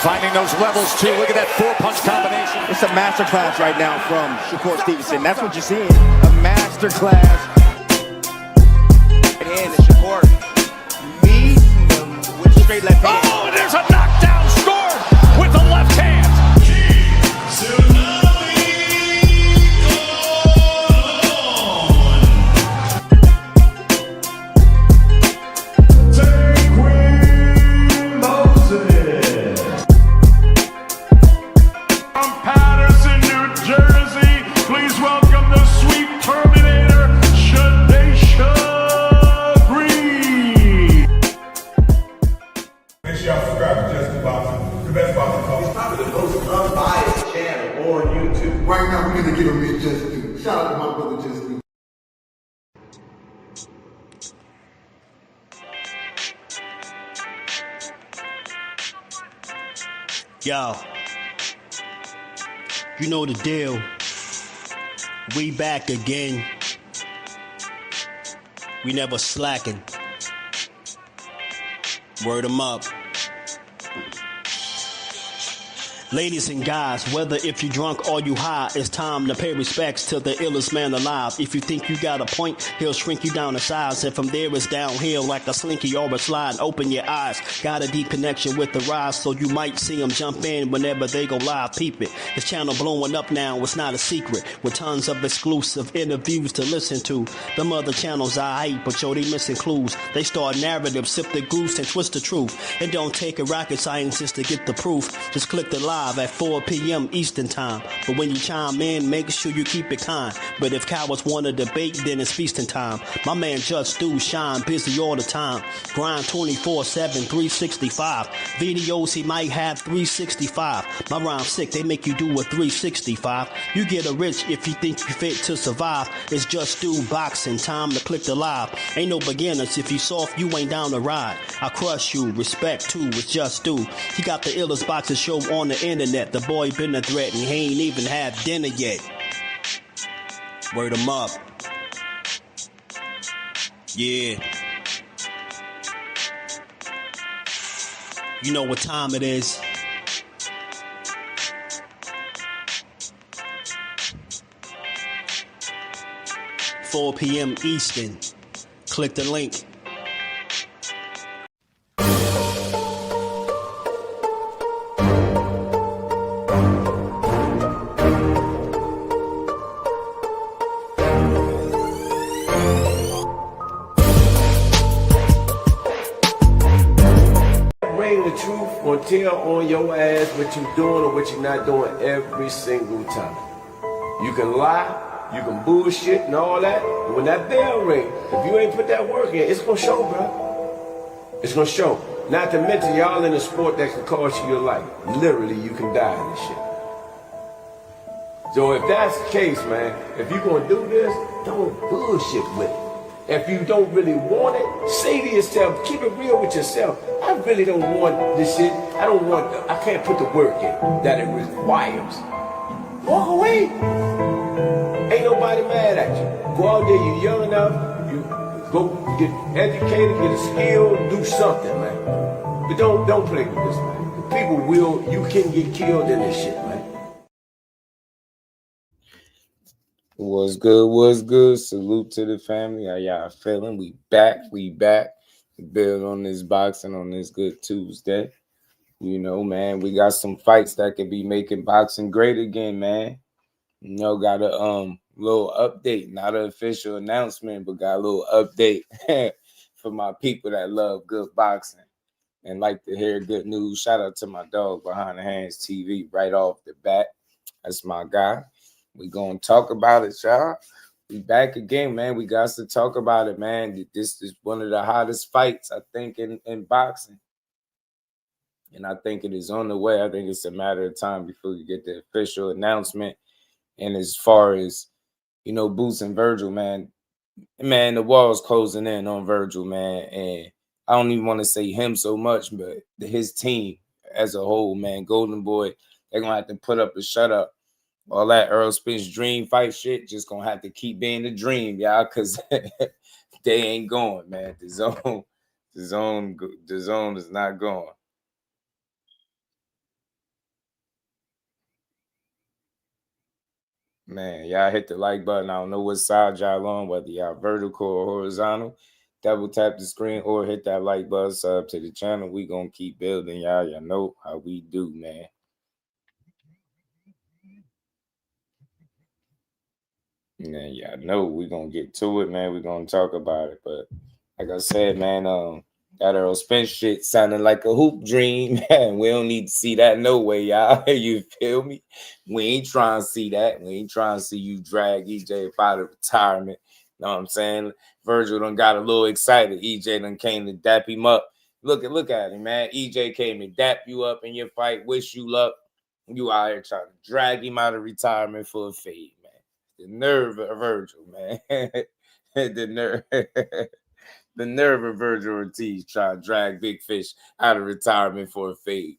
Finding those levels, too. Look at that four-punch combination. It's a masterclass right now from Shakur Stevenson. That's what you're seeing. A masterclass. And Shakur meets him with straight left hand. Oh, there's a knockdown scored with the left hand. Right now, we're going to give him his just due. Shout out to my brother, Just Due. Yo, you know the deal. We back again. We never slacking. Word 'em up. Ladies and guys, whether if you drunk or you high, it's time to pay respects to the illest man alive. If you think you got a point, he'll shrink you down to size. And from there it's downhill like a slinky or a slide. Open your eyes, got a deep connection with the rise, so you might see them jump in whenever they go live. Peep it, this channel blowing up now, it's not a secret. With tons of exclusive interviews to listen to. Them other channels I hate, but yo, they missing clues. They start narratives, sip the goose and twist the truth. It don't take a rocket scientist to get the proof. Just click the live at 4 p.m. Eastern time. But when you chime in, make sure you keep it kind. But if cowards want to debate, then it's feasting time. My man Jusdu shine busy all the time. Grind 24/7, 365. Videos he might have 365. My rhyme sick, they make you do a 365. You get a rich if you think you fit to survive. It's Jusdueboxing, time to click the live. Ain't no beginners, if you soft, you ain't down to ride. I crush you, respect too, it's Jusdu. He got the illest boxing show on the internet. The boy been a threat and he ain't even had dinner yet. Word 'em up. Yeah. You know what time it is. $4 p.m. Eastern. Click the link. The truth or tell on your ass what you doing or what you're not doing every single time. You can lie, you can bullshit and all that, but when that bell ring, if you ain't put that work in, it's gonna show, bro. It's gonna show. Not to mention y'all in a sport that can cost you your life. Literally, you can die in this shit. So if that's the case, man, if you gonna do this, don't bullshit with it. If you don't really want it, say to yourself, keep it real with yourself. I really don't want this shit. I can't put the work in that it requires. Walk away. Ain't nobody mad at you. Go out there, you're young enough, you go get educated, get a skill, do something, man. But don't play with this, man. People you can get killed in this shit, man. What's good? What's good? Salute to the family. How y'all feeling? We back. Build on this boxing on this good Tuesday. You know, man, we got some fights that could be making boxing great again, man. You know, got a little update, not an official announcement, but got a little update for my people that love good boxing and like to hear good news. Shout out to my dog Behind the Hands TV right off the bat. That's my guy. We gonna talk about it, y'all. We back again, man. We got to talk about it, man. This is one of the hottest fights, I think, in boxing. And I think it is on the way. I think it's a matter of time before we get the official announcement. And as far as, you know, Boots and Virgil, man, the wall's closing in on Virgil, man. And I don't even want to say him so much, but his team as a whole, man, Golden Boy, they're going to have to put up a shut up. All that Errol Spence dream fight shit just gonna have to keep being the dream, y'all, because they ain't going, man. The zone is not going. Man, y'all hit the like button. I don't know what side y'all on, whether y'all vertical or horizontal. Double tap the screen or hit that like button, sub to the channel. We gonna keep building, y'all. Y'all know how we do, man. Man, y'all know we gonna get to it, man. We gonna talk about it. But like I said, man, that Errol Spence shit sounded like a hoop dream, man. We don't need to see that no way, y'all. You feel me? We ain't trying to see that. We ain't trying to see you drag EJ up out of retirement. Know what I'm saying? Virgil done got a little excited. EJ done came to dap him up. Look at him, man. EJ came to dap you up in your fight. Wish you luck. You out here trying to drag him out of retirement for a fade, man. The nerve of Virgil, man. The nerve. The nerve of Virgil Ortiz trying to drag Big Fish out of retirement for a fade.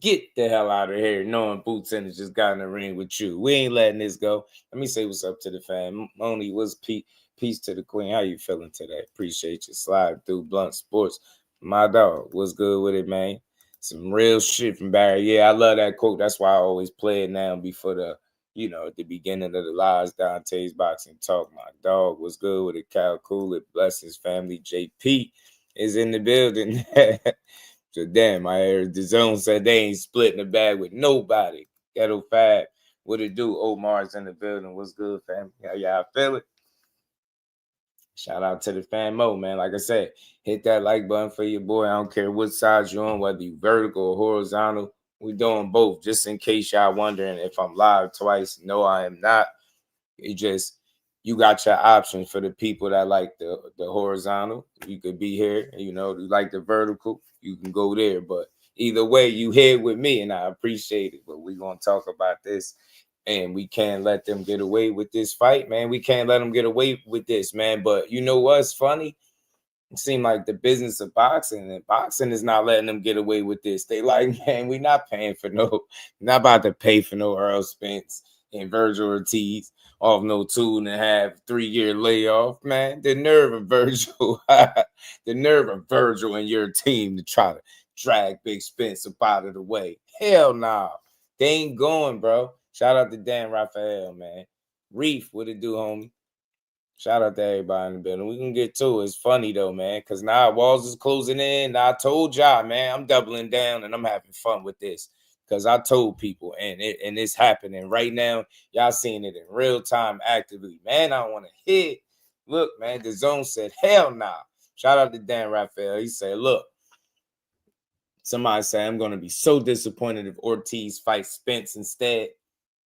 Get the hell out of here, knowing Boots Ennis just got in the ring with you. We ain't letting this go. Let me say what's up to the fam. Moni, what's peace to the queen. How you feeling today? Appreciate you sliding through Blunt Sports. My dog, what's good with it, man? Some real shit from Barry. Yeah, I love that quote. That's why I always play it now before the, at the beginning of the lives, Dante's Boxing Talk. My dog was good with it. Cal Coolett, bless his family. JP is in the building. So damn, I heard DAZN said they ain't splitting the bag with nobody. Ghetto Fab, what it do? Omar's in the building. What's good, fam? How y'all feel it? Shout out to the famo, man. Like I said, hit that like button for your boy. I don't care what side you're on, whether you vertical or horizontal. We're doing both, just in case y'all wondering if I'm live twice. No, I am not. You got your options for the people that like the horizontal. You could be here, you like the vertical, you can go there. But either way, you here with me, and I appreciate it. But we're going to talk about this, and we can't let them get away with this fight, man. We can't let them get away with this, man. But you know what's funny? It seemed like the business of boxing, and boxing is not letting them get away with this. They like, man, we not paying for not about to pay for no Errol Spence and Virgil Ortiz off no 2.5, 3-year layoff, man. The nerve of Virgil, the nerve of Virgil and your team to try to drag Big Spence up out of the way. Hell nah. They ain't going, bro. Shout out to Dan Raphael, man. Reef, what it do, homie? Shout out to everybody in the building. We can get to it. It's funny, though, man, because now walls is closing in. I told y'all, man, I'm doubling down, and I'm having fun with this because I told people, and it's happening right now. Y'all seeing it in real time actively. Man, I want to hit. Look, man, DAZN said, hell nah. Shout out to Dan Raphael. He said, look, somebody said, I'm going to be so disappointed if Ortiz fights Spence instead.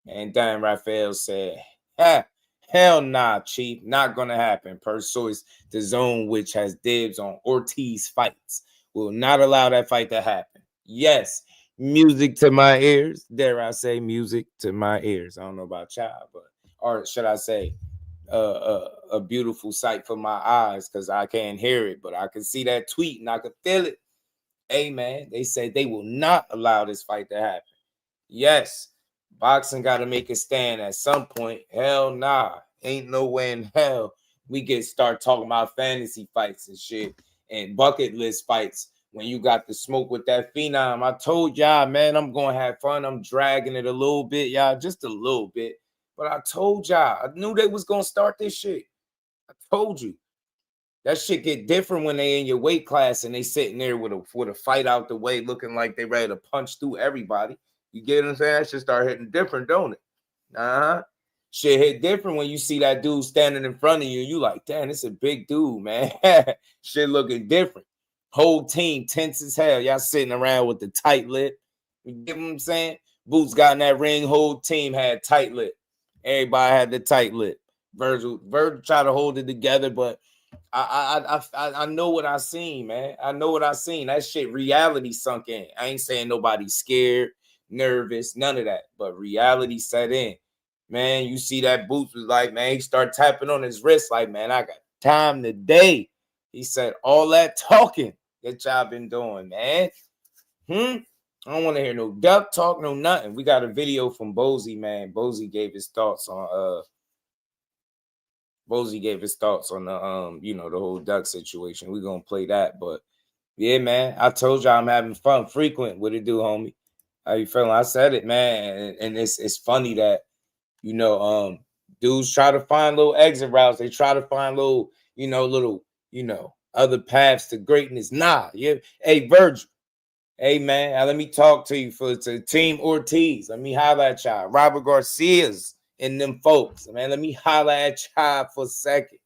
And Dan Raphael said, hell nah, Chief. Not going to happen. Per source, DAZN, which has dibs on Ortiz fights, will not allow that fight to happen. Yes, music to my ears. Dare I say music to my ears. I don't know about y'all, or should I say a beautiful sight for my eyes, because I can't hear it, but I can see that tweet and I can feel it. Hey, man, they say they will not allow this fight to happen. Yes, boxing got to make a stand at some point. Hell nah. Ain't no way in hell we start talking about fantasy fights and shit and bucket list fights when you got the smoke with that phenom. I told y'all, man, I'm going to have fun. I'm dragging it a little bit, y'all, just a little bit. But I told y'all, I knew they was going to start this shit. I told you. That shit get different when they in your weight class and they sitting there with a fight out the way looking like they ready to punch through everybody. You get what I'm saying? That shit start hitting different, don't it? Shit hit different when you see that dude standing in front of you. You like, damn, it's a big dude, man. Shit looking different. Whole team tense as hell. Y'all sitting around with the tight lip. You get what I'm saying? Boots got in that ring. Whole team had tight lip. Everybody had the tight lip. Virgil tried to hold it together, but I know what I seen, man. I know what I seen. That shit, reality sunk in. I ain't saying nobody's scared, nervous, none of that. But reality set in. Man, you see that Boots was like, man, he started tapping on his wrist like, man, I got time today. He said, all that talking that y'all been doing, man. I don't want to hear no duck talk, no nothing. We got a video from Bozy, man. Bozy gave his thoughts on the the whole duck situation. We're gonna play that. But yeah, man, I told y'all I'm having fun. Frequent, what it do, homie? How you feeling? I said it, man. And it's funny that You know, dudes try to find little exit routes. They try to find little, other paths to greatness. Nah, yeah. Hey, Virgil. Hey, man, let me talk to you to Team Ortiz. Let me holler at y'all. Robert Garcia's and them folks. Man, let me holler at y'all for a second.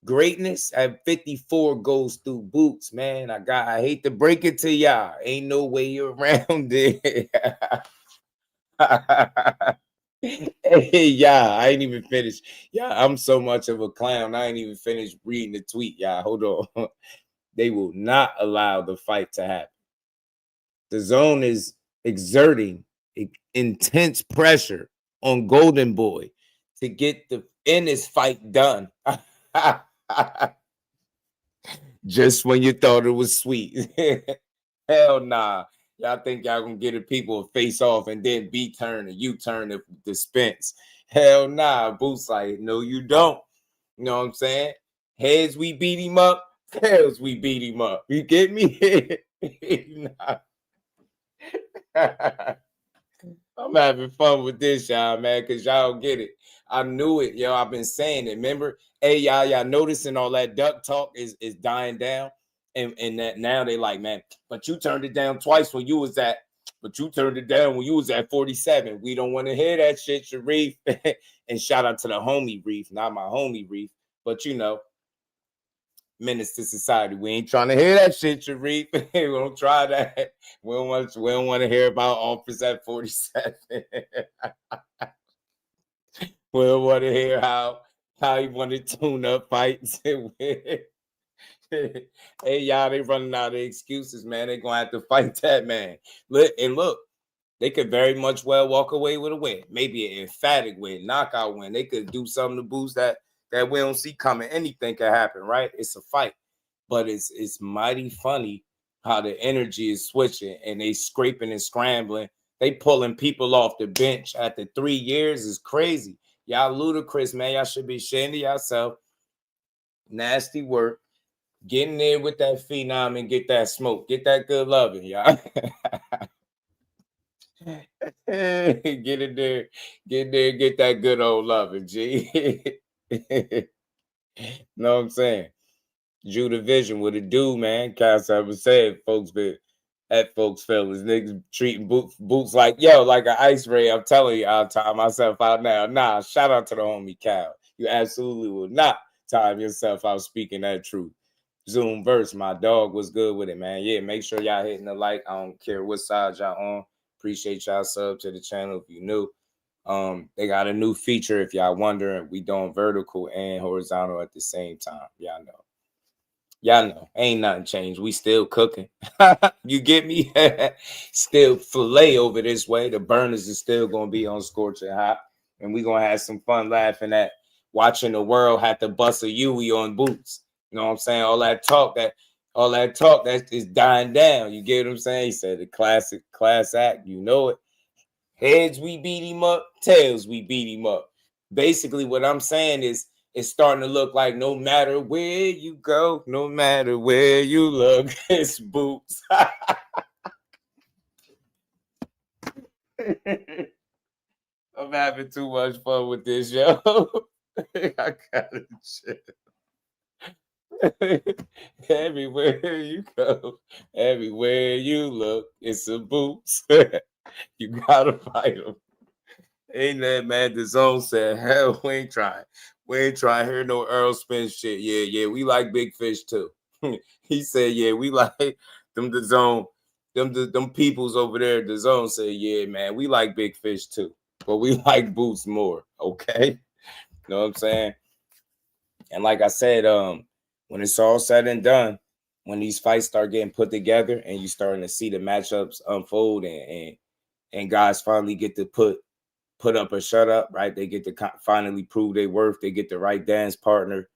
Greatness at 54 goes through boots, man. I hate to break it to y'all. Ain't no way around it. Hey, yeah, I ain't even finished. Yeah, I'm so much of a clown. I ain't even finished reading the tweet. Yeah, hold on. They will not allow the fight to happen. The zone is exerting intense pressure on Golden Boy to get the Ennis fight done. Just when you thought it was sweet. Hell nah. Y'all think y'all gonna get the people face off and then B-turn and U-turn the Spence. Hell nah. Boots like, no, you don't. You know what I'm saying? Heads, we beat him up. Tails, we beat him up. You get me? Nah. I'm having fun with this, y'all, man, because y'all get it. I knew it, yo. I've been saying it. Remember, hey, y'all noticing all that duck talk is dying down, and that now they like, man, but you turned it down twice when you was at, but you turned it down when you was at 47. We don't want to hear that shit, Sharif. And shout out to the homie Reef, not my homie Reef, but you know, menace to society. We ain't trying to hear that shit, Sharif. We don't try that. We don't want to hear about office at 47. We don't want to hear how you want to tune up fights. Hey, y'all, they running out of excuses, man. They gonna have to fight that man. Look, they could very much well walk away with a win. Maybe an emphatic win, knockout win. They could do something to boost that we don't see coming. Anything can happen, right? It's a fight. But it's mighty funny how the energy is switching and they scraping and scrambling. They pulling people off the bench after 3 years is crazy. Y'all ludicrous, man. Y'all should be ashamed of yourself. Nasty work. Get in there with that phenom and get that smoke. Get that good loving, y'all. Get in there, get that good old loving, G. Know what I'm saying? Drew Division with a dude, man. Cause I was saying, folks fellas, niggas treating boots like like an ice ray. I'm telling you, I'll time myself out now. Nah, shout out to the homie Cal. You absolutely will not time yourself out speaking that truth. Zoom verse, my dog was good with it, man. Yeah, make sure y'all hitting the like. I don't care what side y'all on. Appreciate y'all sub to the channel if you new. They got a new feature if y'all wondering. We doing vertical and horizontal at the same time. Y'all know, ain't nothing changed. We still cooking. You get me? Still filet over this way. The burners is still gonna be on scorching hot, and we gonna have some fun laughing at watching the world have to bust a Yui on boots. You know what I'm saying? All that talk that is dying down. You get what I'm saying? He said the class act. You know it. Heads, we beat him up. Tails, we beat him up. Basically, what I'm saying is it's starting to look like no matter where you go, no matter where you look, it's boots. I'm having too much fun with this, yo. I gotta chill. Everywhere you go, everywhere you look, it's a boots. You gotta fight them. Ain't that man? The zone said, hell, we ain't trying. We ain't trying to hear no Errol Spence shit. Yeah, we like big fish too. He said, yeah, we like them. The zone, them peoples over there. The zone said, yeah, man, we like big fish too, but we like boots more. Okay, you know what I'm saying? And like I said, when it's all said and done, when these fights start getting put together and you starting to see the matchups unfold and guys finally get to put up or shut up, right? They get to finally prove their worth. They get the right dance partner,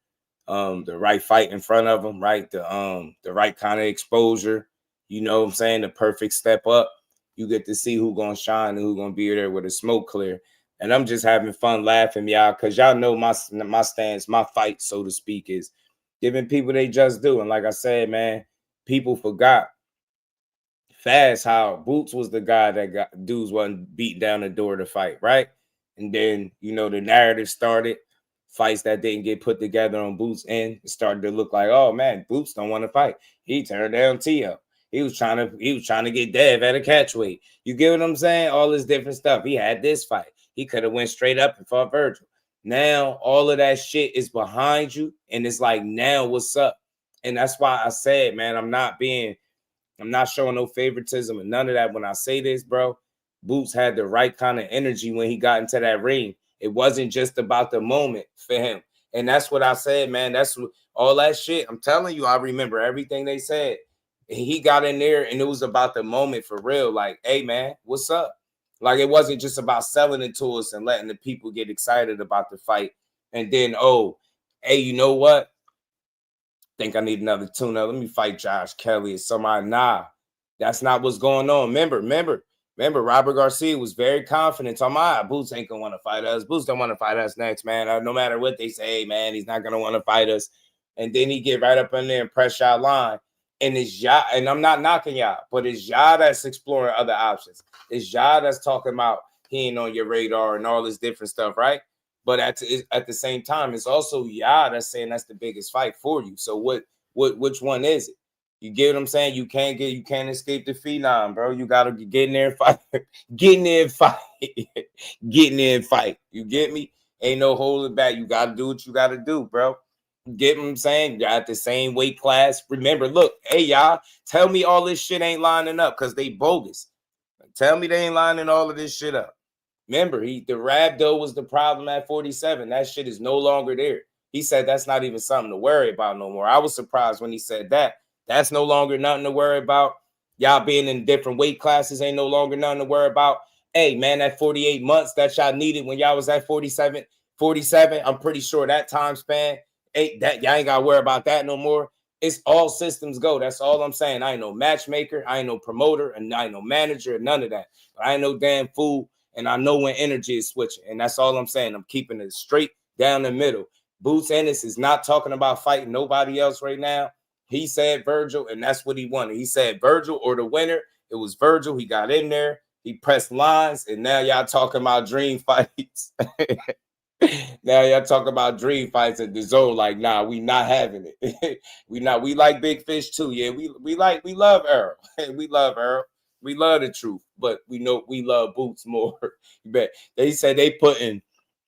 the right fight in front of them, right? The right kind of exposure. You know what I'm saying? The perfect step up. You get to see who gonna shine and who gonna be there with a smoke clear. And I'm just having fun laughing, y'all, because y'all know my stance, my fight, so to speak, is giving people they just do. And like I said, man, people forgot fast how Boots was the guy that got dudes wasn't beating down the door to fight, right? And then, you know, the narrative started. Fights that didn't get put together on Boots' end. It started to look like, oh man, Boots don't want to fight. He turned down Teo. He was trying to get Dev at a catchweight. You get what I'm saying? All this different stuff. He had this fight. He could have went straight up and fought Virgil. Now all of that shit is behind you, and it's like, now what's up? And that's why I said, man, I'm not showing no favoritism and none of that when I say this, bro. Boots had the right kind of energy when he got into that ring. It wasn't just about the moment for him. And that's what I said, man. That's what, all that shit. I'm telling you, I remember everything they said. He got in there and it was about the moment for real. Like, hey, man, what's up? Like, it wasn't just about selling it to us and letting the people get excited about the fight. And then, oh, hey, you know what? Think I need another tune-up. Let me fight Josh Kelly or somebody. Nah, that's not what's going on. Remember, Robert Garcia was very confident. Talking about, Boots ain't gonna want to fight us. Boots don't want to fight us next, man. No matter what they say, man, he's not gonna want to fight us. And then he get right up in there and press y'all line. And it's y'all, and I'm not knocking y'all, but it's y'all that's exploring other options. It's y'all that's talking about he ain't on your radar and all this different stuff, right? But at the same time, it's also y'all that's saying that's the biggest fight for you. So which one is it? You get what I'm saying? You can't escape the phenom, bro. You gotta get in there and fight. Get in there and fight. Get in there and fight. You get me? Ain't no holding back. You gotta do what you gotta do, bro. Get what I'm saying? You're at the same weight class. Remember, look, hey, y'all, tell me all this shit ain't lining up because they bogus. Tell me they ain't lining all of this shit up. Remember, the rhabdo was the problem at 47. That shit is no longer there. He said that's not even something to worry about no more. I was surprised when he said that. That's no longer nothing to worry about. Y'all being in different weight classes ain't no longer nothing to worry about. Hey, man, that 48 months that y'all needed when y'all was at 47, I'm pretty sure that time span, that y'all ain't got to worry about that no more. It's all systems go. That's all I'm saying. I ain't no matchmaker. I ain't no promoter. And I ain't no manager. None of that. But I ain't no damn fool. And I know when energy is switching. And that's all I'm saying. I'm keeping it straight down the middle. Boots Ennis is not talking about fighting nobody else right now. He said Virgil, and that's what he wanted. He said Virgil or the winner. It was Virgil. He got in there. He pressed lines. And now y'all talking about dream fights. Now y'all talk about dream fights at the zone. Like, nah, we not having it. We like big fish too. Yeah, we love Errol. We love Errol. We love the truth, but we know we love Boots more. You bet. They said they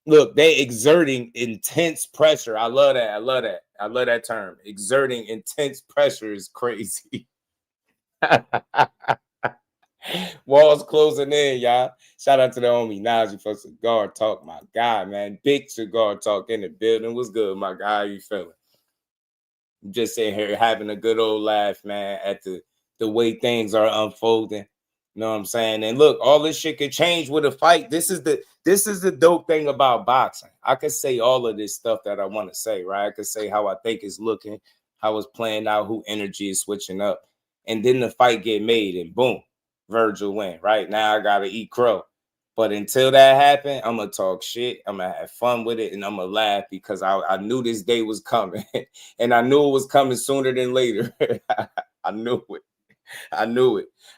they exerting intense pressure. I love that. I love that term. Exerting intense pressure is crazy. Walls closing in, y'all. Shout out to the homie Najee for cigar talk, my guy, man. Big cigar talk in the building. What's good, my guy? How you feeling? I'm just sitting here having a good old laugh, man, at the way things are unfolding. You know what I'm saying? And look, all this shit could change with a fight. This is the dope thing about boxing. I could say all of this stuff that I want to say, right? I could say how I think it's looking, how it's playing out, who energy is switching up. And then the fight get made and boom, Virgil win. Right now I gotta eat crow. But until that happened, I'm gonna talk shit. I'm gonna have fun with it, and I'm gonna laugh because I knew this day was coming, and I knew it was coming sooner than later. I knew it.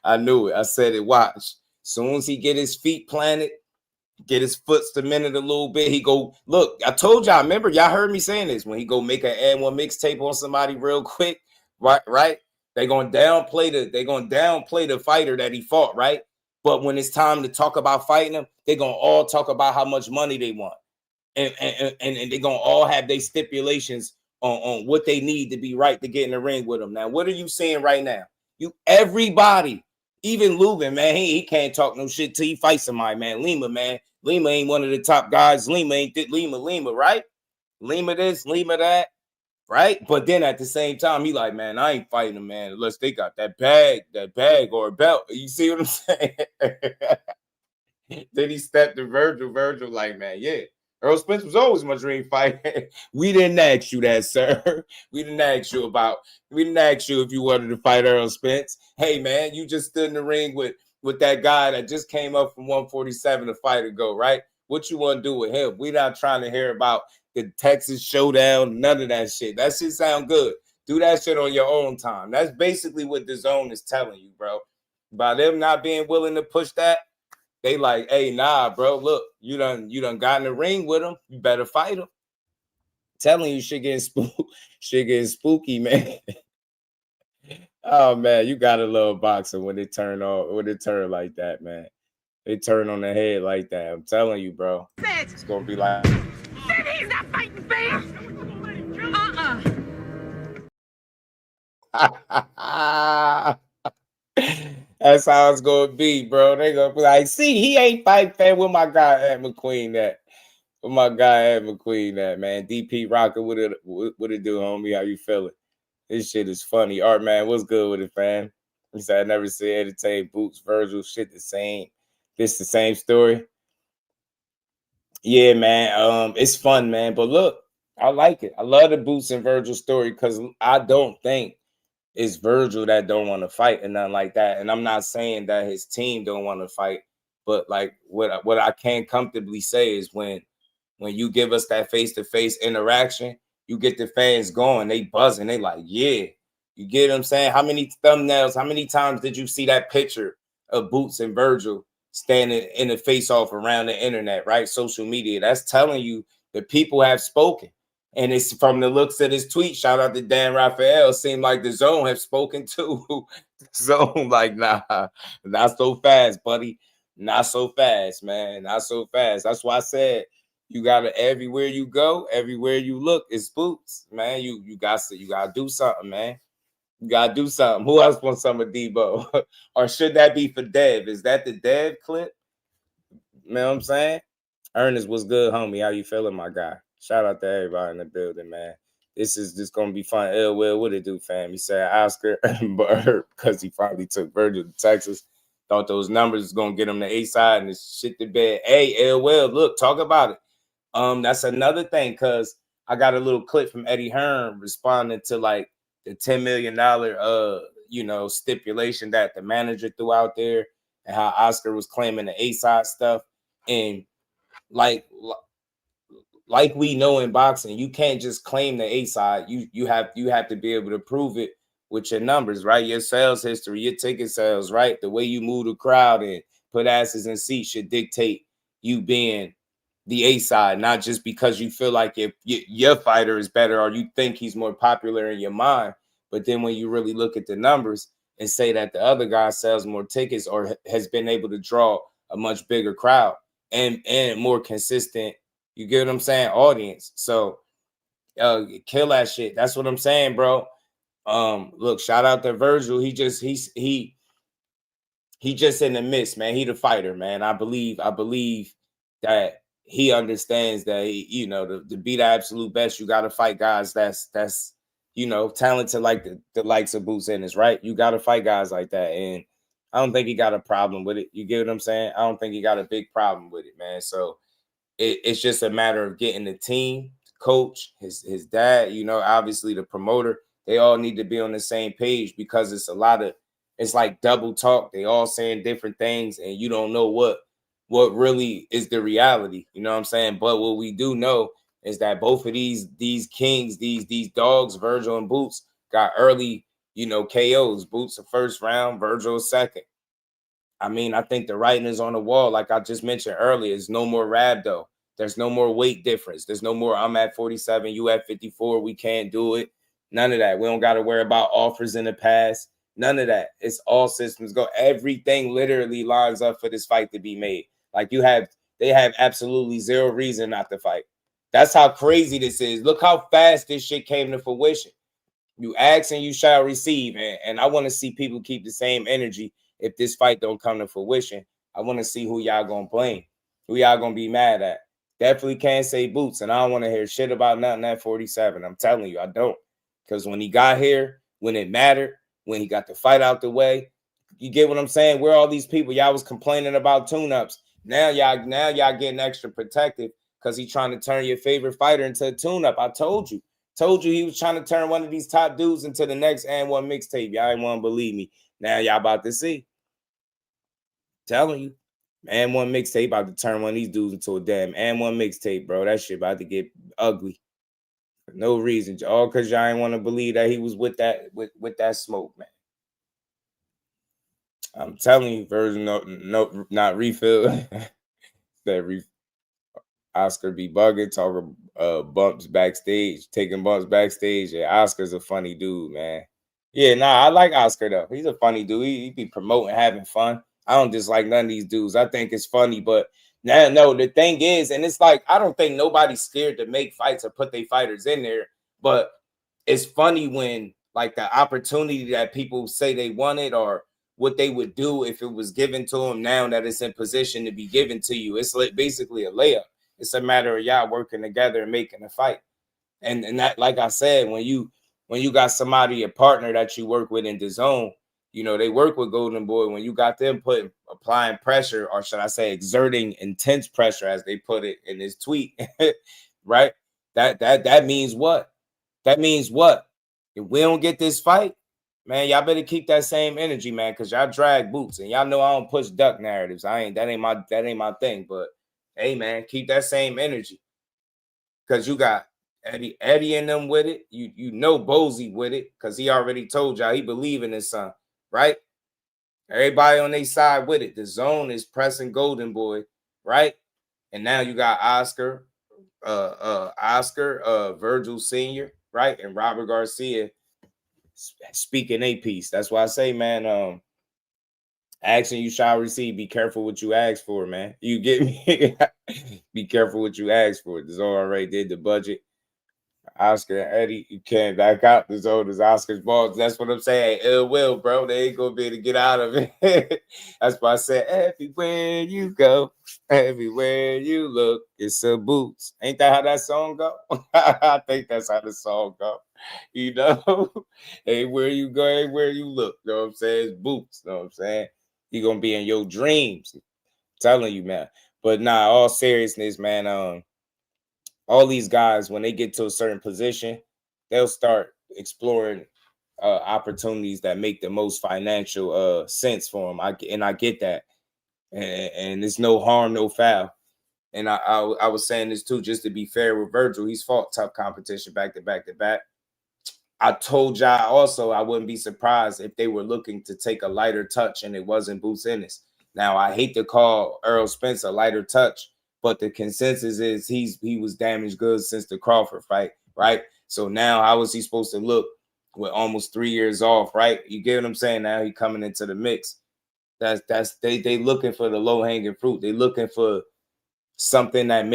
I said it. Watch. Soon as he get his feet planted, get his foot cemented a little bit, he go, look, I told y'all, remember, y'all heard me saying this, when he go make an N1 mixtape on somebody real quick, right? They're gonna downplay the fighter that he fought, right? But when it's time to talk about fighting him, they're gonna all talk about how much money they want. And they're gonna all have their stipulations on what they need to be right to get in the ring with him. Now, what are you saying right now? Everybody, even Lubin, man, he can't talk no shit till he fights somebody, man. Lima ain't one of the top guys. Lima ain't Lima, right? Lima this, Lima that, right? But then at the same time, he like, man, I ain't fighting him, man, unless they got that bag or a belt. You see what I'm saying? Then he stepped to Virgil like, man, yeah. Errol Spence was always my dream fight. We didn't ask you that, sir. We didn't ask you if you wanted to fight Errol Spence. Hey, man, you just stood in the ring with that guy that just came up from 147 a fight ago, right? What you want to do with him? We're not trying to hear about the Texas showdown, none of that shit. That shit sound good. Do that shit on your own time. That's basically what DAZN is telling you, bro. By them not being willing to push that, They like, hey, nah, bro. Look, you done got in the ring with him. You better fight him. Telling you, shit getting spooky, man. Oh man, you gotta love boxing when it turn like that, man. They turn on the head like that. I'm telling you, bro. It's gonna be like. He's not fighting fair. That's how it's gonna be, bro. They gonna be like, see, he ain't fight fair with my guy at McQueen that. With my guy at McQueen that, man. DP Rocker, what it do, homie? How you feeling? This shit is funny. Art, man, what's good with it, fam? He said, I never said entertain Boots, Virgil, shit the same. This the same story. Yeah, man. It's fun, man. But look, I like it. I love the Boots and Virgil story because I don't think it's Virgil that don't want to fight and nothing like that. And I'm not saying that his team don't want to fight, but like what I can comfortably say is when you give us that face-to-face interaction, you get the fans going. They buzzing. They like, yeah. You get what I'm saying? How many thumbnails, how many times did you see that picture of Boots and Virgil standing in the face-off around the internet, right? Social media. That's telling you that people have spoken. And it's from the looks of this tweet. Shout out to Dan Raphael. Seemed like the Zone have spoken too. Zone, like, nah, not so fast, buddy. Not so fast, man. Not so fast. That's why I said you gotta everywhere you go, everywhere you look, it's Boots, man. You gotta do something, man. You gotta do something. Who else wants some of Debo? Or should that be for Dev? Is that the Dev clip? You know what I'm saying? Ernest, what's good, homie? How you feeling, my guy? Shout out to everybody in the building, man. This is just gonna be fun. Will, what it do, fam? He said Oscar because he finally took Virgil to Texas. Thought those numbers was gonna get him the A side and this shit to bed. Hey, Will, look, talk about it. That's another thing, because I got a little clip from Eddie Hearn responding to like the $10 million stipulation that the manager threw out there and how Oscar was claiming the A-side stuff. And like we know in boxing, you can't just claim the A-side. You have to be able to prove it with your numbers, right? Your sales history, your ticket sales, right? The way you move the crowd and put asses in seats should dictate you being the A side, not just because you feel like your fighter is better or you think he's more popular in your mind. But then when you really look at the numbers and say that the other guy sells more tickets or has been able to draw a much bigger crowd and more consistent, you get what I'm saying, audience. So kill that shit. That's what I'm saying, bro. Look, shout out to Virgil. He just in the midst, man. He the fighter, man. I believe that he understands that to be the absolute best, you got to fight guys that's talented like the likes of Boots Ennis, right? You got to fight guys like that, and I don't think he got a problem with it. You get what I'm saying? I don't think he got a big problem with it, man. So it's just a matter of getting the team, coach, his dad, obviously the promoter. They all need to be on the same page because it's like double talk. They all saying different things, and you don't know what really is the reality. You know what I'm saying? But what we do know is that both of these kings, these dogs, Virgil and Boots, got early, KOs. Boots the first round, Virgil second. I mean, I think the writing is on the wall. Like I just mentioned earlier, it's no more rhabdo. There's no more weight difference. There's no more I'm at 47, you at 54. We can't do it. None of that. We don't got to worry about offers in the past. None of that. It's all systems go. Everything literally lines up for this fight to be made. Like they have absolutely zero reason not to fight. That's how crazy this is. Look how fast this shit came to fruition. You ask and you shall receive. And I want to see people keep the same energy if this fight don't come to fruition. I want to see who y'all gonna blame, who y'all gonna be mad at. Definitely can't say Boots, and I don't want to hear shit about nothing at 47. I'm telling you, I don't. Because when he got here, when it mattered, when he got the fight out the way, you get what I'm saying? Where all these people, y'all was complaining about tune-ups. Now y'all getting extra protective because he's trying to turn your favorite fighter into a tune-up. I told you he was trying to turn one of these top dudes into the next and one mixtape. Y'all ain't want to believe me. Now y'all about to see. Telling you. And one mixtape about to turn one of these dudes into a damn and one mixtape, bro. That shit about to get ugly. For no reason. All because y'all ain't want to believe that he was with that smoke, man. I'm telling you, Virgil, no, not refill. That Oscar be bugging, talking bumps backstage, taking bumps backstage. Yeah, Oscar's a funny dude, man. Yeah, nah, I like Oscar though. He's a funny dude. He be promoting, having fun. I don't dislike none of these dudes. I think it's funny, but now, no, the thing is, and it's like I don't think nobody's scared to make fights or put their fighters in there, but it's funny when like the opportunity that people say they wanted or what they would do if it was given to them now that it's in position to be given to you. It's like basically a layup. It's a matter of y'all working together and making a fight. And that, like I said, when you got somebody, a partner that you work with in DAZN, you know, they work with Golden Boy. When you got them applying pressure, or should I say exerting intense pressure, as they put it in this tweet, right? That means what? That means what? If we don't get this fight, man, y'all better keep that same energy, man, because y'all drag boots, and y'all know I don't push duck narratives. That ain't my thing. But hey, man, keep that same energy, because you got Eddie and them with it. You know Bozy with it, because he already told y'all he believe in his son, right? Everybody on their side with it. DAZN is pressing Golden Boy, right? And now you got Oscar, Virgil Sr., right? And Robert Garcia speaking a piece. That's why I say, man, action you shall receive. Be careful what you ask for, man. You get me? Be careful what you ask for. DAZN already did the budget. Oscar and Eddie, you can't back out. DAZN is Oscar's balls. That's what I'm saying. Ill will, bro. They ain't gonna be able to get out of it. That's why I said, everywhere you go, everywhere you look, it's a boots. Ain't that how that song go? I think that's how the song go. You know, everywhere you go, everywhere you look. You know what I'm saying? It's boots. You know what I'm saying? You're gonna be in your dreams. I'm telling you, man. But nah, all seriousness, man. All these guys, when they get to a certain position, they'll start exploring opportunities that make the most financial sense for them. I get that, and it's no harm, no foul. And I was saying this too, just to be fair with Virgil. He's fought tough competition back to back to back. I told y'all also I wouldn't be surprised if they were looking to take a lighter touch and it wasn't Boots Ennis. Now, I hate to call Errol Spence a lighter touch, but the consensus is he was damaged goods since the Crawford fight, right? So now how is he supposed to look with almost 3 years off, right? You get what I'm saying? Now he coming into the mix. They looking for the low-hanging fruit. They looking for something that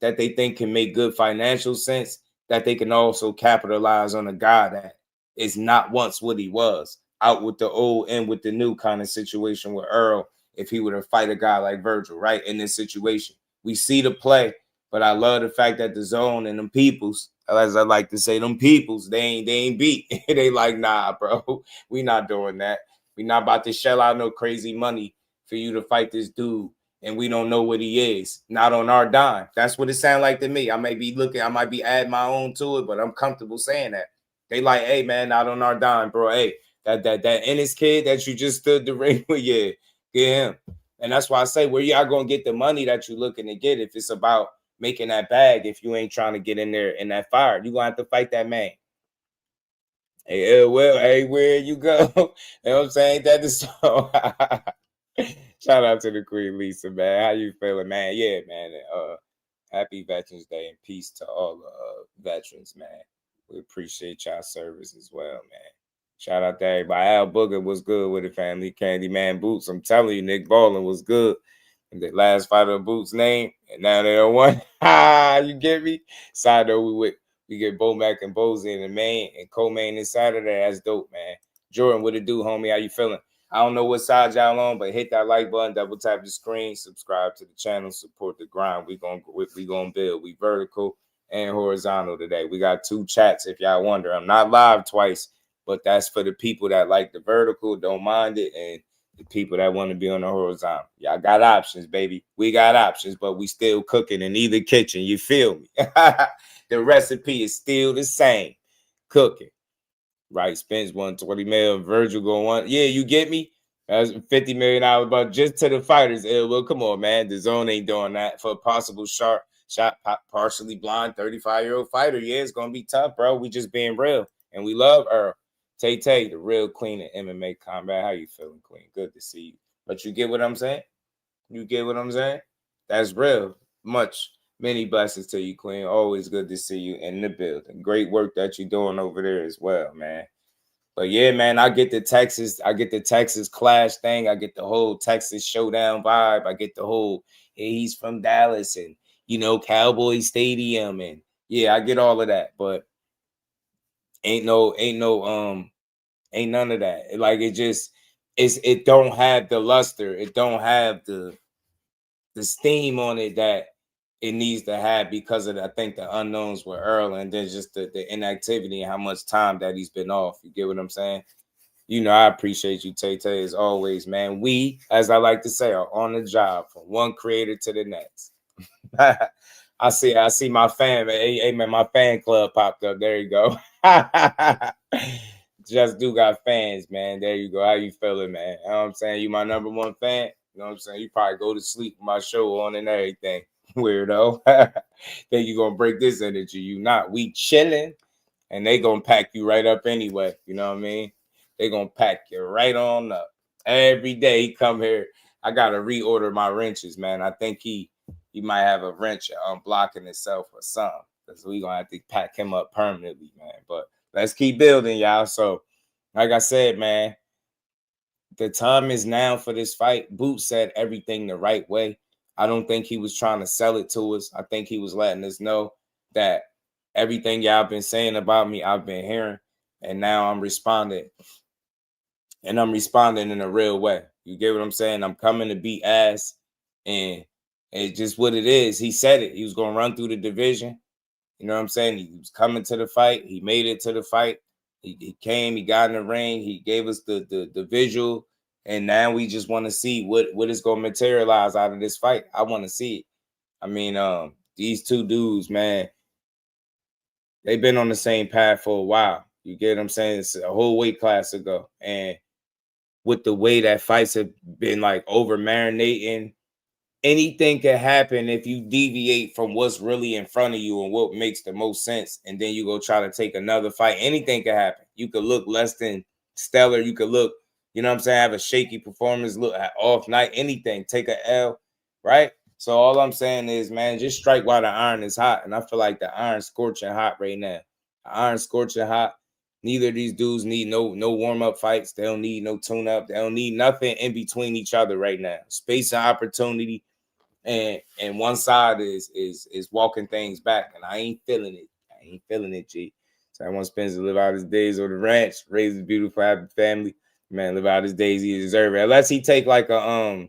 they think can make good financial sense, that they can also capitalize on a guy that is not once what he was, out with the old and with the new kind of situation with Errol. If he were to fight a guy like Virgil, right, in this situation, we see the play, but I love the fact that DAZN and them peoples, as I like to say, them peoples, they ain't beat. They like, nah, bro, we not doing that. We not about to shell out no crazy money for you to fight this dude, and we don't know what he is. Not on our dime. That's what it sounds like to me. I might be adding my own to it, but I'm comfortable saying that. They like, hey, man, not on our dime, bro. Hey, that Ennis kid that you just stood the ring with, yeah, get him. And that's why I say, where y'all gonna get the money that you're looking to get if it's about making that bag? If you ain't trying to get in there in that fire, you're gonna have to fight that man. Hey, well, hey, where you go? You know what I'm saying? That is so. Shout out to the Queen Lisa, man. How you feeling, man? Yeah, man. Happy Veterans Day and peace to all the veterans, man. We appreciate y'all service as well, man. Shout out to everybody. Al Booger was good with the family. Candyman Boots. I'm telling you, Nick Ballin was good. And the last fight of Boots' name, and now they don't want. You get me? Side note, we get Bomac and Bozy in the main and co-main this Saturday. That's dope, man. Jordan, what it do, homie? How you feeling? I don't know what side y'all on, but hit that like button, double tap the screen, subscribe to the channel, support the grind. We gonna build. We vertical and horizontal today. We got 2 chats if y'all wonder. I'm not live twice, but that's for the people that like the vertical, don't mind it, and the people that want to be on the horizontal. Y'all got options, baby. We got options, but we still cooking in either kitchen. You feel me? The recipe is still the same. Cooking. Right, Spence $120 million, Virgil going on. Yeah, you get me? That's $50 million, but just to the fighters. Well, come on, man. DAZN ain't doing that for a possible shot, partially blind 35-year-old fighter. Yeah, it's gonna be tough, bro. We just being real, and we love Errol. Tay, the real queen of MMA combat. How you feeling, queen? Good to see you. But you get what I'm saying? You get what I'm saying? That's real. Many blessings to you, queen. Always good to see you in the building. Great work that you're doing over there as well, man. But yeah, man, I get the Texas clash thing. I get the whole Texas showdown vibe. I get the whole, hey, he's from Dallas and, you know, Cowboy Stadium. And yeah, I get all of that. But ain't none of that. Like, it don't have the luster. It don't have the steam on it that it needs to have because of, I think, the unknowns with Errol and then just the inactivity and how much time that he's been off. You get what I'm saying? You know, I appreciate you, Tay, as always, man. We, as I like to say, are on the job from one creator to the next. I see my fan, hey, man, my fan club popped up. There you go. Just do got fans, man. There you go. How you feeling, man? You know what I'm saying? You my number one fan? You know what I'm saying? You probably go to sleep with my show on and everything. Weirdo. Then you gonna break this energy. You not. We chilling, and they gonna pack you right up anyway. You know what I mean? They gonna pack you right on up. Every day he come here. I gotta reorder my wrenches, man. I think he might have a wrench unblocking itself or something. Because we gonna have to pack him up permanently, man. But let's keep building, y'all. So, like I said, man, the time is now for this fight. Boot said everything the right way. I don't think he was trying to sell it to us. I think he was letting us know that everything y'all been saying about me, I've been hearing. And now I'm responding. And I'm responding in a real way. You get what I'm saying? I'm coming to beat ass. And it's just what it is. He said it. He was going to run through the division. You know what I'm saying? He was coming to the fight. He made it to the fight. He came. He got in the ring. He gave us the visual. And now we just want to see what is going to materialize out of this fight. I want to see it. I mean, these two dudes, man, they've been on the same path for a while. You get what I'm saying? It's a whole weight class ago. And with the way that fights have been like over marinating, anything can happen if you deviate from what's really in front of you and what makes the most sense. And then you go try to take another fight. Anything can happen. You could look less than stellar. You could look, you know what I'm saying, have a shaky performance, look off night, anything, take a L, right? So all I'm saying is, man, just strike while the iron is hot. And I feel like the iron's scorching hot right now. The iron's scorching hot. Neither of these dudes need no warm-up fights. They don't need no tune-up. They don't need nothing in between each other right now. Space and opportunity. And one side is walking things back. And I ain't feeling it. I ain't feeling it, G. So I want Spence to live out his days on the ranch, raise his beautiful, happy family. Man, live out his days. He deserve it. Unless he take like a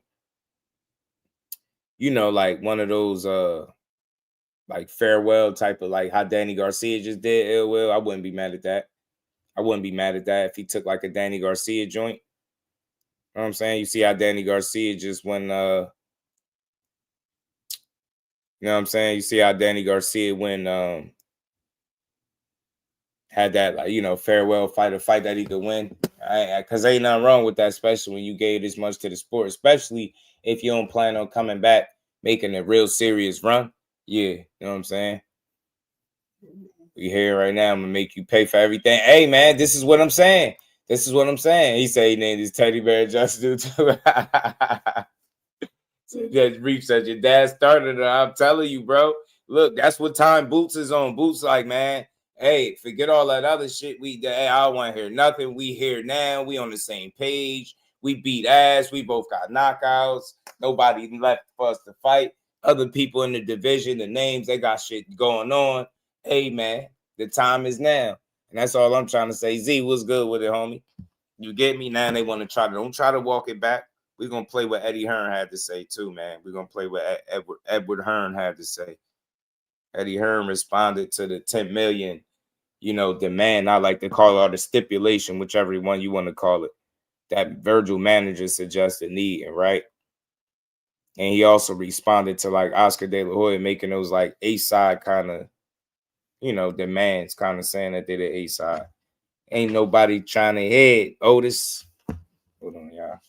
you know, like one of those like farewell type of, like how Danny Garcia just did ill will. I wouldn't be mad at that. I wouldn't be mad at that if he took like a Danny Garcia joint. You know what I'm saying? You see how Danny Garcia just went you know what I'm saying? You see how Danny Garcia went had that, like, you know, farewell fight, a fight that he could win. Because ain't nothing wrong with that, especially when you gave this much to the sport, especially if you don't plan on coming back, making a real serious run. Yeah, you know what I'm saying? We here right now. I'm going to make you pay for everything. Hey, man, this is what I'm saying. This is what I'm saying. He said he named his teddy bear Jusdu too. So that reach that your dad started it. I'm telling you, bro. Look, that's what time Boots is on. Boots like, man, hey, forget all that other shit. Hey, I don't want to hear nothing. We here now. We on the same page. We beat ass. We both got knockouts. Nobody left for us to fight. Other people in the division, the names, they got shit going on. Hey, man, the time is now. And that's all I'm trying to say. Z, what's good with it, homie? You get me? Now they want to try to, don't try to walk it back. We're going to play what Eddie Hearn had to say too, man. We're going to play what Edward Hearn had to say. Eddie Hearn responded to the 10 million, you know, demand. I like to call it, or the stipulation, whichever one you want to call it, that Virgil manager suggested needing, right? And he also responded to like Oscar De La Hoya making those like A-side kind of, you know, demands, kind of saying that they're the A-side. Ain't nobody trying to head, Otis. Hold on, y'all.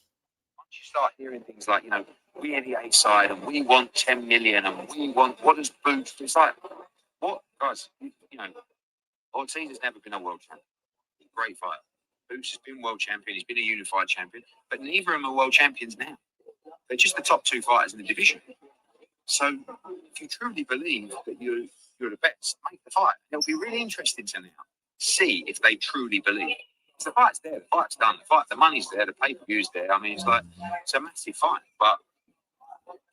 Once you start hearing things like, you know, we are the A-side and we want 10 million and we want, what does Boots? It's like, what? Guys, you know, Ortiz has never been a world champion. Great fighter. Boots has been world champion. He's been a unified champion, but neither of them are world champions now. They're just the top 2 fighters in the division. So if you truly believe that you're the best, make the fight. It'll be really interesting to now see if they truly believe. Because the fight's there, the fight's done, the money's there, the pay-per-view's there. I mean, it's a massive fight, but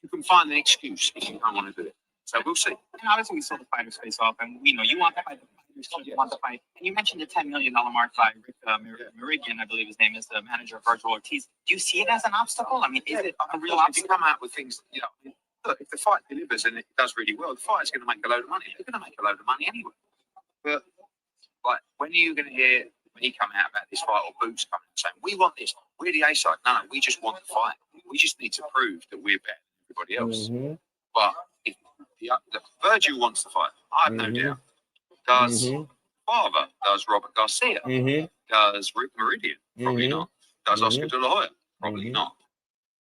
you can find an excuse if you don't want to do it. So we'll see. And obviously, we saw the fighters face off, and we know you want to fight the fighters, you want to fight. And you mentioned the $10 million mark by Rick Meridian, I believe his name is, the manager of Virgil Ortiz. Do you see it as an obstacle? I mean, is it a real obstacle? If you come out with things, look, if the fight delivers and it does really well, the fighter's going to make a load of money. They're going to make a load of money anyway. But when are you going to hear me come out about this fight, or Boots coming and saying, we want this, we're the A side? No, we just want the fight. We just need to prove that we're better than everybody else. But if the Virgil wants the fight, I have no doubt. Does Father? Does Robert Garcia? Does Rick Meridian? Probably not. Does Oscar De La Hoya? Probably not.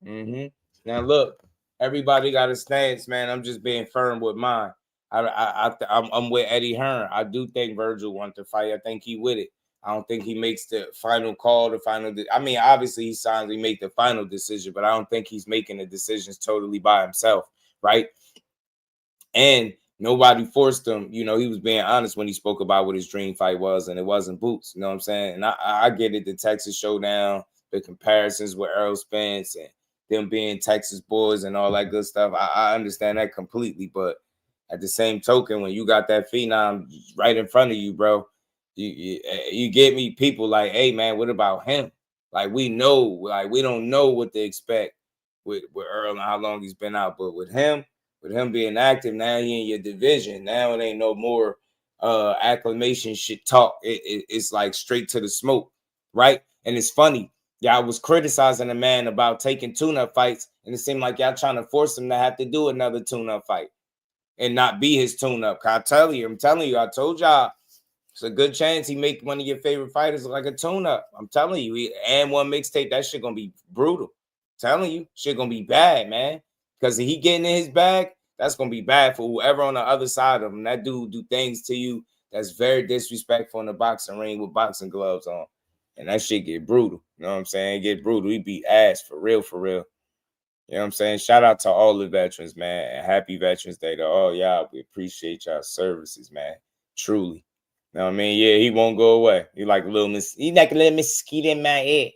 Now look, everybody got a stance, man. I'm just being firm with mine. I'm with Eddie Hearn. I do think Virgil wants to fight. I think he with it. I don't think he makes the final call, I mean, obviously he make the final decision, but I don't think he's making the decisions totally by himself, right? And nobody forced him. You know, he was being honest when he spoke about what his dream fight was, and it wasn't Boots. You know what I'm saying? And I get it, the Texas Showdown, the comparisons with Errol Spence and them being Texas boys and all that good stuff. I understand that completely, but at the same token, when you got that phenom right in front of you, bro, you get me people like, hey, man, what about him? Like, we know, like, we don't know what to expect with Errol and how long he's been out, but with him being active, now he in your division. Now it ain't no more acclamation shit talk. It's like straight to the smoke, right? And it's funny. Y'all was criticizing a man about taking tune-up fights, and it seemed like y'all trying to force him to have to do another tune-up fight and not be his tune-up. I'm telling you, I told y'all, it's a good chance he make one of your favorite fighters look like a tune-up. I'm telling you, and one mixtape, that shit gonna be brutal. I'm telling you, shit gonna be bad, man. Because if he getting in his bag, that's gonna be bad for whoever on the other side of him. That dude do things to you that's very disrespectful in the boxing ring with boxing gloves on. And that shit get brutal. You know what I'm saying? Get brutal. He beat ass for real, for real. You know what I'm saying? Shout out to all the veterans, man. And happy Veterans Day to all y'all. We appreciate y'all services, man. Truly. You know what I mean? Yeah, he won't go away. He like a little he like a little mosquito in my head.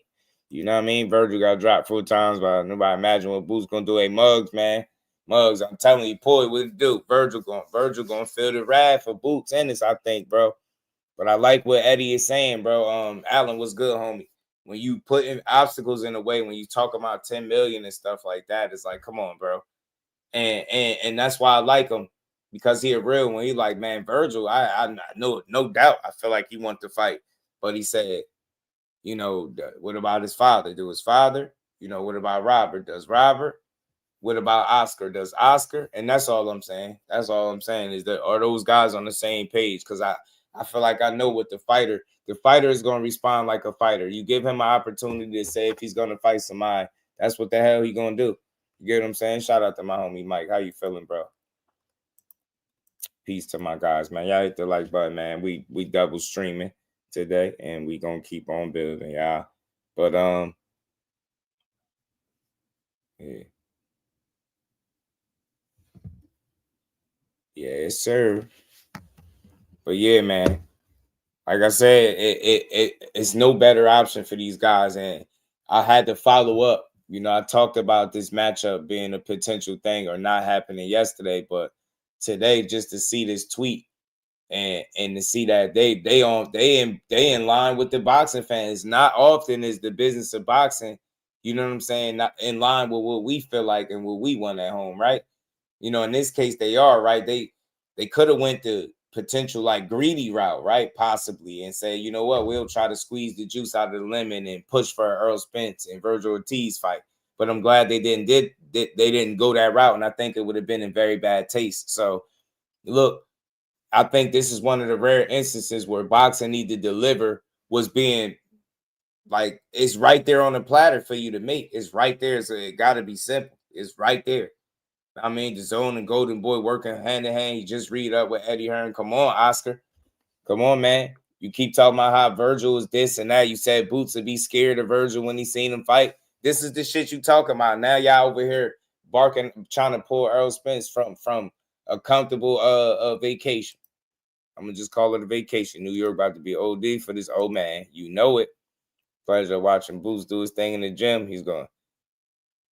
You know what I mean? Virgil got dropped 4 times, but nobody imagine what Boots gonna do. Hey, Muggs, man. Muggs, I'm telling you, boy, what it do? Virgil gonna feel the wrath for Boots Ennis, I think, bro. But I like what Eddie is saying, bro. Allen was good, homie. When you put in obstacles in the way, when you talk about 10 million and stuff like that, it's like, come on, bro. And that's why I like him. Because he a real one. He like, man, Virgil, I know, no doubt. I feel like he wants to fight. But he said, you know, what about his father? Do his father? You know, what about Robert? Does Robert? What about Oscar? Does Oscar? And that's all I'm saying. That's all I'm saying is that are those guys on the same page? Because I feel like I know what the fighter is going to respond like a fighter. You give him an opportunity to say if he's going to fight somebody, that's what the hell he going to do. You get what I'm saying? Shout out to my homie Mike. How you feeling, bro? Peace to my guys, man. Y'all hit the like button, man. We double streaming today, and we gonna keep on building, y'all. But yes, sir. But yeah, man. Like I said, it's no better option for these guys, and I had to follow up. You know, I talked about this matchup being a potential thing or not happening yesterday, but today just to see this tweet and to see that they in line with the boxing fans. Not often is the business of boxing, you know what I'm saying, not in line with what we feel like and what we want at home, right? You know, in this case they are, right? They could have went the potential like greedy route, right? Possibly, and say, you know what, we'll try to squeeze the juice out of the lemon and push for Errol Spence and Virgil Ortiz fight. But I'm glad they didn't go that route, and I think it would have been in very bad taste. So, look, I think this is one of the rare instances where boxing need to deliver was being like, it's right there on the platter for you to make. It's right there, so it got to be simple. It's right there. I mean, DAZN and Golden Boy working hand in hand. You just read up with Eddie Hearn. Come on, Oscar. Come on, man. You keep talking about how Virgil is this and that. You said Boots would be scared of Virgil when he seen him fight. This is the shit you talking about. Now y'all over here barking, trying to pull Errol Spence from a comfortable vacation. I'm gonna just call it a vacation. New York about to be OD for this old man. You know it. Pleasure watching Boots do his thing in the gym. He's going to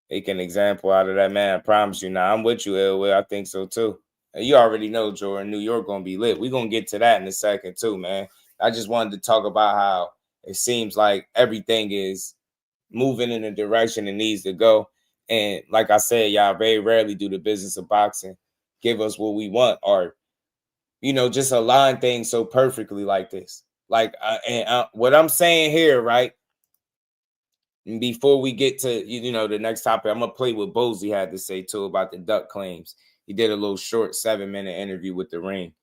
make an example out of that man. I promise you. Now I'm with you, Elway. I think so too. And you already know, Jordan, New York gonna be lit. We're gonna get to that in a second too, man. I just wanted to talk about how it seems like everything is moving in the direction it needs to go. And like I said, y'all very rarely do the business of boxing give us what we want or, you know, just align things so perfectly like this. Like, what I'm saying here, right? And before we get to, you know, the next topic, I'm going to play what Bozy had to say too about the duck claims. He did a little short 7-minute interview with the Ring.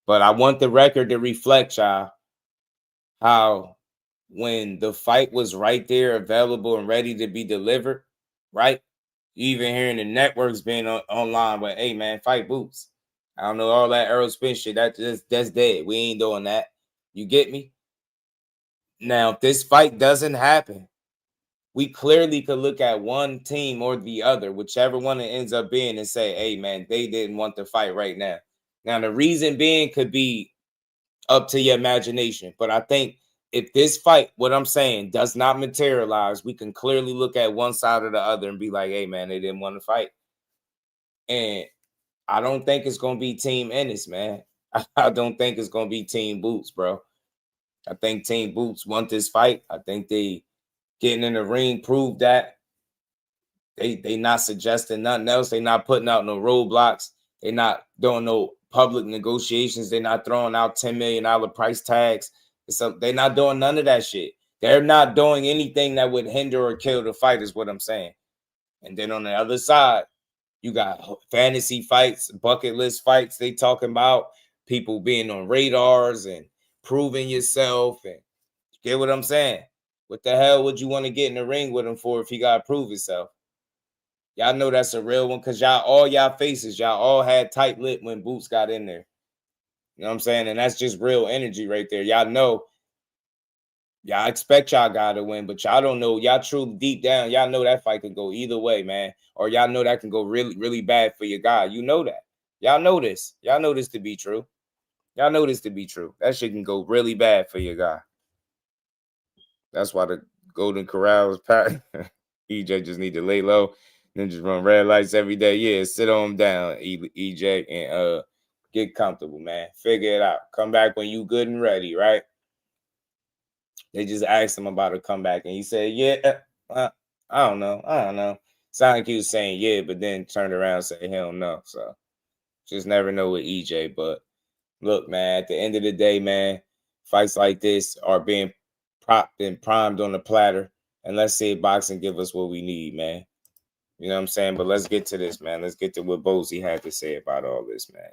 But I want the record to reflect, y'all, how when the fight was right there, available and ready to be delivered, right? You even hearing the networks being online with, hey, man, fight Boots. I don't know, all that Errol Spence shit, that's dead. We ain't doing that. You get me? Now, if this fight doesn't happen, we clearly could look at one team or the other, whichever one it ends up being, and say, hey, man, they didn't want to fight right now. Now, the reason being could be up to your imagination. But I think if this fight, what I'm saying, does not materialize, we can clearly look at one side or the other and be like, hey, man, they didn't want to fight. And I don't think it's going to be Team Ennis, man. I don't think it's going to be Team Boots, bro. I think Team Boots want this fight. I think they getting in the ring proved that. They not suggesting nothing else. They not putting out no roadblocks. They not doing no public negotiations. They're not throwing out $10 million price tags. They're not doing none of that shit. They're not doing anything that would hinder or kill the fight is what I'm saying. And then on the other side, you got fantasy fights, bucket list fights. They talking about people being on radars and proving yourself. And you get what I'm saying? What the hell would you want to get in the ring with him for if he got to prove himself? Y'all know that's a real one because all y'all faces, y'all all had tight lip when Boots got in there. You know what I'm saying? And that's just real energy right there. Y'all know, y'all expect y'all guy to win, but y'all don't know. Y'all truly deep down, y'all know that fight could go either way, man. Or y'all know that can go really, really bad for your guy. You know that. Y'all know this. Y'all know this to be true. Y'all know this to be true. That shit can go really bad for your guy. That's why the Golden Corral is packed. EJ just need to lay low. Then just run red lights every day. Yeah, sit on down, EJ, and get comfortable, man. Figure it out. Come back when you good and ready, right? They just asked him about a comeback, and he said, yeah, I don't know. Sounded like he was saying yeah, but then turned around and said, hell no. So just never know with EJ. But look, man, at the end of the day, man, fights like this are being propped and primed on the platter. And let's see if boxing give us what we need, man. You know what I'm saying? But let's get to this, man. Let's get to what Bozy had to say about all this, man.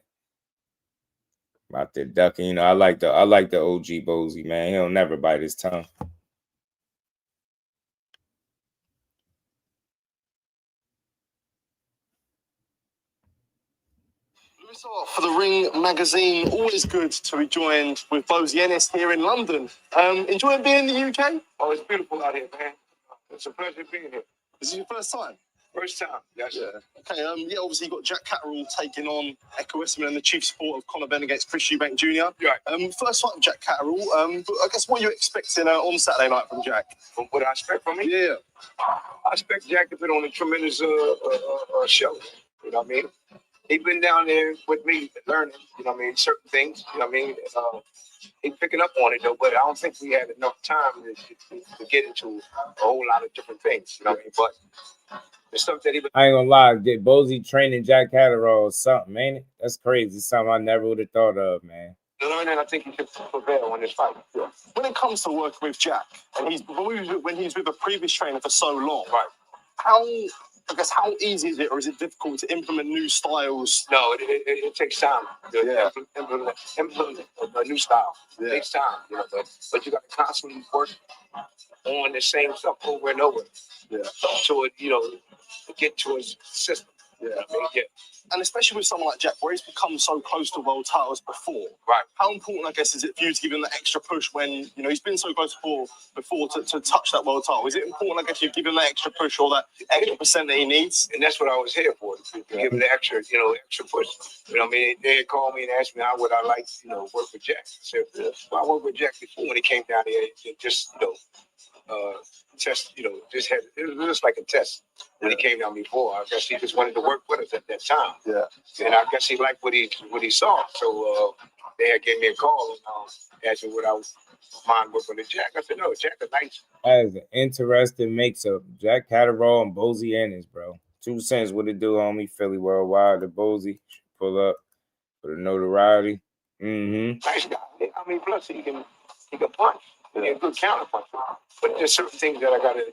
About the ducking. You know, I like the OG Bozy, man. He'll never bite his tongue. For the Ring magazine, always good to be joined with Bozy Ennis here in London. Enjoying being in the UK? Oh, it's beautiful out here, man. It's a pleasure being here. This is your first time? First time, yes. Yeah. Okay, obviously you've got Jack Catterall taking on Echo Westman and the chief support of Conor Benn against Chris Eubank Jr. Right. First fight with Jack Catterall, but I guess what are you expecting on Saturday night from Jack? From what I expect from him? Yeah. I expect Jack to put on a tremendous show. You know what I mean? He's been down there with me learning, you know what I mean, certain things, you know what I mean? He's picking up on it, though, but I don't think we had enough time to get into a whole lot of different things, you know what I mean? But the stuff that he was... I ain't gonna lie, did Bozy training Jack Catterall or something, ain't it? That's crazy. Something I never would have thought of, man. Learning, I think he should prevail in this fight. Yeah. When it comes to working with Jack, and when he's with a previous trainer for so long, right? How easy is it, or is it difficult to implement new styles? No, it takes time. Implement a new style. Yeah. It takes time, you know. But you got to constantly work on the same stuff over and over. Yeah. So it, you know, to get to his system. Yeah. I mean, yeah. And especially with someone like Jack, where he's become so close to world titles before. Right. How important, I guess, is it for you to give him that extra push when, you know, he's been so close before to touch that world title? Is it important, I guess, you give him that extra push or that extra percent that he needs? And that's what I was here for, to give him the extra, extra push. You know what I mean? They had called me and asked me how would I like, work with Jack. I said, well, I worked with Jack before when he came down here and just, test, just had, it was just like a test when he came down before. I guess he just wanted to work with us at that time. Yeah. And I guess he liked what he saw. So they had gave me a call and asked me would I mind working with Jack. I said, no, Jack is nice. That is an interesting mix-up. Jack Catterall and Bozy Ennis, bro. 2 cents what it do, homie. Philly worldwide. The Bozy pull up for the notoriety. Nice guy. I mean, plus he can punch. He a good counter punch. But there's certain things that I gotta,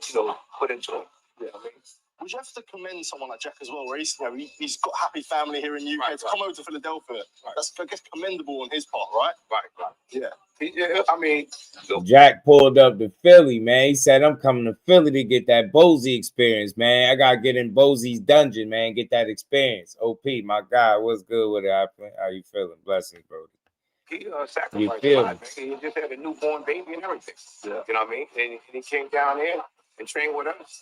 put into him. Yeah, I mean. Would you have to commend someone like Jack as well, where he's got a happy family here in the UK to come over to Philadelphia? Right. That's, I guess, commendable on his part, right? Right. Yeah. I mean, Jack pulled up to Philly, man. He said, I'm coming to Philly to get that Bozy experience, man. I got to get in Bozy's dungeon, man, get that experience. OP, my guy, what's good with it? How you feeling? Blessings, bro. He sacrificed a lot, man. He just had a newborn baby and everything. Yeah. You know what I mean? And he came down here and trained with us.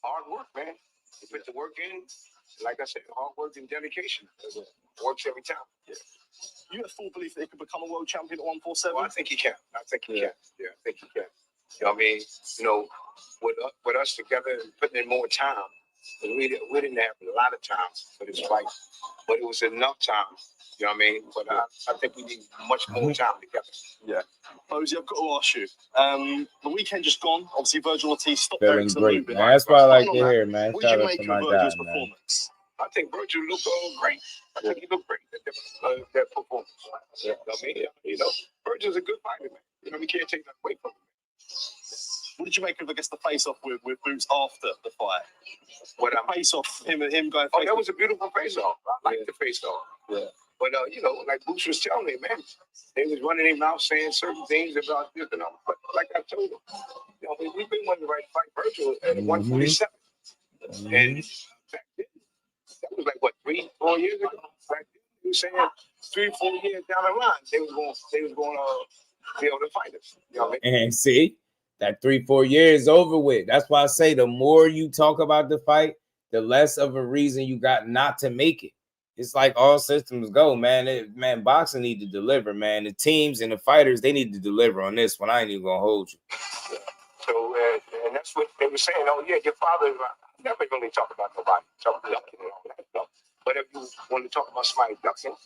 Hard work, man. He put the work in. Like I said, hard work and dedication. It works every time. Yeah. You have full belief that he could become a world champion at 147? Well, I think he can. I think he can. Yeah, I think he can. You know what I mean? With us together and putting in more time. We didn't have a lot of time for this fight, but it was enough time. You know what I mean? But I think we need much more time together. Yeah. Bozy, I've got to ask you. The weekend just gone. Obviously, Virgil Ortiz stopped feeling great, man. That's what I like to hear, man. What did you make of Virgil's performance? I think Virgil looked great. I think he looked great at that performance. Yeah. I mean, Virgil's a good fighter, man. We can't take that away from him. What did you make of, I guess, the face-off with Boots after the fight? What a face-off, him going. Oh, that was a beautiful face-off. I like the face-off. Yeah. But like Boots was telling me, man, they was running him out saying certain things about this and all. But like I told him, we've been wanting to fight Virgil at 147, and back then, that was like what 3-4 years ago. Back then, he was saying 3-4 years down the line, they was going to be able to fight us. You know what I mean? And see. That 3-4 years over with. That's why I say the more you talk about the fight, the less of a reason you got not to make it. It's like all systems go, man. Boxing need to deliver, man. The teams and the fighters, they need to deliver on this one. I ain't even gonna hold you. Yeah. So, and that's what they were saying. Oh, yeah, your father never really talk about nobody, talk ducking and all that stuff. But if you want to talk about somebody ducking,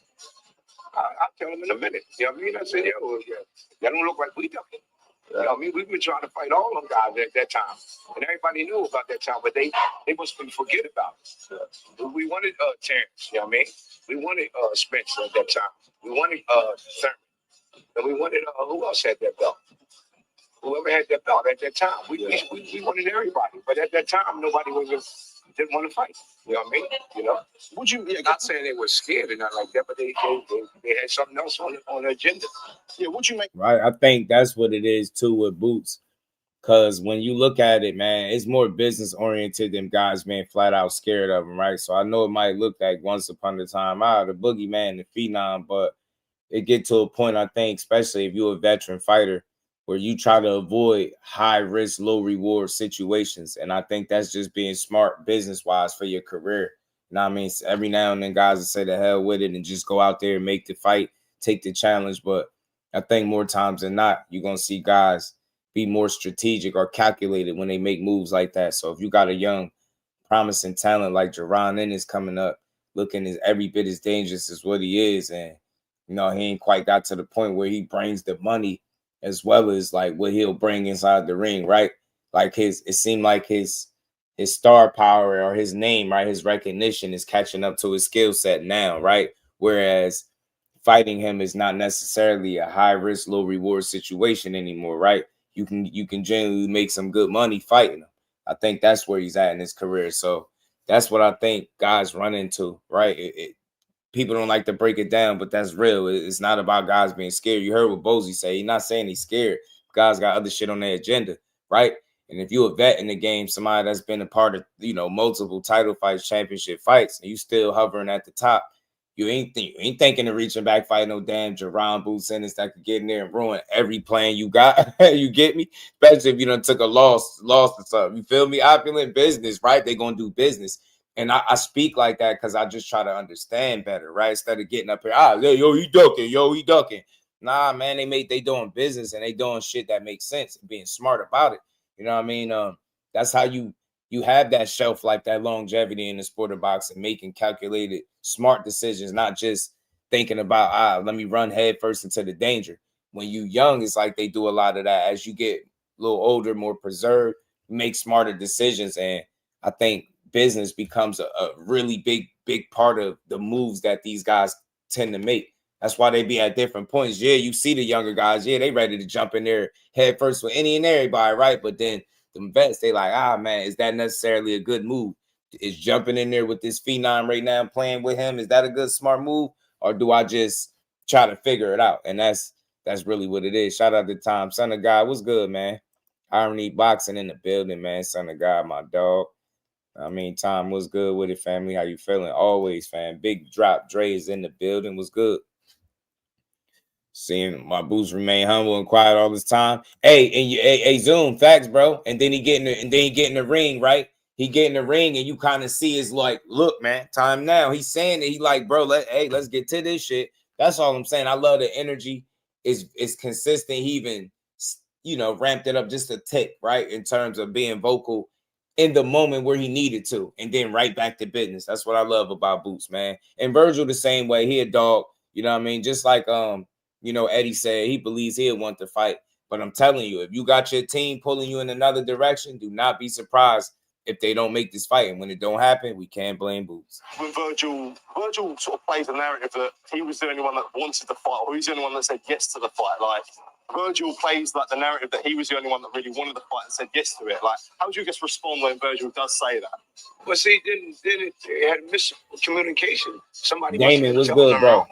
I'll tell them in a minute. You know what I mean? I said, that don't look like we ducking. You know what I mean? We've been trying to fight all them guys at that time. And everybody knew about that time, but they must forget about it. We wanted Terrence, you know what I mean? We wanted Spence at that time. We wanted Thurman. And we wanted, who else had that belt? Whoever had that belt at that time. We wanted everybody. But at that time, nobody didn't want to fight. You know what I mean? Would you? Yeah, not saying they were scared or nothing like that, but they had something else on the agenda. Yeah, would you make? Right, I think that's what it is too with Boots, because when you look at it, man, it's more business oriented than guys being flat out scared of him, right? So I know it might look like once upon a time, the boogeyman, the phenom, but it get to a point, I think, especially if you're a veteran fighter, where you try to avoid high risk, low reward situations. And I think that's just being smart business wise for your career. You know what I mean? So every now and then guys will say the hell with it and just go out there and make the fight, take the challenge. But I think more times than not, you're going to see guys be more strategic or calculated when they make moves like that. So if you got a young, promising talent like Ennis coming up, looking as every bit as dangerous as what he is, and, he ain't quite got to the point where he brings the money as well as like what he'll bring inside the ring, right? Like it seemed like his star power or his name, right? His recognition is catching up to his skill set now, right? Whereas fighting him is not necessarily a high risk, low reward situation anymore, right? You can generally make some good money fighting him. I think that's where he's at in his career. So that's what I think guys run into, right? People don't like to break it down, but that's real. It's not about guys being scared. You heard what Bozy say. He's not saying he's scared. Guys got other shit on their agenda, right? And if you're a vet in the game, somebody that's been a part of, you know, multiple title fights, championship fights, and you still hovering at the top, you ain't thinking of reaching back, fighting no damn Jerron Boots Ennis that could get in there and ruin every plan you got. You get me? Especially if you done took a loss or something. You feel me? Opulent business, right? They gonna do business. And I speak like that because I just try to understand better, right? Instead of getting up here, yo, he ducking. Nah, man, they doing business and they doing shit that makes sense and being smart about it. You know what I mean? That's how you have that shelf life, that longevity in the sport of boxing, making calculated, smart decisions, not just thinking about, let me run head first into the danger. When you young, it's like they do a lot of that. As you get a little older, more preserved, you make smarter decisions. And I think business becomes a really big part of the moves that these guys tend to make. That's why they be at different points. Yeah, you see the younger guys. Yeah, they ready to jump in there head first with any and everybody, right? But then the vets, they like, man, is that necessarily a good move? Is jumping in there with this phenom right now and playing with him, is that a good, smart move? Or do I just try to figure it out? And that's really what it is. Shout out to Tom, son of God. What's good, man? Harmony Boxing in the building, man. Son of God, my dog. I mean, Tom, what's good with it, family? How you feeling? Always, fam. Big drop. Dre is in the building. What's good? Seeing my boots remain humble and quiet all this time. Hey, Zoom, facts, bro. And then he get in the ring, right? He get in the ring, and you kind of see his like, look, man, time now. He's saying it. He like, bro, let's get to this shit. That's all I'm saying. I love the energy. Is consistent. He even, you know, ramped it up just a tick, right? In terms of being vocal in the moment where he needed to, and then right back to business. That's what I love about Boots, man. And Virgil the same way. He a dog, you know what I mean? Just like you know, Eddie said he believes he'll want to fight. But I'm telling you, if you got your team pulling you in another direction, do not be surprised if they don't make this fight. And when it don't happen, we can't blame Boots. When Virgil sort of plays the narrative that he was the only one that wanted the fight, or he's the only one that said yes to the fight. Like, Virgil plays like the narrative that he was the only one that really wanted the fight and said yes to it. Like, how do you just respond when Virgil does say that? Well, see, then it had miscommunication. Somebody Damon was good, bro.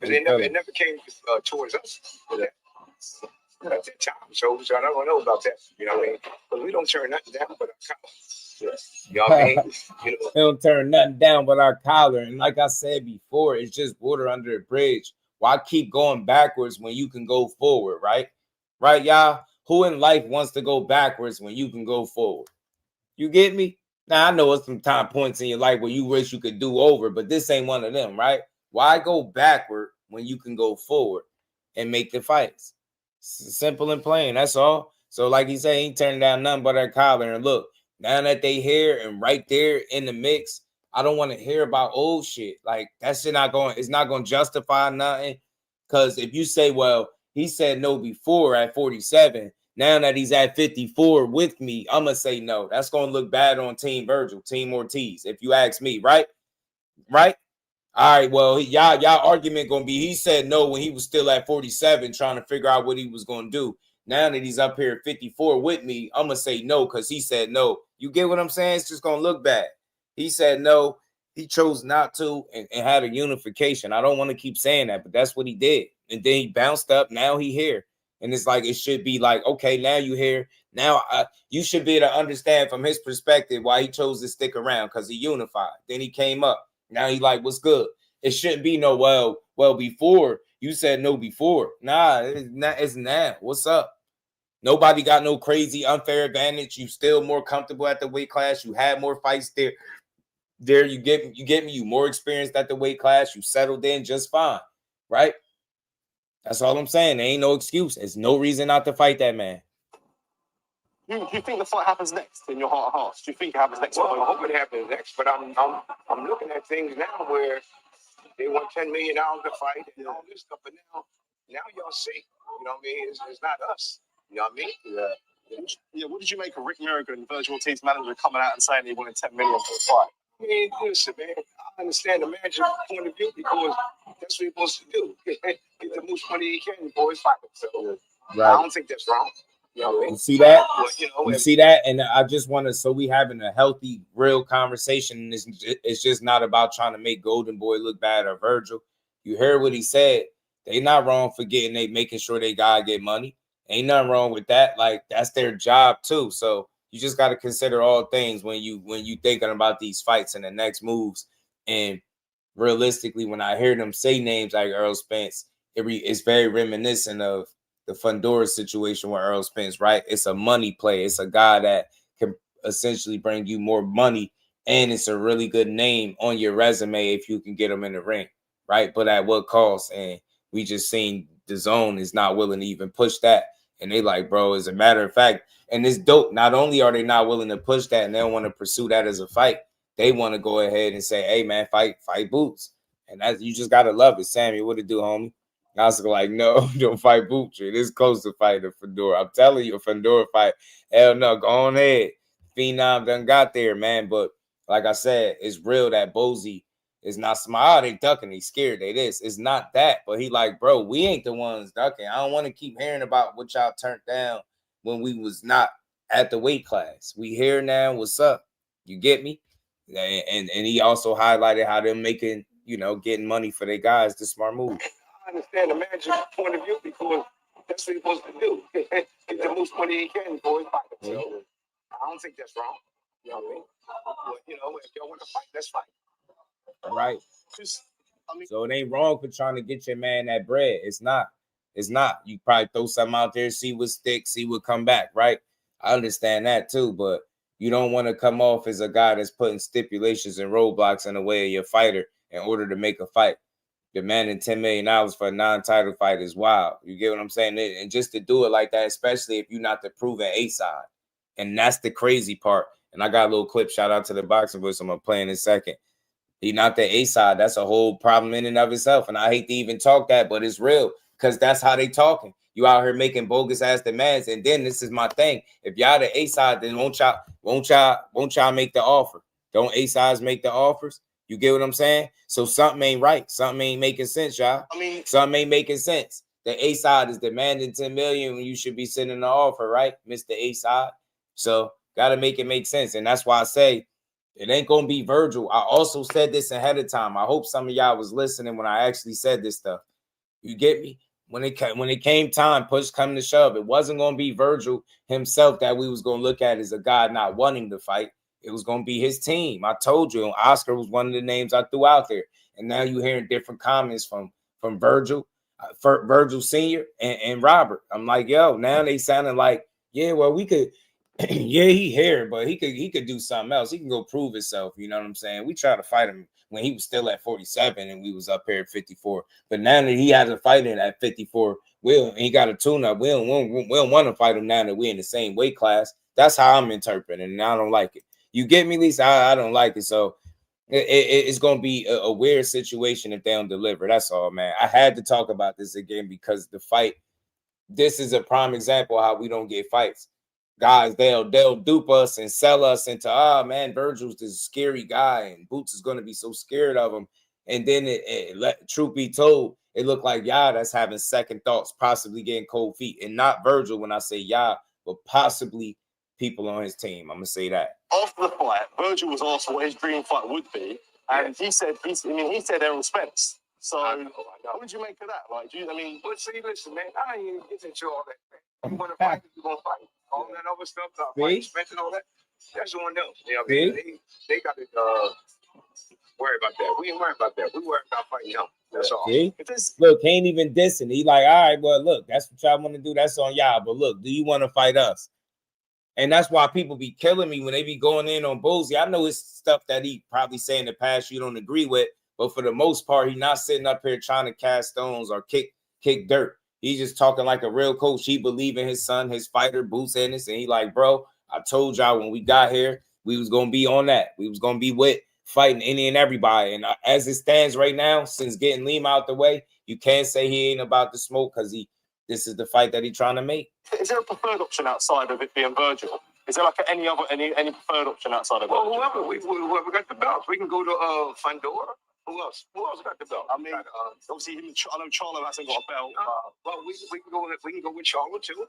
But it never came towards us at that time. So I don't know about that. You know what I mean? But we don't turn nothing down but our collar. You know what I mean? You know, we don't turn nothing down but our collar. And like I said before, it's just water under a bridge. Why keep going backwards when you can go forward, right? Right, y'all? Who in life wants to go backwards when you can go forward? You get me? Now, I know it's some time points in your life where you wish you could do over, but this ain't one of them, right? Why go backward when you can go forward and make the fights? Simple and plain, that's all. So like he said, he ain't turning down nothing but that collar. And look, now that they here and right there in the mix, I don't want to hear about old shit. Like, that shit it's not going to justify nothing. Because if you say, well, he said no before at 47, now that he's at 54 with me, I'm going to say no. That's going to look bad on Team Virgil, Team Ortiz, if you ask me, right? Right? All right, well, y'all argument going to be he said no when he was still at 47 trying to figure out what he was going to do. Now that he's up here at 54 with me, I'm going to say no because he said no. You get what I'm saying? It's just going to look bad. He said no. He chose not to and had a unification. I don't want to keep saying that, but that's what he did. And then he bounced up. Now he here. And it's like, it should be like, okay, now you here. Now you should be able to understand from his perspective why he chose to stick around because he unified. Then he came up. Now he like, what's good? It shouldn't be no, well, before you said no before. Nah, it's now. What's up? Nobody got no crazy unfair advantage. You still more comfortable at the weight class. You had more fights there. You get me. You more experienced at the weight class. You settled in just fine, right? That's all I'm saying. There ain't no excuse. There's no reason not to fight that man. Do you think the fight happens next in your heart of hearts? Do you think it happens next? Well, I hope it happens next, but I'm looking at things now where they want $10 million to fight and all this stuff, but now y'all see, you know what I mean? It's not us, you know what I mean? Yeah. What did you make of Rick Merrigan, Virgil Ortiz manager, coming out and saying he wanted $10 million for the fight? I mean, listen, man, I understand the manager's point of view because that's what he wants to do. Get the most money he can before his fight. So right. I don't think that's wrong. You know what I mean? You see that? But, you see that? And I just want to, so we having a healthy, real conversation. It's just not about trying to make Golden Boy look bad or Virgil. You heard what he said. They not wrong for making sure they gotta get money. Ain't nothing wrong with that. Like, that's their job too. So you just got to consider all things when you thinking about these fights and the next moves. And realistically, when I hear them say names like Errol Spence, it's very reminiscent of the Fundora situation with Errol Spence, right? It's a money play. It's a guy that can essentially bring you more money, and it's a really good name on your resume if you can get him in the ring, right? But at what cost? And we just seen DAZN is not willing to even push that. And they like, bro, as a matter of fact, and it's dope. Not only are they not willing to push that and they don't want to pursue that as a fight, they want to go ahead and say, hey, man, fight Boots. And that you just got to love it. Sammy, what it do, homie? I was like, no, don't fight Boots. It is close to fighting Fundora. I'm telling you, a Fundora fight, hell no, go on ahead. Phenom done got there, man. But like I said, it's real that Bozy is not smart. They ducking, they scared, they this. It's not that. But he like, bro, we ain't the ones ducking. I don't want to keep hearing about what y'all turned down when we was not at the weight class. We here now. What's up? You get me? And he also highlighted how they're making, getting money for their guys, the smart move. I understand the manager's point of view because that's what he's supposed to do. Get the most money he can for his fighter. So I don't think that's wrong. You know what I mean? But, if y'all want to fight, let's fight. Right. So it ain't wrong for trying to get your man that bread. It's not. You probably throw something out there, see what sticks, see what come back, right? I understand that too, but you don't want to come off as a guy that's putting stipulations and roadblocks in the way of your fighter in order to make a fight. Demanding $10 million for a non-title fight is wild. You get what I'm saying? And just to do it like that, especially if you're not the proven A side. And that's the crazy part. And I got a little clip, shout out to the boxing voice I'm going to play in a second. He not the A side. That's a whole problem in and of itself. And I hate to even talk that, but it's real because that's how they talking. You out here making bogus ass demands. And then this is my thing. If y'all the A side, then won't y'all make the offer? Don't A sides make the offers? You get what I'm saying? So something ain't right. Something ain't making sense, y'all. Something ain't making sense. The A side is demanding $10 million when you should be sending the offer, right, Mr. A side? So gotta make it make sense. And that's why I say it ain't gonna be Virgil. I also said this ahead of time. I hope some of y'all was listening when I actually said this stuff. You get me? When it came time, push come to shove, it wasn't gonna be Virgil himself that we was gonna look at as a guy not wanting to fight. It was going to be his team. I told you, Oscar was one of the names I threw out there. And now you're hearing different comments from Virgil, Virgil Sr. and Robert. I'm like, yo, now they sounding like, yeah, well, we could, yeah, he here, but he could do something else. He can go prove himself. You know what I'm saying? We tried to fight him when he was still at 47 and we was up here at 54. But now that he has a fight in at 54, he got a tune-up. We don't want to fight him now that we're in the same weight class. That's how I'm interpreting, and I don't like it. You get me, Lisa? I don't like it. So it's going to be a weird situation if they don't deliver. That's all, man. I had to talk about this again because the fight, this is a prime example of how we don't get fights. Guys, they'll dupe us and sell us into, man, Virgil's this scary guy and Boots is going to be so scared of him. And then truth be told, it looked like y'all that's having second thoughts, possibly getting cold feet. And not Virgil when I say y'all, but possibly people on his team. I'm going to say that. After the fight, Virgil was asked what his dream fight would be, and he said Errol Spence. So, what would you make of that? Like, Well, see, listen, man, I ain't even get into all that. You want to fight, you're going to fight. All that other stuff, fight, Spence and all that, that's on them. You know what I mean? They got to worry about that. We ain't worried about that. We worried about fighting him. That's all. Look, he ain't even dissing. He like, all right, well, look, that's what y'all want to do. That's on y'all. But look, do you want to fight us? And that's why people be killing me when they be going in on Bozy. I know it's stuff that he probably say in the past you don't agree with, but for the most part, he's not sitting up here trying to cast stones or kick dirt. He's just talking like a real coach. He believe in his son, his fighter, Boots Ennis, and he like, bro, I told y'all when we got here, we was going to be on that. We was going to be with fighting any and everybody. And as it stands right now, since getting Lima out the way, you can't say he ain't about the smoke because this is the fight that he's trying to make. Is there a preferred option outside of it being Virgil? Is there like any preferred option outside of it? Well, whoever got the belts, we can go to Fundora. Who else? Who else got the belt? I mean, obviously, I know Charlo hasn't got a belt. Well, we can go with Charlo too.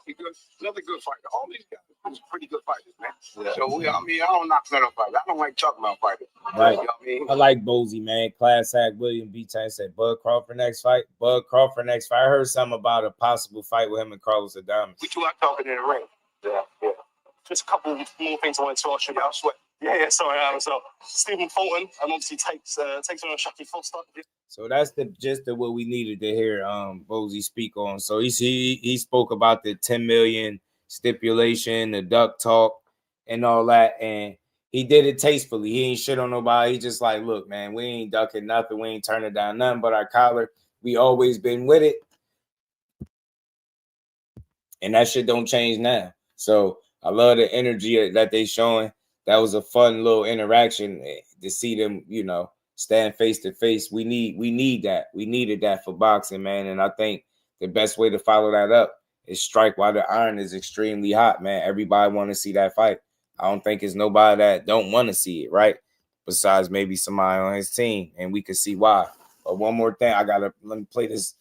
Another good fighter. All these guys are pretty good fighters, man. Yeah. So I don't knock none of fighters. I don't like talking about fighters. Right. You know what I mean? I like Bozy, man. Class act. William B. Time said Bud Crawford next fight. Bud Crawford next fight. I heard something about a possible fight with him and Carlos Adames. We two are talking in the ring. Yeah. Just a couple more things I wanted to ask you about. Yeah, sorry. So Stephen Fulton and obviously takes on Shakur Foster. So that's the gist of what we needed to hear Bozy speak on. So he spoke about the 10 million stipulation, the duck talk, and all that, and he did it tastefully. He ain't shit on nobody. He just like, look, man, we ain't ducking nothing. We ain't turning down nothing but our collar. We always been with it, and that shit don't change now. So I love the energy that they showing. That was a fun little interaction to see them, stand face to face. We need that. We needed that for boxing, man. And I think the best way to follow that up is strike while the iron is extremely hot, man. Everybody want to see that fight. I don't think it's nobody that don't want to see it, right? Besides maybe somebody on his team, and we can see why. But one more thing, let me play this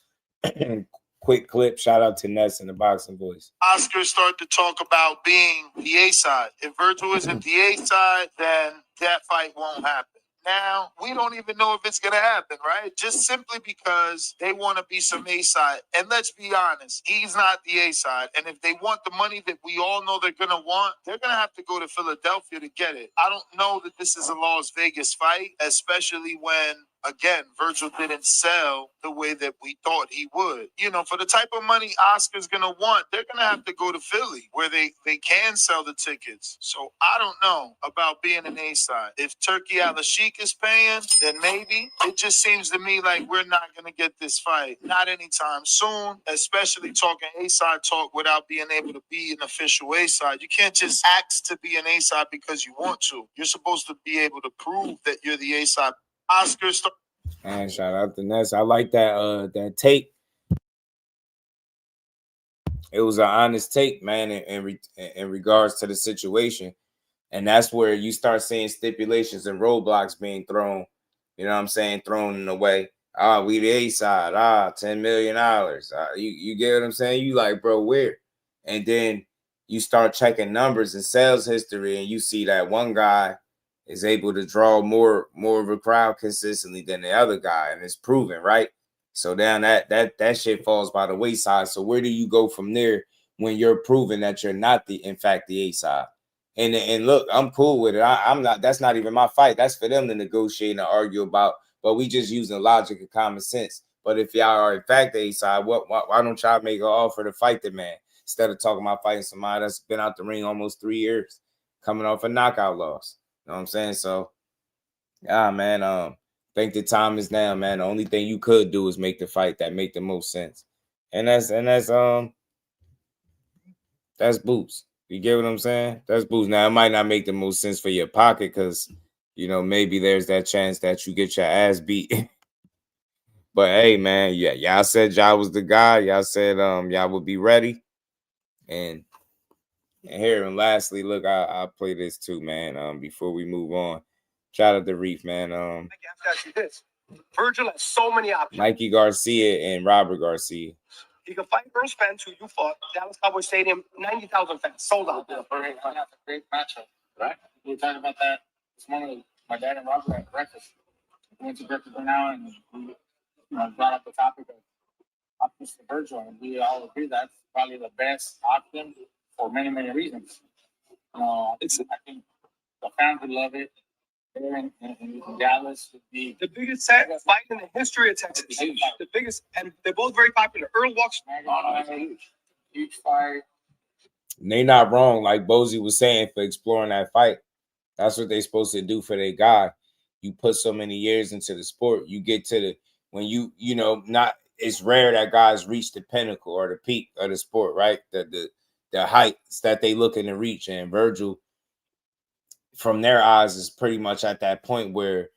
quick clip. Shout out to Ness and the Boxing Voice. Oscar started to talk about being the A side. If Virgil isn't the A side, then that fight won't happen. Now, we don't even know if it's going to happen, right? Just simply because they want to be some A side. And let's be honest, he's not the A side. And if they want the money that we all know they're going to want, they're going to have to go to Philadelphia to get it. I don't know that this is a Las Vegas fight, especially when, again, Virgil didn't sell the way that we thought he would. For the type of money Oscar's going to want, they're going to have to go to Philly where they can sell the tickets. So I don't know about being an A side. If Turkey Al-Sheikh is paying, then maybe. It just seems to me like we're not going to get this fight. Not anytime soon, especially talking A side talk without being able to be an official A side. You can't just ask to be an A side because you want to. You're supposed to be able to prove that you're the A side. Oscar and shout out to Ness. I like that take. It was an honest take, man, in regards to the situation. And that's where you start seeing stipulations and roadblocks being thrown, thrown in the way. We the A side, $10 million. You get what I'm saying? You like, bro, where? And then you start checking numbers and sales history, and you see that one guy is able to draw more of a crowd consistently than the other guy, and it's proven, right? So then that shit falls by the wayside. So where do you go from there when you're proving that you're not in fact the A side? And look, I'm cool with it. I'm not. That's not even my fight. That's for them to negotiate and argue about. But we just using logic and common sense. But if y'all are in fact the A side, why don't y'all make an offer to fight the man instead of talking about fighting somebody that's been out the ring almost 3 years, coming off a knockout loss? You know what I'm saying? So, man, I think the time is now, man. The only thing you could do is make the fight that make the most sense. And that's boots. You get what I'm saying? That's boots. Now, it might not make the most sense for your pocket because, maybe there's that chance that you get your ass beat. But, hey, man, yeah, y'all said y'all was the guy. Y'all said y'all would be ready. And here, and lastly, look, I'll play this too, man, before we move on. Shout out to Reef, man. Virgil has so many options. Mikey Garcia and Robert Garcia. He can fight Earl Spence, who you fought, Dallas Cowboy Stadium, 90,000 fans, sold out. That's a great matchup, right? We were talking about that this morning. My dad and Robert at breakfast. We went to breakfast right now, and we brought up the topic of options for Virgil, and we all agree that's probably the best option for many, many reasons. I think the fans would love it. There in Dallas would be the biggest fight in the history of Texas. The biggest, and they're both very popular. Errol walks. Huge fight. And they not wrong, like Bozy was saying, for exploring that fight. That's what they're supposed to do for their guy. You put so many years into the sport, you get to it's rare that guys reach the pinnacle or the peak of the sport, right? The heights that they looking to reach. And Virgil, from their eyes, is pretty much at that point where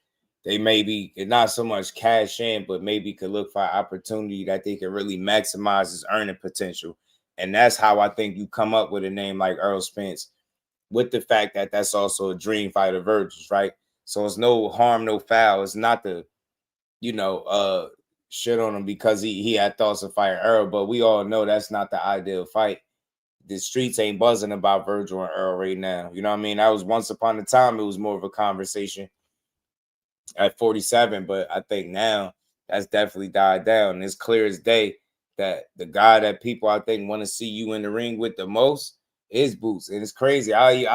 they maybe not so much cash in, but maybe could look for an opportunity that they can really maximize his earning potential. And that's how I think you come up with a name like Errol Spence, with the fact that that's also a dream fight of Virgil's, right? So it's no harm, no foul. It's not the shit on him because he had thoughts of fighting Errol, but we all know that's not the ideal fight. The streets ain't buzzing about Virgil and Errol right now. You know what I mean? That was once upon a time, it was more of a conversation at 47, but I think now that's definitely died down. It's clear as day that the guy that people I think want to see you in the ring with the most is Boots. And it's crazy. I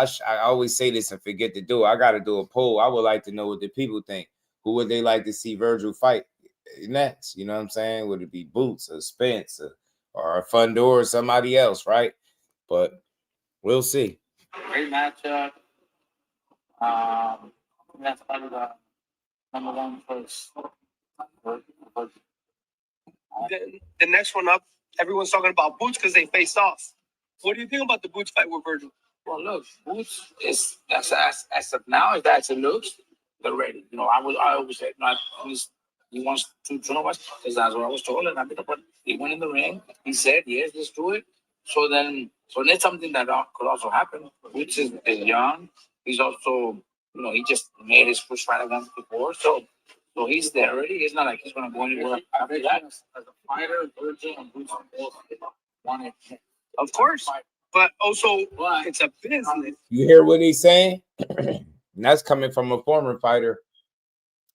always say this and forget to do it. I got to do a poll. I would like to know what the people think. Who would they like to see Virgil fight next? You know what I'm saying? Would it be Boots or Spence or Fundor or somebody else, right? But we'll see. Great matchup. That's probably the number one choice. The next one up, everyone's talking about Boots because they faced off. What do you think about the Boots fight with Virgil? Well, look, Boots is as of now, as it looks, they're ready. I always said, he wants to know what, because that's what I was told, and but he went in the ring. He said, yes, let's do it. So that's something that could also happen. Boots is young. He's also, he just made his first fight against before, so he's there already. It's not like he's going to go anywhere after that. As a fighter, Virgil and Boots both wanted. Of course, but also it's a business. You hear what he's saying? And that's coming from a former fighter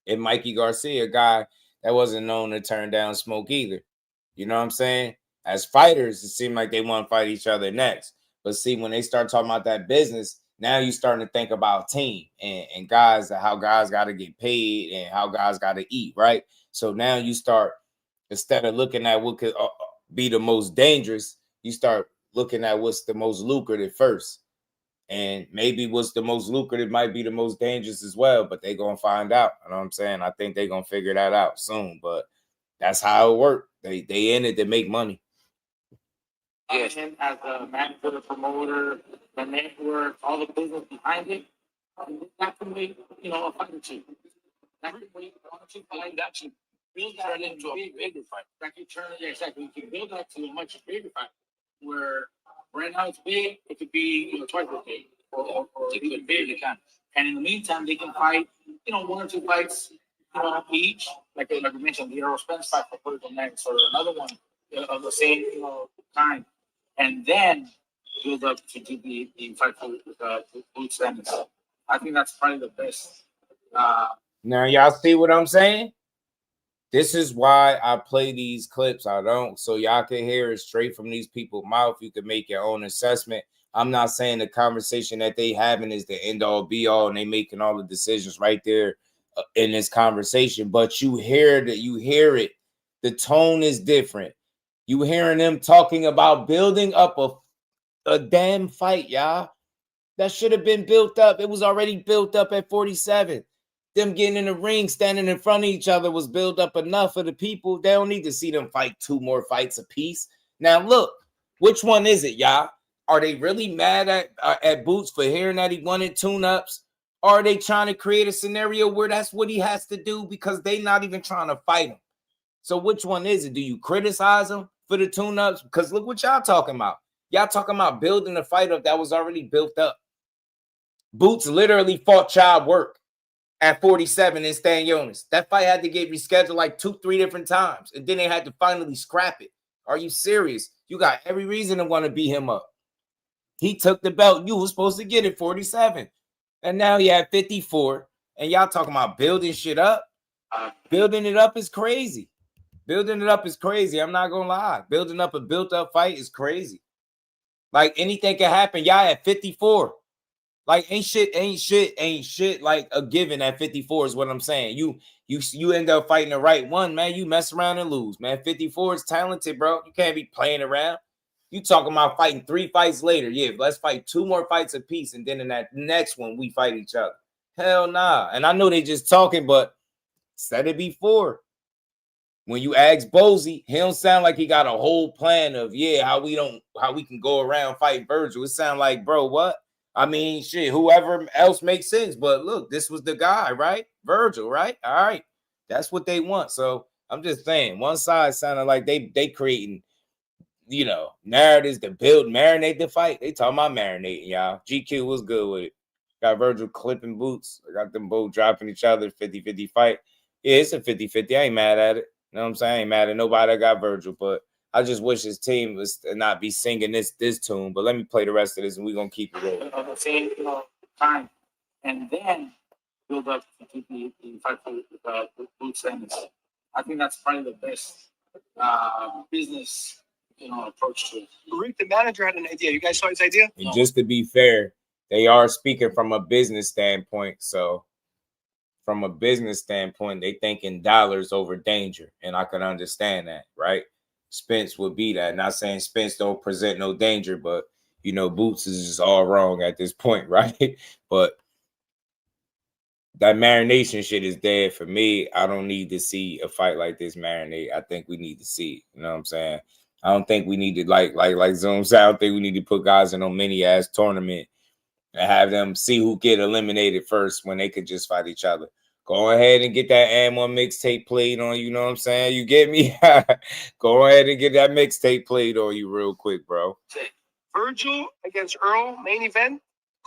and Mikey Garcia, a guy that wasn't known to turn down smoke either. You know what I'm saying? As fighters, it seemed like they want to fight each other next. But see, when they start talking about that business, now you're starting to think about team and guys, how guys got to get paid and how guys got to eat, right? So now you start, instead of looking at what could be the most dangerous, you start looking at what's the most lucrative first. And maybe what's the most lucrative might be the most dangerous as well, but they're going to find out. You know what I'm saying? I think they're going to figure that out soon, but that's how it works. They in it to make money. Yes. Him as a manager, the promoter, the network, all the business behind it, that can make, a fight or two. That can make one or two fights. Actually build that into a bigger fight. That can turn it, exactly. You can build that to a much bigger fight. Where right now it's big, it could be twice as big, or even bigger. And in the meantime, they can fight, one or two fights, each. Like we mentioned, the Errol Spence fight for Virgil next, or another one of the same kind, and then build up to do the fight with Boots Ennis. I think that's probably the best. Now y'all see what I'm saying? This is why I play these clips. I don't, so y'all can hear it straight from these people's mouth. You can make your own assessment. I'm not saying the conversation that they having is the end all be all, and they making all the decisions right there in this conversation. But you hear it. The tone is different. You hearing them talking about building up a damn fight, y'all. That should have been built up. It was already built up at 47. Them getting in the ring, standing in front of each other was built up enough for the people. They don't need to see them fight 2 more fights apiece. Now, look, which one is it, y'all? Are they really mad at Boots for hearing that he wanted tune-ups? Or are they trying to create a scenario where that's what he has to do because they not even trying to fight him? So which one is it? Do you criticize him for the tune-ups? Because look what y'all talking about. Y'all talking about building a fight up that was already built up. Boots literally fought child work at 47 in Stan Jonas. That fight had to get rescheduled like 2-3 different times. And then they had to finally scrap it. Are you serious? You got every reason to want to beat him up. He took the belt. You was supposed to get it 47. And now he had 54. And y'all talking about building shit up? Building it up is crazy. Building it up is crazy. I'm not going to lie. Building up a built-up fight is crazy. Like, anything can happen. Y'all at 54. Like, ain't shit like a given at 54 is what I'm saying. You end up fighting the right one, man. You mess around and lose, man. 54 is talented, bro. You can't be playing around. You talking about fighting 3 fights later. Yeah, let's fight 2 more fights apiece, and then in that next one, we fight each other. Hell nah. And I know they just talking, but said it before. When you ask Bozy, he don't sound like he got a whole plan of, how we can go around fighting Virgil. It sound like, bro, what? I mean, shit, whoever else makes sense. But look, this was the guy, right? Virgil, right? All right. That's what they want. So I'm just saying, one side sounded like they creating, narratives to build, marinate the fight. They talking about marinating, y'all. GQ was good with it. Got Virgil clipping Boots. I got them both dropping each other, 50-50 fight. Yeah, it's a 50-50. I ain't mad at it. You know what I'm saying? I ain't mad at nobody that got Virgil, but I just wish his team was to not be singing this tune. But let me play the rest of this, and we're gonna keep it rolling. At the same time, and then build up to keep the fight for the Boots Ennis. I think that's probably the best business, approach to it. Rick, the manager, had an idea. You guys saw his idea? And just to be fair, they are speaking from a business standpoint. So from a business standpoint, they thinking dollars over danger. And I can understand that, right? Spence would be that. Not saying Spence don't present no danger, but, Boots is just all wrong at this point, right? But that marination shit is dead for me. I don't need to see a fight like this marinate. I think we need to see it. You know what I'm saying? I don't think we need to, like Zoom said, I don't think we need to put guys in a mini-ass tournament and have them see who get eliminated first when they could just fight each other. Go ahead and get that AM1 mixtape played on you, know what I'm saying? You get me? Go ahead and get that mixtape played on you real quick, bro. Virgil against Errol, main event.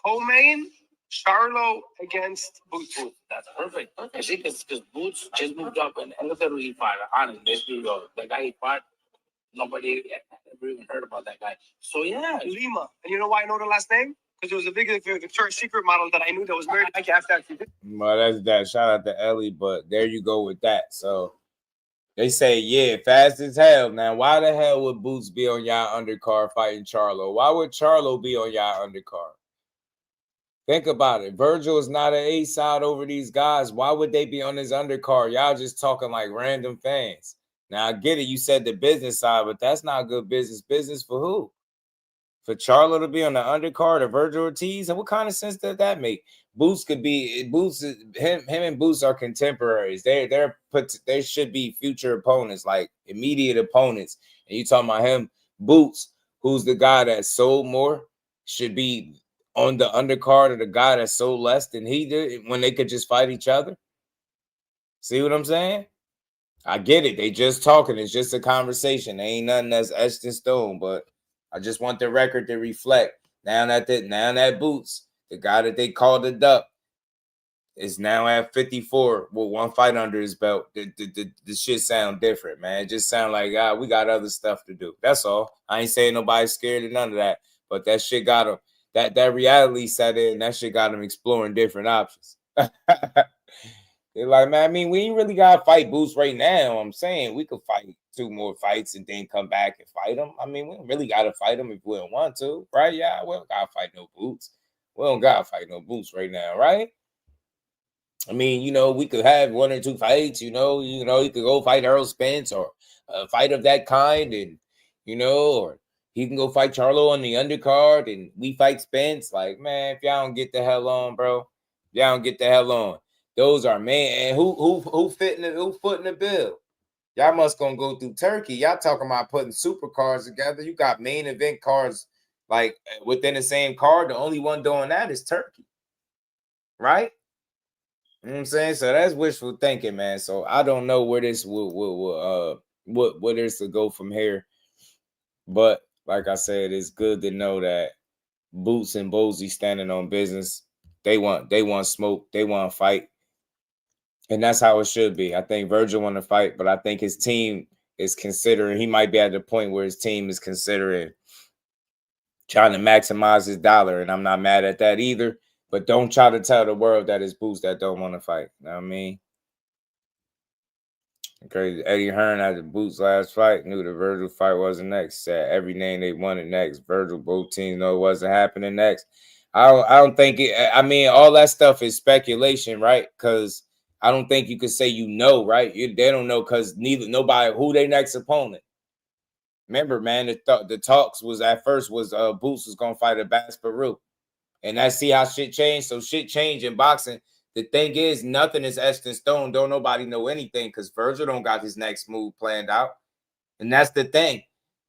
Co-main, Charlo against Boots. That's perfect. I see, because Boots just moved up and look at who he fought. Honestly, let's be real. The guy he fought, nobody ever even heard about that guy. So, yeah. Lima. And you know why I know the last name? Because it was a big Victoria's Secret model that I knew that was married. I have to actually. Well, that's that. Shout out to Ellie, but there you go with that. So they say, yeah, fast as hell. Now, why the hell would Boots be on y'all undercard fighting Charlo? Why would Charlo be on y'all undercard? Think about it. Virgil is not an A-side over these guys. Why would they be on his undercard? Y'all just talking like random fans. Now, I get it. You said the business side, but that's not good business. Business for who? For Charlo to be on the undercard of Virgil Ortiz? And what kind of sense does that make? Boots could be him and Boots are contemporaries. They should be future opponents, like immediate opponents. And you talking about him, Boots, who's the guy that sold more, should be on the undercard of the guy that sold less than he did when they could just fight each other. See what I'm saying? I get it. They just talking. It's just a conversation. There ain't nothing that's etched in stone, but I just want the record to reflect. Now that Boots, the guy that they called the Duck, is now at 54 with one fight under his belt. The shit sound different, man. It just sound like, we got other stuff to do. That's all. I ain't saying nobody's scared of none of that, but that shit got him. That reality set in. That shit got him exploring different options. They're like, man, I mean, we ain't really got to fight Boots right now. I'm saying we could fight 2 more fights and then come back and fight him. I mean, we don't really got to fight him if we don't want to, right? Yeah, we don't got to fight no Boots. We don't got to fight no Boots right now, right? I mean, we could have 1 or 2 fights, you could go fight Errol Spence or a fight of that kind and, or he can go fight Charlo on the undercard and we fight Spence. Like, man, if y'all don't get the hell on, bro, y'all don't get the hell on. Those are, man, and who footing the bill? Y'all must gonna go through Turkey. Y'all talking about putting super cards together. You got main event cards like within the same card. The only one doing that is Turkey, right? You know what I'm saying? So that's wishful thinking, man. So I don't know where this will there's to go from here. But like I said, it's good to know that Boots and Bozy standing on business. They want smoke. They want to fight. And that's how it should be. I think Virgil want to fight, but I think his team is considering, he might be at the point where his team is considering trying to maximize his dollar. And I'm not mad at that either. But don't try to tell the world that it's Boots that don't want to fight. You know what I mean? Crazy. Eddie Hearn had the Boots last fight. Knew the Virgil fight wasn't next. Said every name they wanted next. Virgil, both teams know it wasn't happening next. I don't think it. I mean, all that stuff is speculation, right? Because I don't think you could say right? They don't know because nobody who they next opponent. Remember, man, the talks was at first was Boots was gonna fight a Bass Peru, and I see how shit changed. So shit changed in boxing. The thing is, nothing is etched in stone. Don't nobody know anything because Virgil don't got his next move planned out, and that's the thing.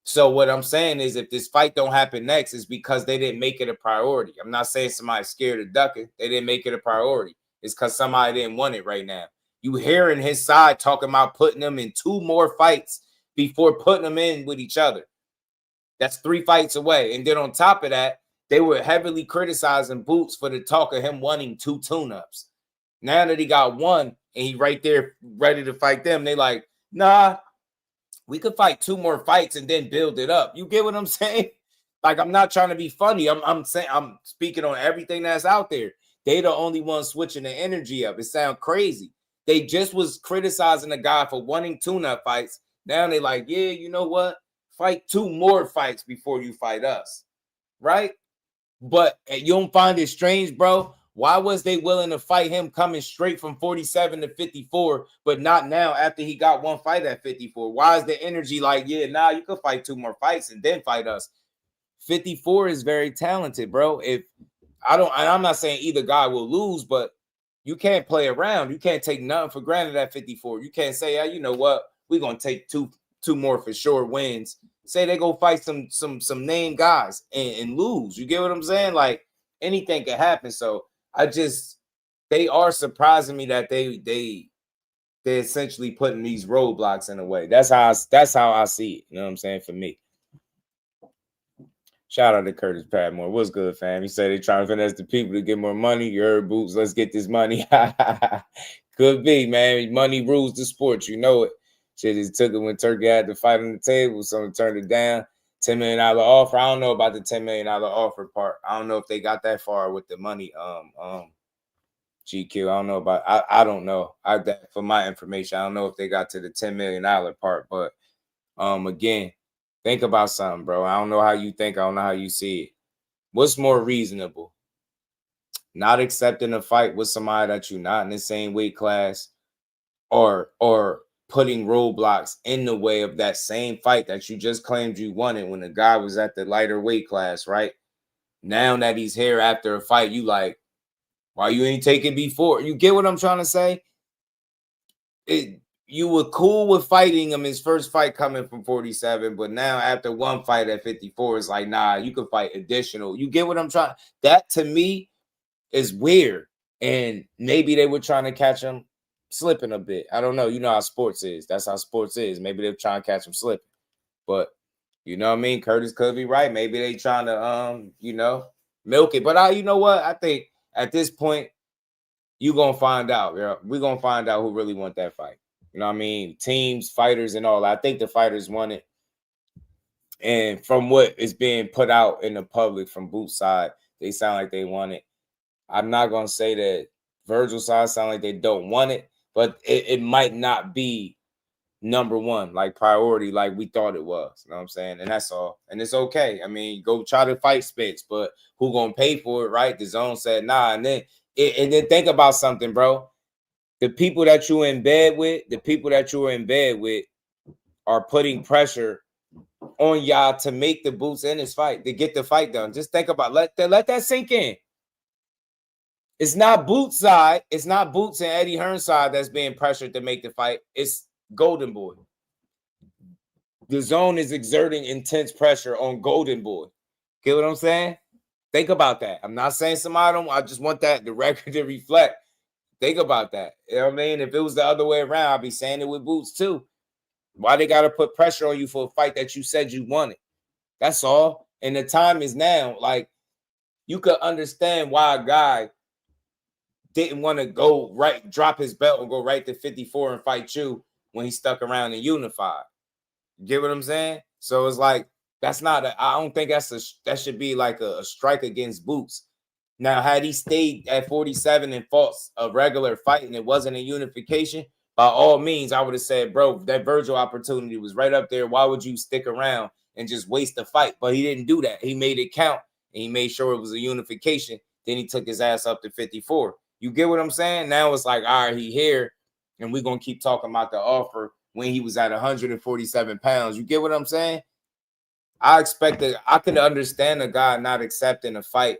So what I'm saying is, if this fight don't happen next, it's because they didn't make it a priority. I'm not saying somebody's scared of ducking. They didn't make it a priority. It's because somebody didn't want it right now. You hearing his side talking about putting them in 2 more fights before putting them in with each other. That's 3 fights away. And then on top of that, they were heavily criticizing Boots for the talk of him wanting 2 tune-ups. Now that he got 1 and he right there ready to fight them. They like, nah, we could fight 2 more fights and then build it up. You get what I'm saying? Like, I'm not trying to be funny. I'm saying, I'm speaking on everything that's out there. They the only ones switching the energy up. It sounds crazy. They just was criticizing the guy for wanting tune-up fights. Now they like, yeah, you know what? Fight 2 more fights before you fight us, right? But you don't find it strange, bro? Why was they willing to fight him coming straight from 47 to 54, but not now after he got 1 fight at 54? Why is the energy like, yeah, nah, you could fight 2 more fights and then fight us? 54 is very talented, bro. I'm not saying either guy will lose, but you can't play around. You can't take nothing for granted at 54. You can't say, you know what, we're gonna take two more for sure wins. Say they go fight some name guys and lose. You get what I'm saying? Like, anything can happen. So they are surprising me that they essentially putting these roadblocks in the way. That's how I see it. You know what I'm saying? For me. Shout out to Curtis Padmore. What's good, fam? He said they trying to finesse the people to get more money. You heard, Boots. Let's get this money. Could be, man. Money rules the sport. You know it. Shit, just took it when Turkey had the fight on the table. Someone turned it down. $10 million offer. I don't know about the $10 million offer part. I don't know if they got that far with the money. GQ. I don't know about. I don't know. For my information, I don't know if they got to the $10 million part. But again, think about something, bro. I don't know how you think. I don't know how you see it. What's more reasonable? Not accepting a fight with somebody that you're not in the same weight class, or putting roadblocks in the way of that same fight that you just claimed you wanted when the guy was at the lighter weight class, right? Now that he's here after a fight, you like, why you ain't taking before? You get what I'm trying to say? You were cool with fighting him his first fight coming from 47, but now after 1 fight at 54, it's like, nah, you can fight additional. You get what I'm trying? That to me is weird. And maybe they were trying to catch him slipping a bit. I don't know. You know how sports is. That's how sports is. Maybe they're trying to catch him slipping. But you know what I mean? Curtis could be right. Maybe they trying to milk it. But you know what? I think at this point, you're gonna find out. We're gonna find out who really want that fight. You know what I mean? Teams, fighters, and all. I think the fighters want it. And from what is being put out in the public from Boot's side, they sound like they want it. I'm not gonna say that Virgil's side sound like they don't want it, but it might not be number one, like priority, like we thought it was. You know what I'm saying? And that's all. And it's okay. I mean, go try to fight Spence, but who gonna pay for it, right? DAZN said nah. And then think about something, bro. The people that you're in bed with, are putting pressure on y'all to make the Boots in this fight, to get the fight done. Just think about let that sink in. It's not Boots' side. It's not Boots and Eddie Hearn's side that's being pressured to make the fight. It's Golden Boy. The zone is exerting intense pressure on Golden Boy. Get what I'm saying? Think about that. I'm not saying somebody I just want the record to reflect. Think about that. You know what I mean? If it was the other way around, I'd be saying it with Boots too. Why they got to put pressure on you for a fight that you said you wanted? That's all. And the time is now. Like, you could understand why a guy didn't want to go right, drop his belt and go right to 54 and fight you when he stuck around and unified. You get what I'm saying? So it's like, I don't think that should be like a strike against Boots. Now, had he stayed at 47 and fought a regular fight and it wasn't a unification, by all means, I would have said, bro, that Virgil opportunity was right up there. Why would you stick around and just waste the fight? But he didn't do that. He made it count, and he made sure it was a unification. Then he took his ass up to 54. You get what I'm saying? Now it's like, all right, he here, and we're going to keep talking about the offer when he was at 147 pounds. You get what I'm saying? I could understand a guy not accepting a fight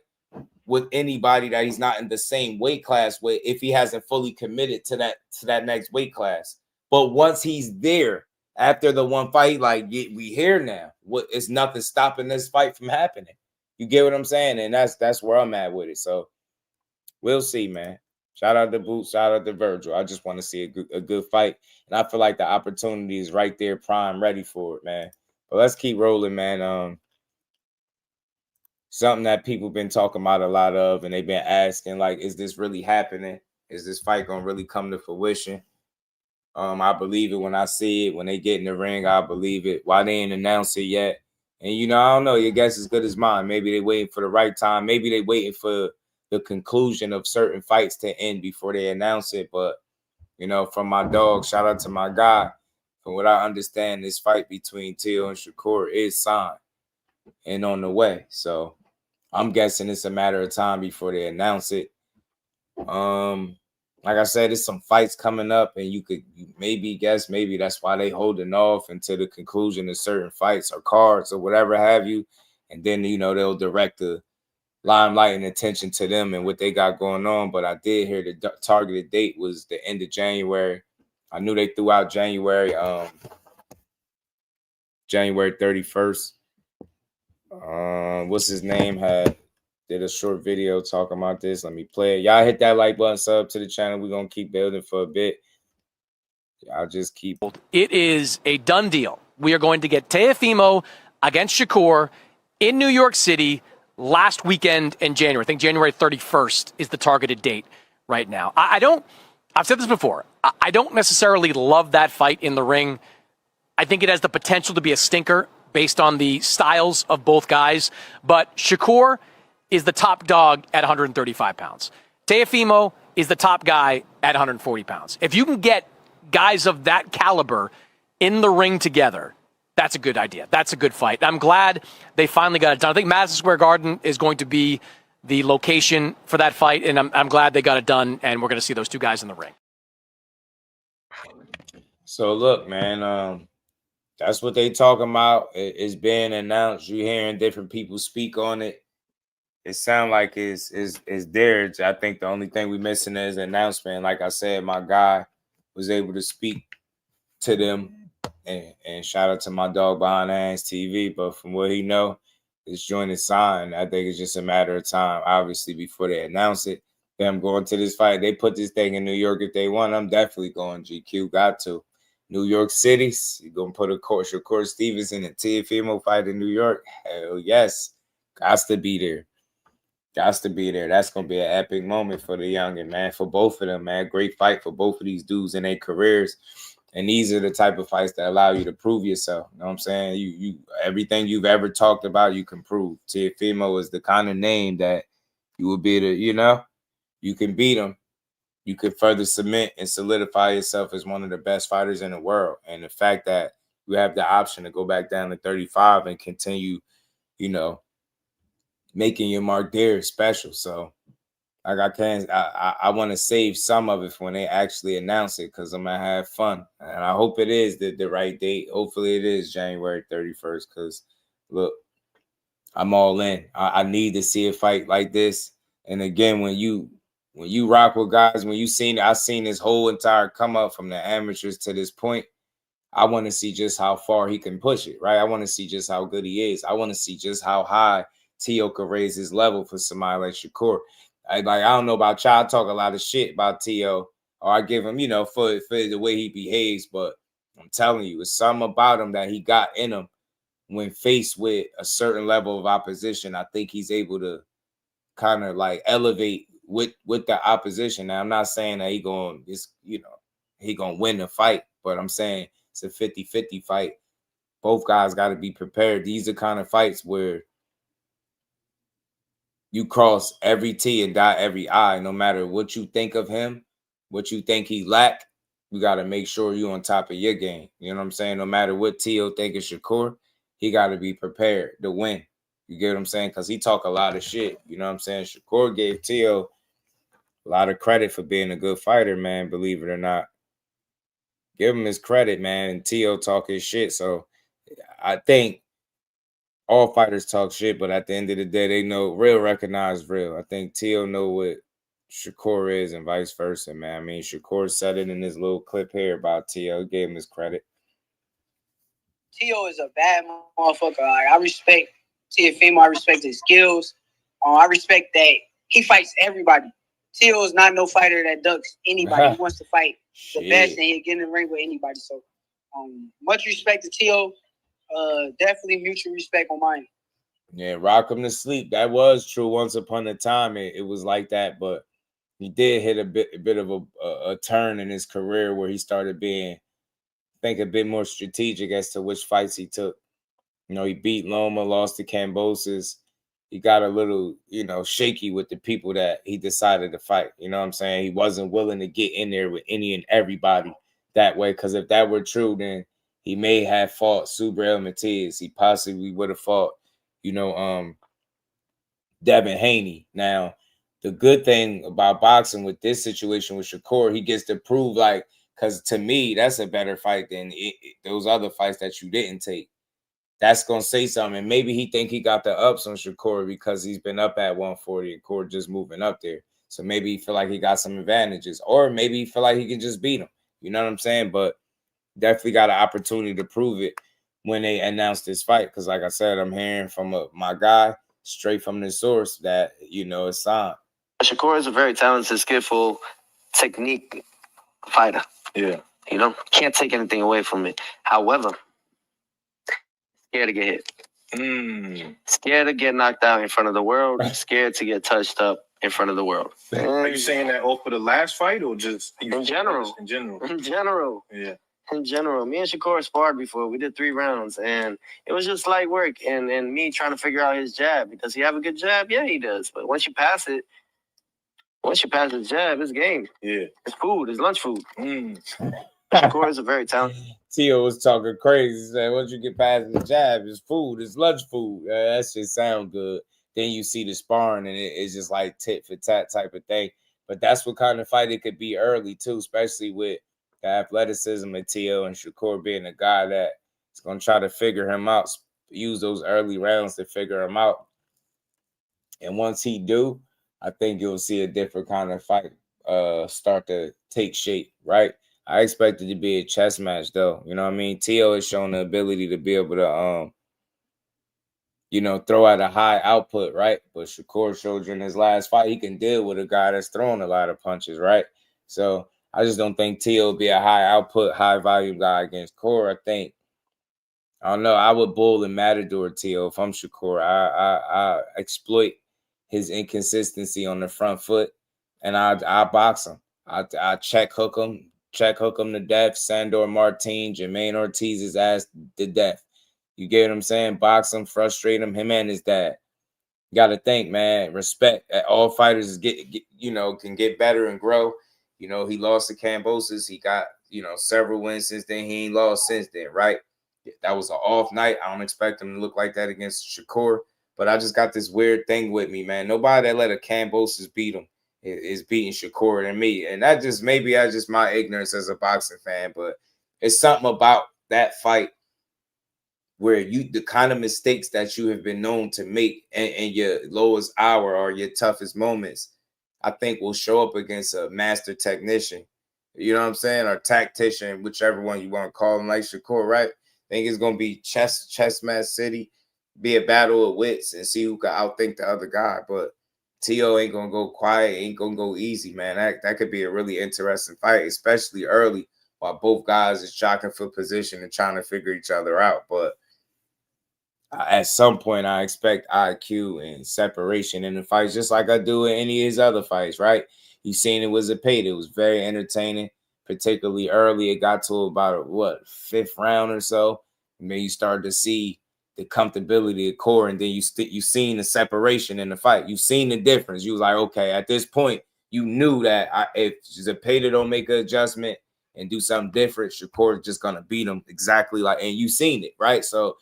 with anybody that he's not in the same weight class with if he hasn't fully committed to that next weight class. But once he's there after the 1 fight, like, we here now. It's nothing stopping this fight from happening. You get what I'm saying? And that's where I'm at with it. So we'll see, man. Shout out to Boots, shout out to Virgil. I just want to see a good fight. And I feel like the opportunity is right there, prime, ready for it, man. But let's keep rolling, man. Something that people been talking about a lot of, and they've been asking, like, is this really happening? Is this fight gonna really come to fruition? I believe it when I see it. When they get in the ring, I believe it. Why they ain't announced it yet? And you know, I don't know. Your guess is as good as mine. Maybe they waiting for the right time. Maybe they waiting for the conclusion of certain fights to end before they announce it. But you know, from my dog, shout out to my guy. From what I understand, this fight between Teo and Shakur is signed and on the way. So I'm guessing it's a matter of time before they announce it. Like I said, there's some fights coming up, and you could maybe guess maybe that's why they holding off until the conclusion of certain fights or cards or whatever have you. And then, you know, they'll direct the limelight and attention to them and what they got going on. But I did hear the targeted date was the end of January. I knew they threw out January 31st. What's his name did a short video talking about this. Let me play it. Y'all hit that like button, sub to the channel. We're gonna keep building for a bit. I'll just keep. It is a done deal. We are going to get Teofimo against Shakur in New York City last weekend in January. I think January 31st is the targeted date right now. I've said this before. I don't necessarily love that fight in the ring. I think it has the potential to be a stinker based on the styles of both guys. But Shakur is the top dog at 135 pounds. Teofimo is the top guy at 140 pounds. If you can get guys of that caliber in the ring together, that's a good idea. That's a good fight. I'm glad they finally got it done. I think Madison Square Garden is going to be the location for that fight, and I'm glad they got it done, and we're going to see those two guys in the ring. So, look, man, that's what they talking about. It's being announced. You're hearing different people speak on it. It sounds like it's there. I think the only thing we're missing is an announcement. Like I said, my guy was able to speak to them, and shout out to my dog behind Hands TV. But from what he know, this joint is signed. I think it's just a matter of time, obviously, before they announce it. Them going to this fight. They put this thing in New York if they want. I'm definitely going. GQ got to. New York City. You're going to put a Shakur Stevenson and Teofimo fight in New York? Hell yes. Got to be there. Got to be there. That's going to be an epic moment for the youngin', man. For both of them, man. Great fight for both of these dudes in their careers. And these are the type of fights that allow you to prove yourself. You know what I'm saying? You everything you've ever talked about, you can prove. Teofimo is the kind of name that you will be able to, you know, you can beat him. You can further cement and solidify yourself as one of the best fighters in the world. And the fact that you have the option to go back down to 35 and continue, you know, making your mark there is special. So, like I want to save some of it for when they actually announce it, because I'm going to have fun. And I hope it is the right date. Hopefully it is January 31st, because, look, I'm all in. I need to see a fight like this. And again, when you rock with guys, I've seen this whole entire come up from the amateurs to this point. I want to see just how far he can push it, right? I want to see just how good he is. I want to see just how high Teo could raise his level for somebody like Shakur. I don't know about y'all. I talk a lot of shit about Teo, or I give him, you know, for the way he behaves. But I'm telling you, it's something about him that he got in him when faced with a certain level of opposition. I think he's able to kind of like elevate with the opposition. Now, I'm not saying that he gonna win the fight, but I'm saying it's a 50-50 fight. Both guys got to be prepared. These are kind of fights where you cross every T and dot every I. No matter what you think of him, what you think he lack, you got to make sure you're on top of your game. You know what I'm saying? No matter what Teo think of Shakur, he got to be prepared to win. You get what I'm saying? Because he talk a lot of shit. You know what I'm saying? Shakur gave Teo a lot of credit for being a good fighter, man, believe it or not. Give him his credit, man. And Teo talk his shit. So I think all fighters talk shit, but at the end of the day, they know real recognize real. I think Teo know what Shakur is and vice versa, man. I mean, Shakur said it in this little clip here about Teo. Gave him his credit. Teo is a bad motherfucker. Like, I respect Teofimo. I respect his skills. I respect that he fights everybody. Teo is not no fighter that ducks anybody. He wants to fight the best, and he'll get in the ring with anybody. So, much respect to Teo. Definitely mutual respect on mine. Yeah, rock him to sleep. That was true once upon a time. It was like that, but he did hit a bit of a turn in his career where he started being, I think, a bit more strategic as to which fights he took. You know, he beat Loma, lost to Cambosis. He got a little, you know, shaky with the people that he decided to fight. You know what I'm saying? He wasn't willing to get in there with any and everybody that way. Because if that were true, then he may have fought Subriel Matias. He possibly would have fought, you know, Devin Haney. Now, the good thing about boxing with this situation with Shakur, he gets to prove, like, because to me, that's a better fight than those other fights that you didn't take. That's going to say something. And maybe he think he got the ups on Shakur because he's been up at 140 and Shakur just moving up there. So maybe he feel like he got some advantages, or maybe he feel like he can just beat him. You know what I'm saying? But definitely got an opportunity to prove it when they announced this fight. Because like I said, I'm hearing from my guy straight from the source that, you know, it's signed. Shakur is a very talented, skillful, technique fighter. Yeah. You know, can't take anything away from it. However, scared to get hit. Scared to get knocked out in front of the world. Scared to get touched up in front of the world. Are you saying that all for the last fight or just in general? In general. In general. Yeah. In general. Me and Shakur sparred before. We did 3 rounds, and it was just light work. And me trying to figure out his jab. Does he have a good jab? Yeah, he does. But once you pass the jab, it's game. Yeah. It's food. It's lunch food. Shakur is a very talented. Tio was talking crazy. He said, once you get past the jab, it's food. It's lunch food. That shit sound good. Then you see the sparring, and it's just like tit for tat type of thing. But that's what kind of fight it could be early, too, especially with the athleticism of Tio and Shakur being a guy that is going to try to figure him out, use those early rounds to figure him out. And once he do, I think you'll see a different kind of fight start to take shape, right? I expect it to be a chess match, though. You know what I mean? Tio has shown the ability to be able to, you know, throw out a high output, right? But Shakur showed you in his last fight, he can deal with a guy that's throwing a lot of punches, right? So I just don't think Tio will be a high output, high volume guy against Shakur. I don't know. I would bull and matador Tio if I'm Shakur. I exploit his inconsistency on the front foot, and I box him. I check hook him to death. Sandor Martin, Jermaine Ortiz's ass to death. You get what I'm saying? Box him, frustrate him and his dad. You got to think, man. Respect. All fighters can get better and grow. You know, he lost to Cambosis. He got, you know, several wins since then. He ain't lost since then, right? That was an off night. I don't expect him to look like that against Shakur. But I just got this weird thing with me, man. Nobody that let a Cambosis beat him is beating Shakur than me. And that just maybe that's just my ignorance as a boxing fan. But it's something about that fight where the kind of mistakes that you have been known to make in your lowest hour or your toughest moments, I think will show up against a master technician. You know what I'm saying? Or tactician, whichever one you want to call him, like Shakur, right? I think it's going to be chess match city, be a battle of wits and see who can outthink the other guy. But Tio ain't going to go quiet, ain't going to go easy, man. That could be a really interesting fight, especially early while both guys is jockeying for position and trying to figure each other out. But at some point, I expect IQ and separation in the fights, just like I do in any of his other fights, right? You seen it was a paid. It was very entertaining, particularly early. It got to about, 5th round or so. And then you started to see the comfortability of core, and then you seen the separation in the fight. You seen the difference. You was like, okay, at this point, you knew that if Zepeda don't make an adjustment and do something different, Shakur is just going to beat him exactly like, and you seen it, right? So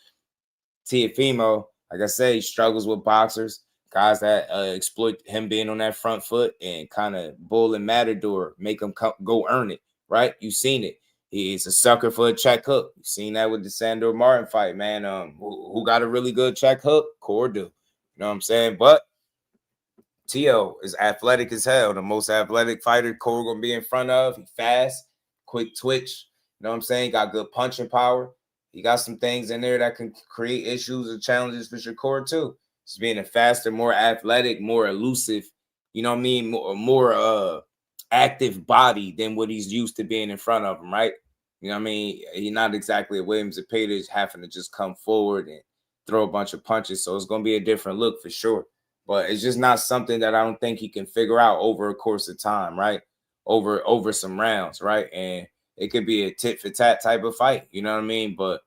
Teofimo, like I said, he struggles with boxers, guys that exploit him being on that front foot and kind of bull and matador, make him go earn it, right? You seen it. He's a sucker for a check hook. You seen that with the Sandor Martin fight, man. Who got a really good check hook? Core do. You know what I'm saying? But Tio is athletic as hell. The most athletic fighter Core gonna be in front of. He fast, quick twitch. You know what I'm saying? Got good punching power. He got some things in there that can create issues and challenges for Shakur too. Just being a faster, more athletic, more elusive, you know what I mean? More active body than what he's used to being in front of him, right? You know what I mean? He's not exactly a Williams Zepeda having to just come forward and throw a bunch of punches. So it's going to be a different look for sure. but it's just not something that I don't think he can figure out over a course of time, right? Over some rounds, right? And it could be a tit for tat type of fight, you know what I mean? But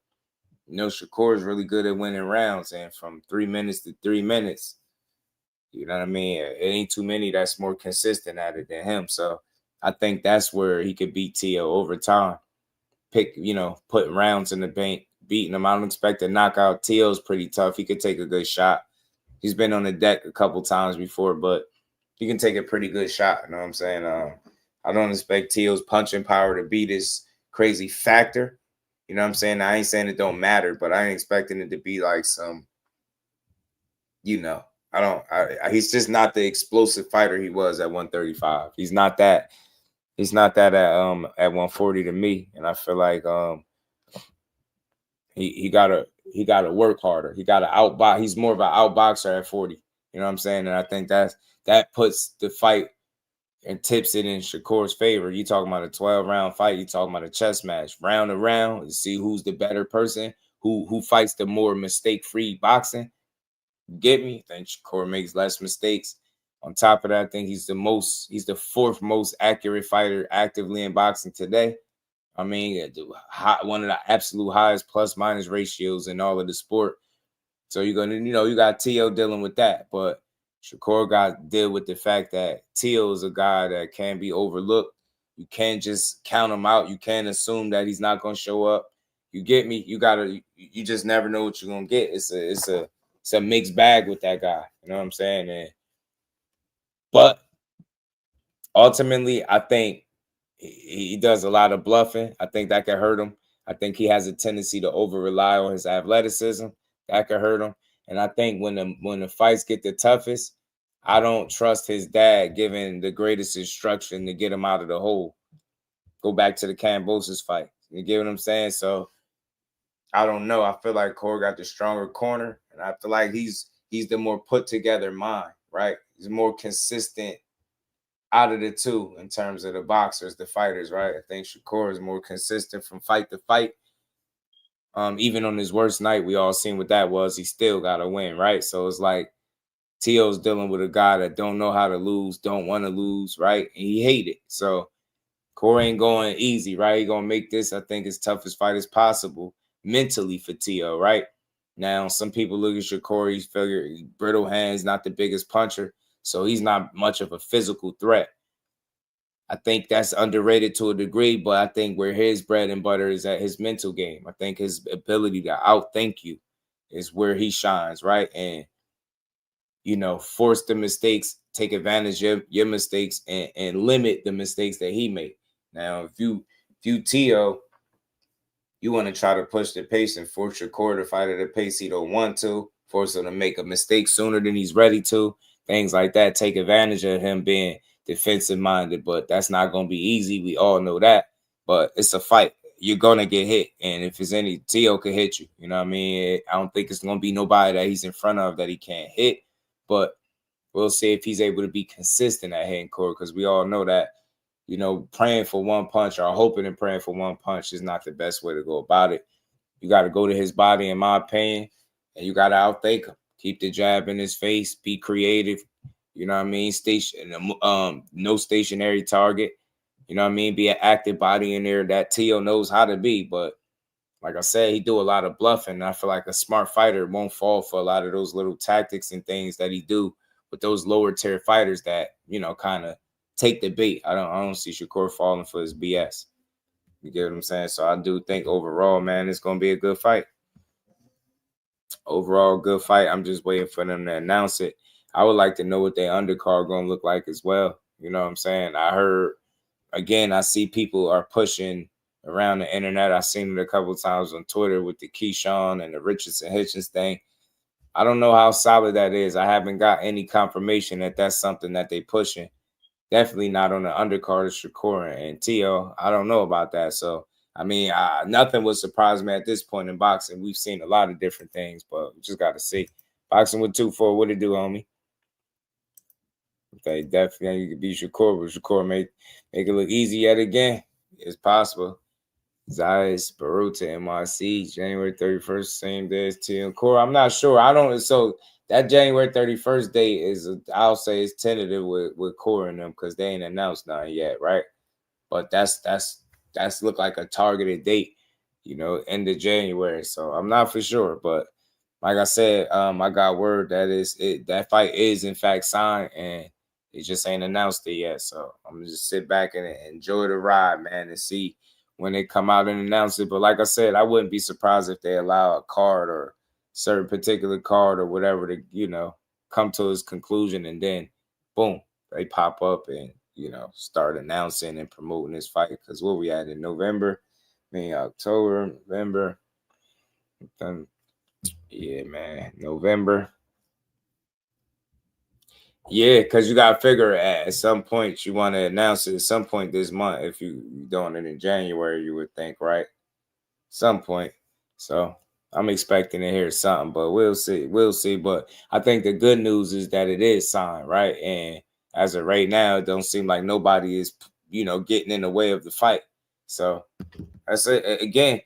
Shakur is really good at winning rounds, and from 3 minutes to 3 minutes, you know what I mean? It ain't too many that's more consistent at it than him. So I think that's where he could beat Tio over time. Putting rounds in the bank, beating him. I don't expect a knockout. Tio's pretty tough. He could take a good shot. He's been on the deck a couple times before, but he can take a pretty good shot. You know what I'm saying? I don't expect Tio's punching power to be this crazy factor. You know what I'm saying? I ain't saying it don't matter, but I ain't expecting it to be like some, he's just not the explosive fighter he was at 135. He's not that. He's not that at 140 to me. And I feel like he gotta work harder. He gotta outbox. He's more of an outboxer at 40. You know what I'm saying? And I think that puts the fight and tips it in Shakur's favor. You talking about a 12-round fight, you talking about a chess match. Round to round, to see who's the better person, who fights the more mistake-free boxing. Get me? I think Shakur makes less mistakes. On top of that, I think he's the fourth most accurate fighter actively in boxing today. I mean, one of the absolute highest plus-minus ratios in all of the sport. So you're gonna, you got Tio dealing with that, but Shakur got to deal with the fact that Tio is a guy that can be overlooked. You can't just count him out. You can't assume that he's not gonna show up. You get me? You just never know what you're gonna get. It's a mixed bag with that guy. You know what I'm saying? But ultimately, I think he does a lot of bluffing. I think that could hurt him. I think he has a tendency to over-rely on his athleticism. That could hurt him. And I think when the fights get the toughest, I don't trust his dad giving the greatest instruction to get him out of the hole. Go back to the Kambosos fight. You get what I'm saying? So I don't know. I feel like Core got the stronger corner, and I feel like he's the more put together mind, right? He's more consistent out of the two in terms of the boxers, the fighters, right? I think Shakur is more consistent from fight to fight. Even on his worst night, we all seen what that was. He still got to win, right? So it's like Tio's dealing with a guy that don't know how to lose, don't want to lose, right? And he hate it. So Corey ain't going easy, right? He going to make this, I think, as tough as fight as possible mentally for Tio, right? Now, some people look at Shakur, he's figure brittle hands, not the biggest puncher, so he's not much of a physical threat. I think that's underrated to a degree, but I think where his bread and butter is at his mental game. I think his ability to outthink you is where he shines, right? And, force the mistakes, take advantage of your mistakes, and limit the mistakes that he made. Now, if you Tio, you want to try to push the pace and force Shakur to fight at a pace he don't want to, force him to make a mistake sooner than he's ready to, things like that, take advantage of him being defensive minded, but that's not going to be easy. We all know that, but it's a fight. You're going to get hit. And if it's any, Tio could hit you. You know what I mean? I don't think it's going to be nobody that he's in front of that he can't hit, but we'll see if he's able to be consistent at hitting Corey, because we all know that, praying for one punch or hoping and praying for one punch is not the best way to go about it. You got to go to his body, in my opinion, and you got to outthink him. Keep the jab in his face, be creative. You know what I mean? No stationary target. You know what I mean? Be an active body in there that Tio knows how to be. But like I said, he do a lot of bluffing. And I feel like a smart fighter won't fall for a lot of those little tactics and things that he do with those lower tier fighters that, kind of take the bait. I don't see Shakur falling for his BS. You get what I'm saying? So I do think overall, man, it's going to be a good fight. Overall, good fight. I'm just waiting for them to announce it. I would like to know what their undercard going to look like as well. You know what I'm saying? I see people are pushing around the internet. I've seen it a couple of times on Twitter with the Keyshawn and the Richardson Hitchens thing. I don't know how solid that is. I haven't got any confirmation that that's something that they pushing. Definitely not on the undercard of Shakur and Tio. I don't know about that. So, I mean, nothing would surprise me at this point in boxing. We've seen a lot of different things, but we just got to see. Boxing with 2-4, what it do, homie? Okay, definitely you could beat Shakur, but Shakur make it look easy yet again. It's possible. Zayas, Baruta, MRC, January 31st, same day as Tio and Core. I'm not sure. So that January 31st date is, I'll say, it's tentative with Core and them because they ain't announced nothing yet, right? But that's look like a targeted date, end of January. So I'm not for sure, but like I said, I got word that that fight is in fact signed, and it just ain't announced it yet. So I'm gonna just sit back and enjoy the ride, man, and see when they come out and announce it. But like I said, I wouldn't be surprised if they allow a card or certain particular card or whatever to, come to its conclusion, and then boom, they pop up and start announcing and promoting this fight. Because what we had in November, October, November, yeah, man, November. Yeah, because you got to figure at some point you want to announce it at some point this month. If you're doing it in January, you would think, right? Some point. So I'm expecting to hear something, but we'll see. We'll see. But I think the good news is that it is signed, right? And as of right now, it don't seem like nobody is, getting in the way of the fight. So that's it. Again,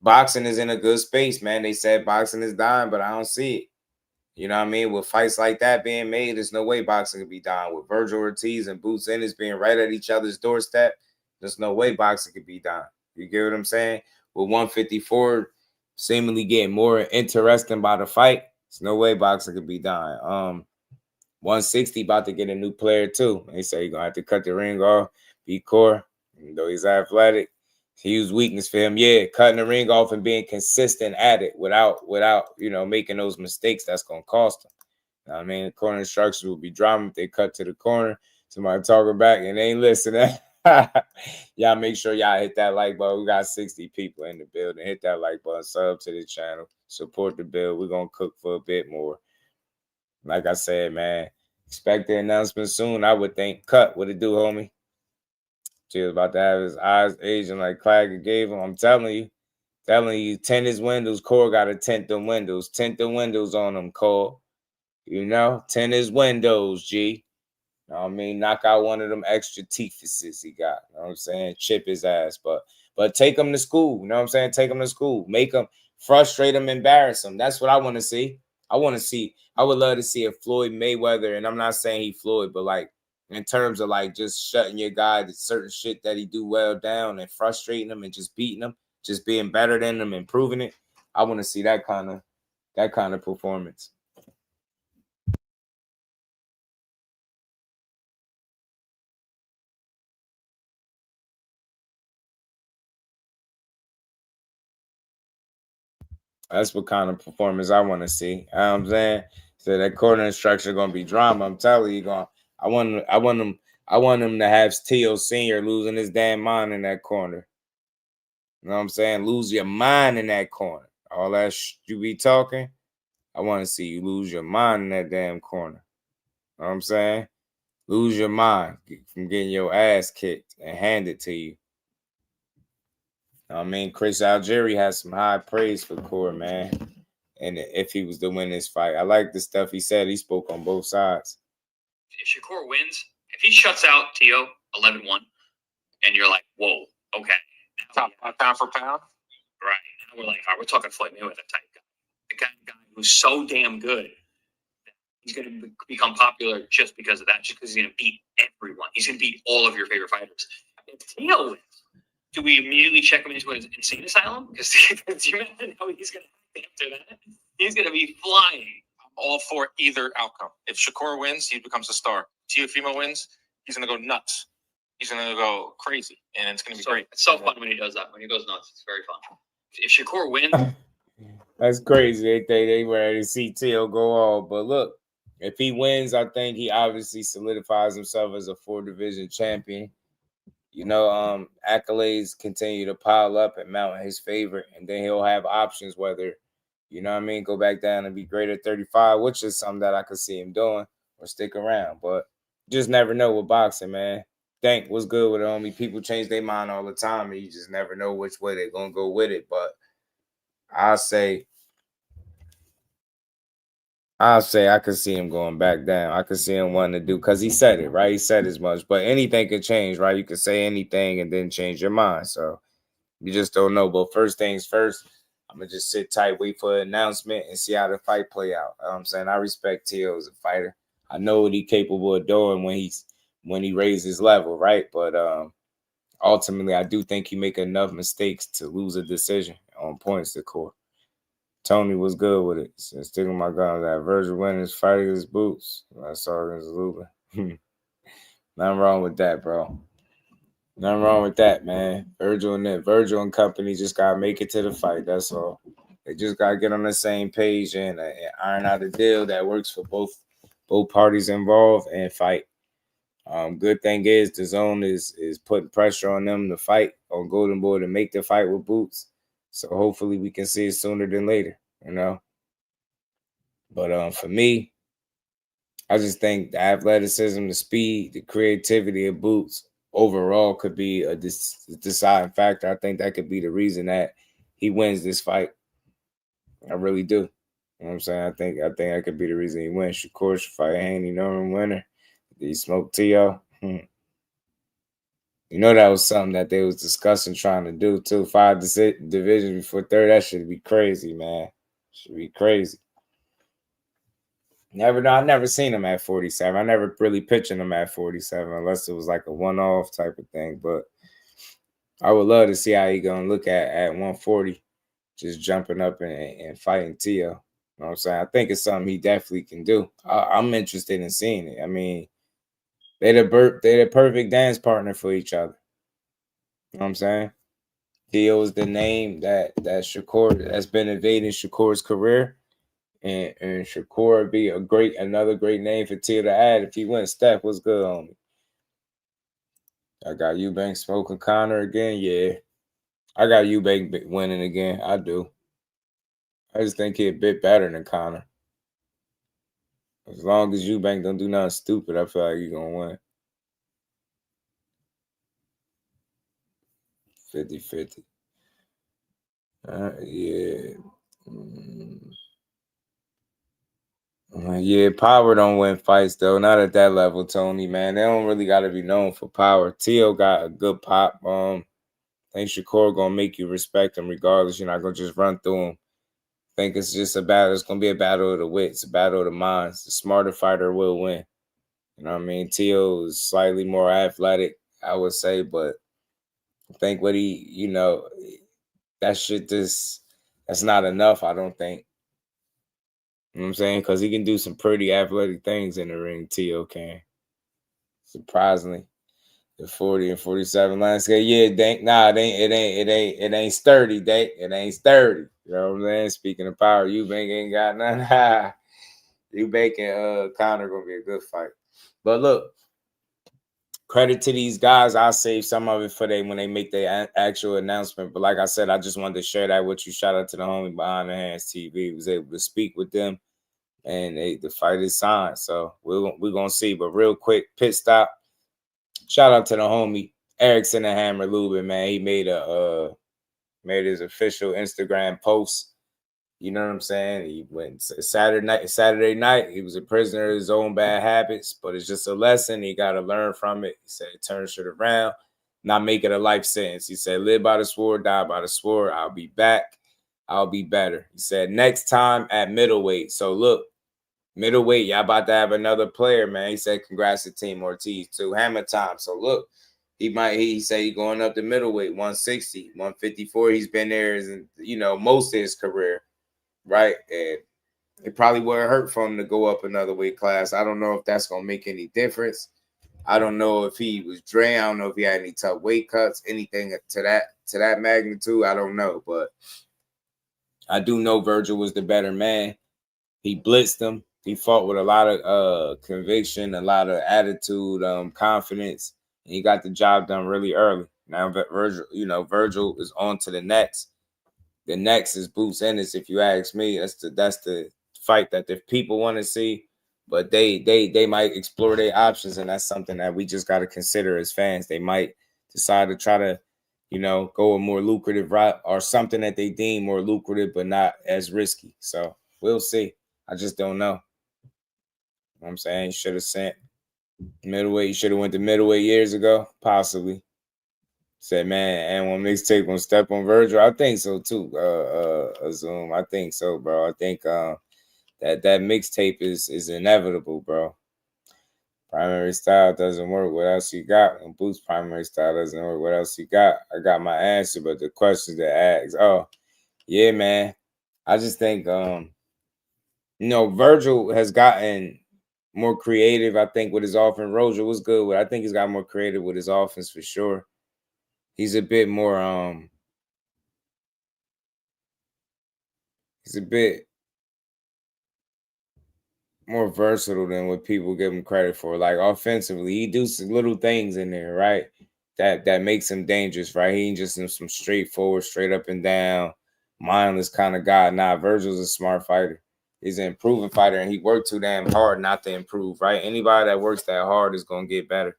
boxing is in a good space, man. They said boxing is dying, but I don't see it. You know what I mean? With fights like that being made, there's no way boxing can be dying. With Virgil Ortiz and Boots Ennis being right at each other's doorstep, there's no way boxing could be dying. You get what I'm saying? With 154 seemingly getting more interesting by the fight, there's no way boxing could be dying. 160 about to get a new player too. They say you're gonna have to cut the ring off, be core, even though he's athletic. Huge weakness for him. Yeah, cutting the ring off and being consistent at it without making those mistakes that's gonna cost him. You know what I mean, the corner instructions will be drama if they cut to the corner. Somebody talking back and they ain't listening. Y'all make sure y'all hit that like button. We got 60 people in the building. Hit that like button, sub to the channel, support the build. We're gonna cook for a bit more. Like I said, man, expect the announcement soon. I would think. Cut, what it do, homie? She was about to have his eyes aging like Clagger gave him. I'm telling you, tint his windows. Core got to tint the windows. Tint the windows on them, Core. Tint his windows, G. You know what I mean? Knock out one of them extra teethuses he got. You know what I'm saying? Chip his ass. But take him to school. You know what I'm saying? Take him to school. Make him, frustrate him, embarrass him. That's what I want to see. I would love to see a Floyd Mayweather, and I'm not saying he Floyd, but like, in terms of like just shutting your guy to certain shit that he do well down and frustrating him and just beating him, just being better than him, improving it. I want to see that kind of performance. That's what kind of performance I want to see. You know what I'm saying? So that corner instruction gonna be drama. I'm telling you, I want him to have Teo Sr. losing his damn mind in that corner. You know what I'm saying? Lose your mind in that corner. All that you be talking, I want to see you lose your mind in that damn corner. You know what I'm saying? Lose your mind from getting your ass kicked and handed to you. I mean, Chris Algieri has some high praise for Core, man. And if he was to win this fight, I like the stuff he said. He spoke on both sides. If Shakur wins, if he shuts out Teo 11-1, and you're like, whoa, okay. Top pound for pound? Right. And we're like, all right, we're talking Floyd Mayweather type guy. The kind of guy who's so damn good that he's going to become popular just because of that, just because he's going to beat everyone. He's going to beat all of your favorite fighters. If Teo wins, do we immediately check him into an insane asylum? Because you imagine how he's going to after that? He's going to be flying. I'm all for either outcome. If Shakur wins, he becomes a star. Teofimo wins, he's going to go nuts. He's going to go crazy, and it's going to be great. It's so fun when he does that. When he goes nuts, it's very fun. If Shakur wins... That's crazy. They think they ready to see Teo go off. But look, if he wins, I think he obviously solidifies himself as a 4-division champion. Accolades continue to pile up and mount in his favor, and then he'll have options whether, go back down and be great at 35, which is something that I could see him doing, or stick around. But just never know with boxing, man. Think what's good with it, homie. People change their mind all the time, and you just never know which way they're gonna go with it. But I'll say I could see him going back down. I could see him wanting to do, because he said it, right? He said as much, but anything could change, right? You could say anything and then change your mind. So you just don't know. But first things first, I'm going to just sit tight, wait for an announcement, and see how the fight play out. You know what I'm saying? I respect Teo as a fighter. I know what he's capable of doing when he raises his level, right? But ultimately, I do think he make enough mistakes to lose a decision on points to court. Tony was good with it. So sticking my gun that Virgil winning his fight against Boots. I saw against Lubin. Nothing wrong with that, bro. Nothing wrong with that, man. Virgil and company just gotta make it to the fight. That's all. They just gotta get on the same page and iron out a deal that works for both parties involved and fight. Good thing is DAZN is putting pressure on them to fight on Golden Boy to make the fight with Boots. So hopefully we can see it sooner than later, you know. But for me, I just think the athleticism, the speed, the creativity of Boots overall could be a deciding factor. I think that could be the reason that he wins this fight. I really do. You know what I'm saying? I think that could be the reason he wins. Shakur should fight Haney Norman winner. Did he smoke Teo? You know that was something that they was discussing trying to do too. 5 divisions before 3rd. That should be crazy, man. Should be crazy. I never seen him at 47. I never really pictured him at 47 unless it was like a one-off type of thing. But I would love to see how he gonna look at 140, just jumping up and fighting Teo. You know what I'm saying? I think it's something he definitely can do. I'm interested in seeing it. I mean, they're the perfect dance partner for each other. You know what I'm saying? Teo is the name that Shakur that's been invading Shakur's career. And Shakur would be another great name for Teo to add if he wins. Steph, what's good on me? I got Eubank smoking Connor again. Yeah. I got Eubank winning again. I do. I just think he's a bit better than Connor. As long as Eubank don't do nothing stupid, I feel like he's going to win. 50-50. Yeah. Yeah, power don't win fights, though. Not at that level, Tony, man. They don't really got to be known for power. Teo got a good pop. I think Shakur going to make you respect him regardless. You're not going to just run through him. I think it's just a battle. It's going to be a battle of the wits, a battle of the minds. The smarter fighter will win. You know what I mean? Teo is slightly more athletic, I would say, but I think what that's not enough, I don't think. You know what I'm saying? Because he can do some pretty athletic things in the ring, Teo can. Surprisingly. The 40 and 47 landscape. Yeah, it ain't sturdy, Dank. It ain't sturdy. You know what I'm saying? Speaking of power, Eubank ain't got none. Eubank and Connor gonna be a good fight. But look, credit to these guys. I'll save some of it for when they make their actual announcement. But like I said, I just wanted to share that with you. Shout out to the homie behind the hands TV. Was able to speak with them, and the fight is signed. So we're gonna see. But real quick, pit stop. Shout out to the homie Erickson and Hammer Lubin, man. He made his official Instagram post. You know what I'm saying? He went Saturday night. He was a prisoner of his own bad habits, but it's just a lesson. He got to learn from it. He said, turn shit around, not make it a life sentence. He said, live by the sword, die by the sword. I'll be back. I'll be better. He said, next time at middleweight. So look, middleweight, y'all about to have another player, man. He said, congrats to Team Ortiz too. Hammer time. So look, he said he going up to middleweight, 160, 154. He's been there, most of his career, right? And it probably wouldn't hurt for him to go up another weight class. I don't know if that's gonna make any difference. I don't know if he was drained. I don't know if he had any tough weight cuts, anything to that magnitude. I don't know, but I do know Virgil was the better man. He blitzed him. He fought with a lot of conviction, a lot of attitude, confidence, and he got the job done really early. Now Virgil is on to the next. The next is Boots Ennis, if you ask me. That's the fight that the people want to see, but they might explore their options, and that's something that we just got to consider as fans. They might decide to try to, go a more lucrative route or something that they deem more lucrative but not as risky. So we'll see. I just don't know. You know what I'm saying? You should have sent middleweight. You should have went to middleweight years ago, possibly. Said, man, and one mixtape gonna step on Virgil. I think so too. Zoom. I think so, bro. I think that mixtape is inevitable, bro. Primary style doesn't work. What else you got? And Boots primary style doesn't work. What else you got? I got my answer, but the questions that ask. Oh, yeah, man. I just think Virgil has gotten more creative, I think, with his offense. Roger was good with. I think he's got more creative with his offense for sure. He's a bit more he's a bit more versatile than what people give him credit for. Like offensively, he do some little things in there, right? That makes him dangerous, right? He ain't just some straightforward, straight up and down, mindless kind of guy. Nah, Virgil's a smart fighter. He's an improving fighter, and he worked too damn hard not to improve, right? Anybody that works that hard is gonna get better.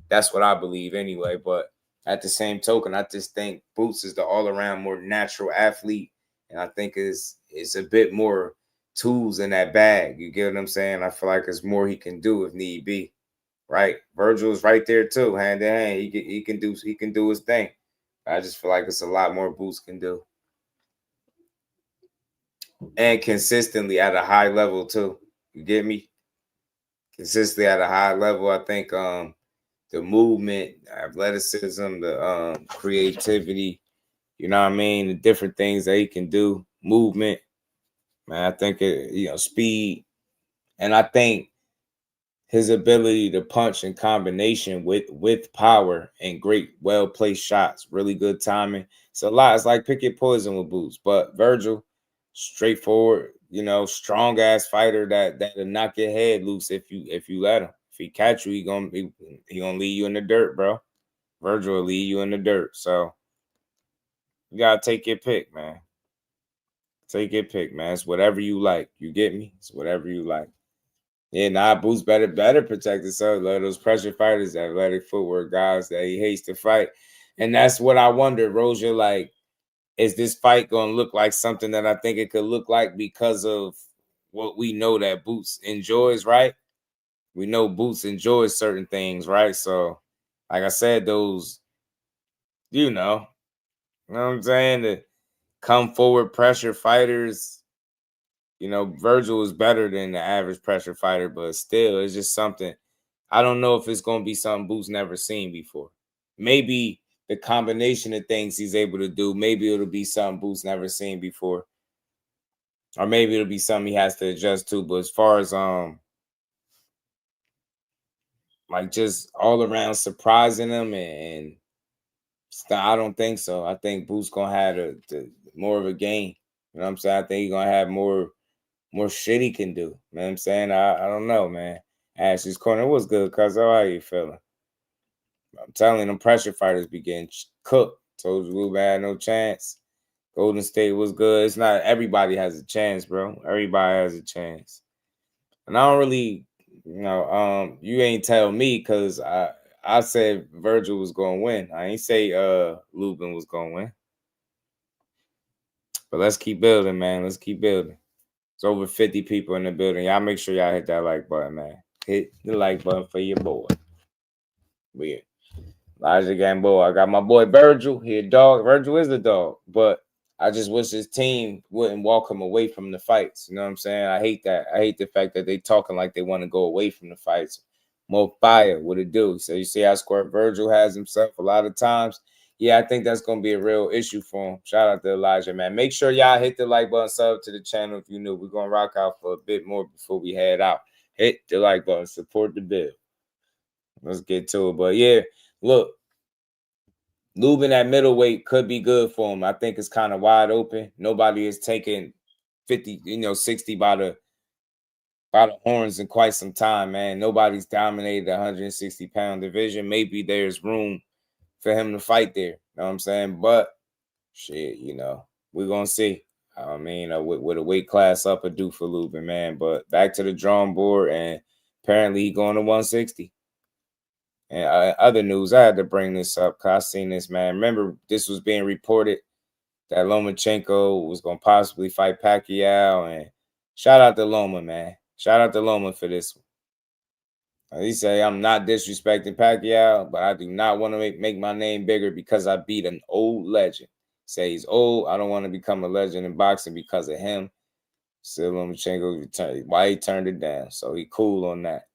That's what I believe anyway. But at the same token, I just think Boots is the all-around more natural athlete, and I think it's a bit more tools in that bag. You get what I'm saying? I feel like there's more he can do if need be. Right? Virgil's right there too, hand in hand. He can do his thing. I just feel like it's a lot more Boots can do. And consistently at a high level too. You get me? Consistently at a high level. I think the movement, athleticism, the creativity, you know what I mean? The different things that he can do, movement. Man, I think speed. And I think his ability to punch in combination with power and great, well-placed shots, really good timing. It's a lot. It's like pick your poison with Boots. But Virgil, straightforward, strong-ass fighter that'll knock your head loose if you let him. If he catch you, he gonna leave you in the dirt, bro. Virgil will leave you in the dirt. So you gotta take your pick, man. Take your pick, man. It's whatever you like. You get me? It's whatever you like. Yeah, Boots better protect himself. Like those pressure fighters, athletic footwork guys that he hates to fight. And that's what I wonder, Rozier, like, is this fight going to look like something that I think it could look like because of what we know that Boots enjoys, right? We know Boots enjoys certain things, right? So, like I said, those, you know what I'm saying? The come forward pressure fighters, Virgil is better than the average pressure fighter, but still, it's just something. I don't know if it's going to be something Boots never seen before. Maybe the combination of things he's able to do, maybe it'll be something Boots never seen before. Or maybe it'll be something he has to adjust to. But as far as like just all around surprising him and stuff, I don't think so. I think Boots gonna have the more of a game. You know what I'm saying? I think he's gonna have more shit he can do. You know what I'm saying? I don't know, man. Ashley's corner was good, cuz how you feeling? I'm telling them pressure fighters be getting cooked. Told you Ruben had no chance. Golden State was good. It's not everybody has a chance, bro. Everybody has a chance. And I don't really, you ain't tell me because I said Virgil was gonna win. I ain't say Lubin was gonna win. But let's keep building, man. Let's keep building. It's over 50 people in the building. Y'all make sure y'all hit that like button, man. Hit the like button for your boy. Weird. Elijah Gamboa. I got my boy Virgil. He a dog. Virgil is the dog. But I just wish his team wouldn't walk him away from the fights. You know what I'm saying? I hate that. I hate the fact that they talking like they want to go away from the fights. More fire. What it do? So you see how squirt Virgil has himself a lot of times. Yeah, I think that's going to be a real issue for him. Shout out to Elijah, man. Make sure y'all hit the like button, sub to the channel if you new. We're going to rock out for a bit more before we head out. Hit the like button. Support the build. Let's get to it. But, yeah, look. Lubin at middleweight could be good for him. I think it's kind of wide open. Nobody is taking 50, 60 by the horns in quite some time, man. Nobody's dominated the 160-pound division. Maybe there's room for him to fight there. You know what I'm saying? But shit, we're gonna see. I mean, with a weight class up or do for Lubin, man. But back to the drawing board, and apparently he going to 160. And other news, I had to bring this up because I seen this, man. Remember, this was being reported that Lomachenko was going to possibly fight Pacquiao. And shout out to Loma, man. Shout out to Loma for this one. He say, I'm not disrespecting Pacquiao, but I do not want to make my name bigger because I beat an old legend. Say he's old. I don't want to become a legend in boxing because of him. Still Lomachenko, why he turned it down. So he cool on that.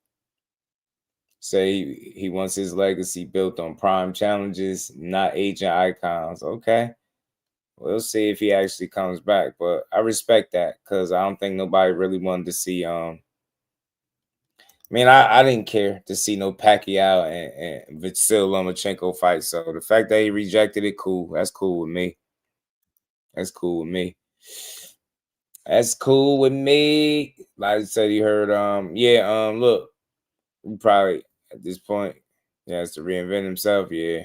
Say he wants his legacy built on prime challenges, not agent icons. Okay. We'll see if he actually comes back. But I respect that because I don't think nobody really wanted to see I mean, I didn't care to see no Pacquiao and Vasyl Lomachenko fight. So the fact that he rejected it, cool. That's cool with me. That's cool with me. That's cool with me. Like I said, he heard, look, he probably at this point, he has to reinvent himself. Yeah.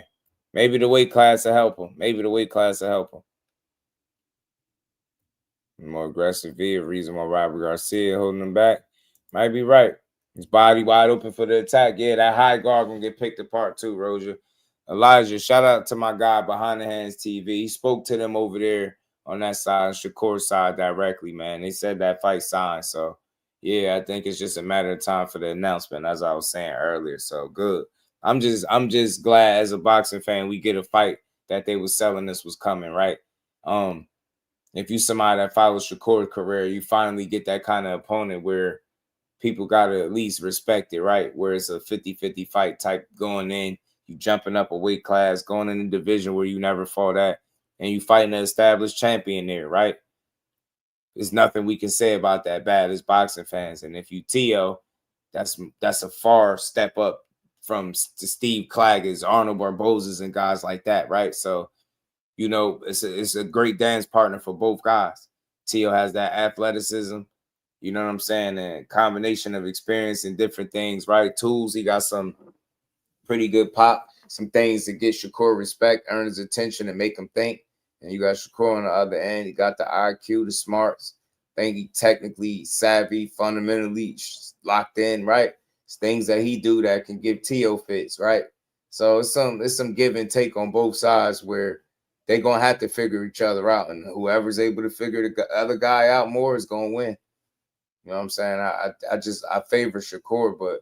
Maybe the weight class will help him. Maybe the weight class will help him. More aggressive V, a reason why Robert Garcia holding him back. Might be right. His body wide open for the attack. Yeah, that high guard gonna get picked apart too, Roger. Elijah, shout out to my guy behind the hands TV. He spoke to them over there on that side, Shakur's side directly, man. They said that fight signed. So yeah, I think it's just a matter of time for the announcement, as I was saying earlier. So good. I'm just glad as a boxing fan we get a fight that they was selling this was coming, right? If you somebody that follows Shakur's career, you finally get that kind of opponent where people got to at least respect it, right? Where it's a 50-50 fight type going in, you jumping up a weight class, going in a division where you never fought at, and you fighting an established champion there, right? There's nothing we can say about that bad as boxing fans. And if you Teo, that's a far step up from to Steve Claggers, Arnold Barboza's, and guys like that, right? So, you know, it's a great dance partner for both guys. Teo has that athleticism, you know what I'm saying, and combination of experience and different things, right? Tools, he got some pretty good pop, some things to get Shakur respect, earn his attention, and make him think. And you got Shakur on the other end. He got the IQ, the smarts. I think he technically savvy, fundamentally locked in, right? It's things that he do that can give Teo fits, right? So it's some give and take on both sides where they're gonna have to figure each other out, and whoever's able to figure the other guy out more is gonna win. You know what I'm saying? I favor Shakur, but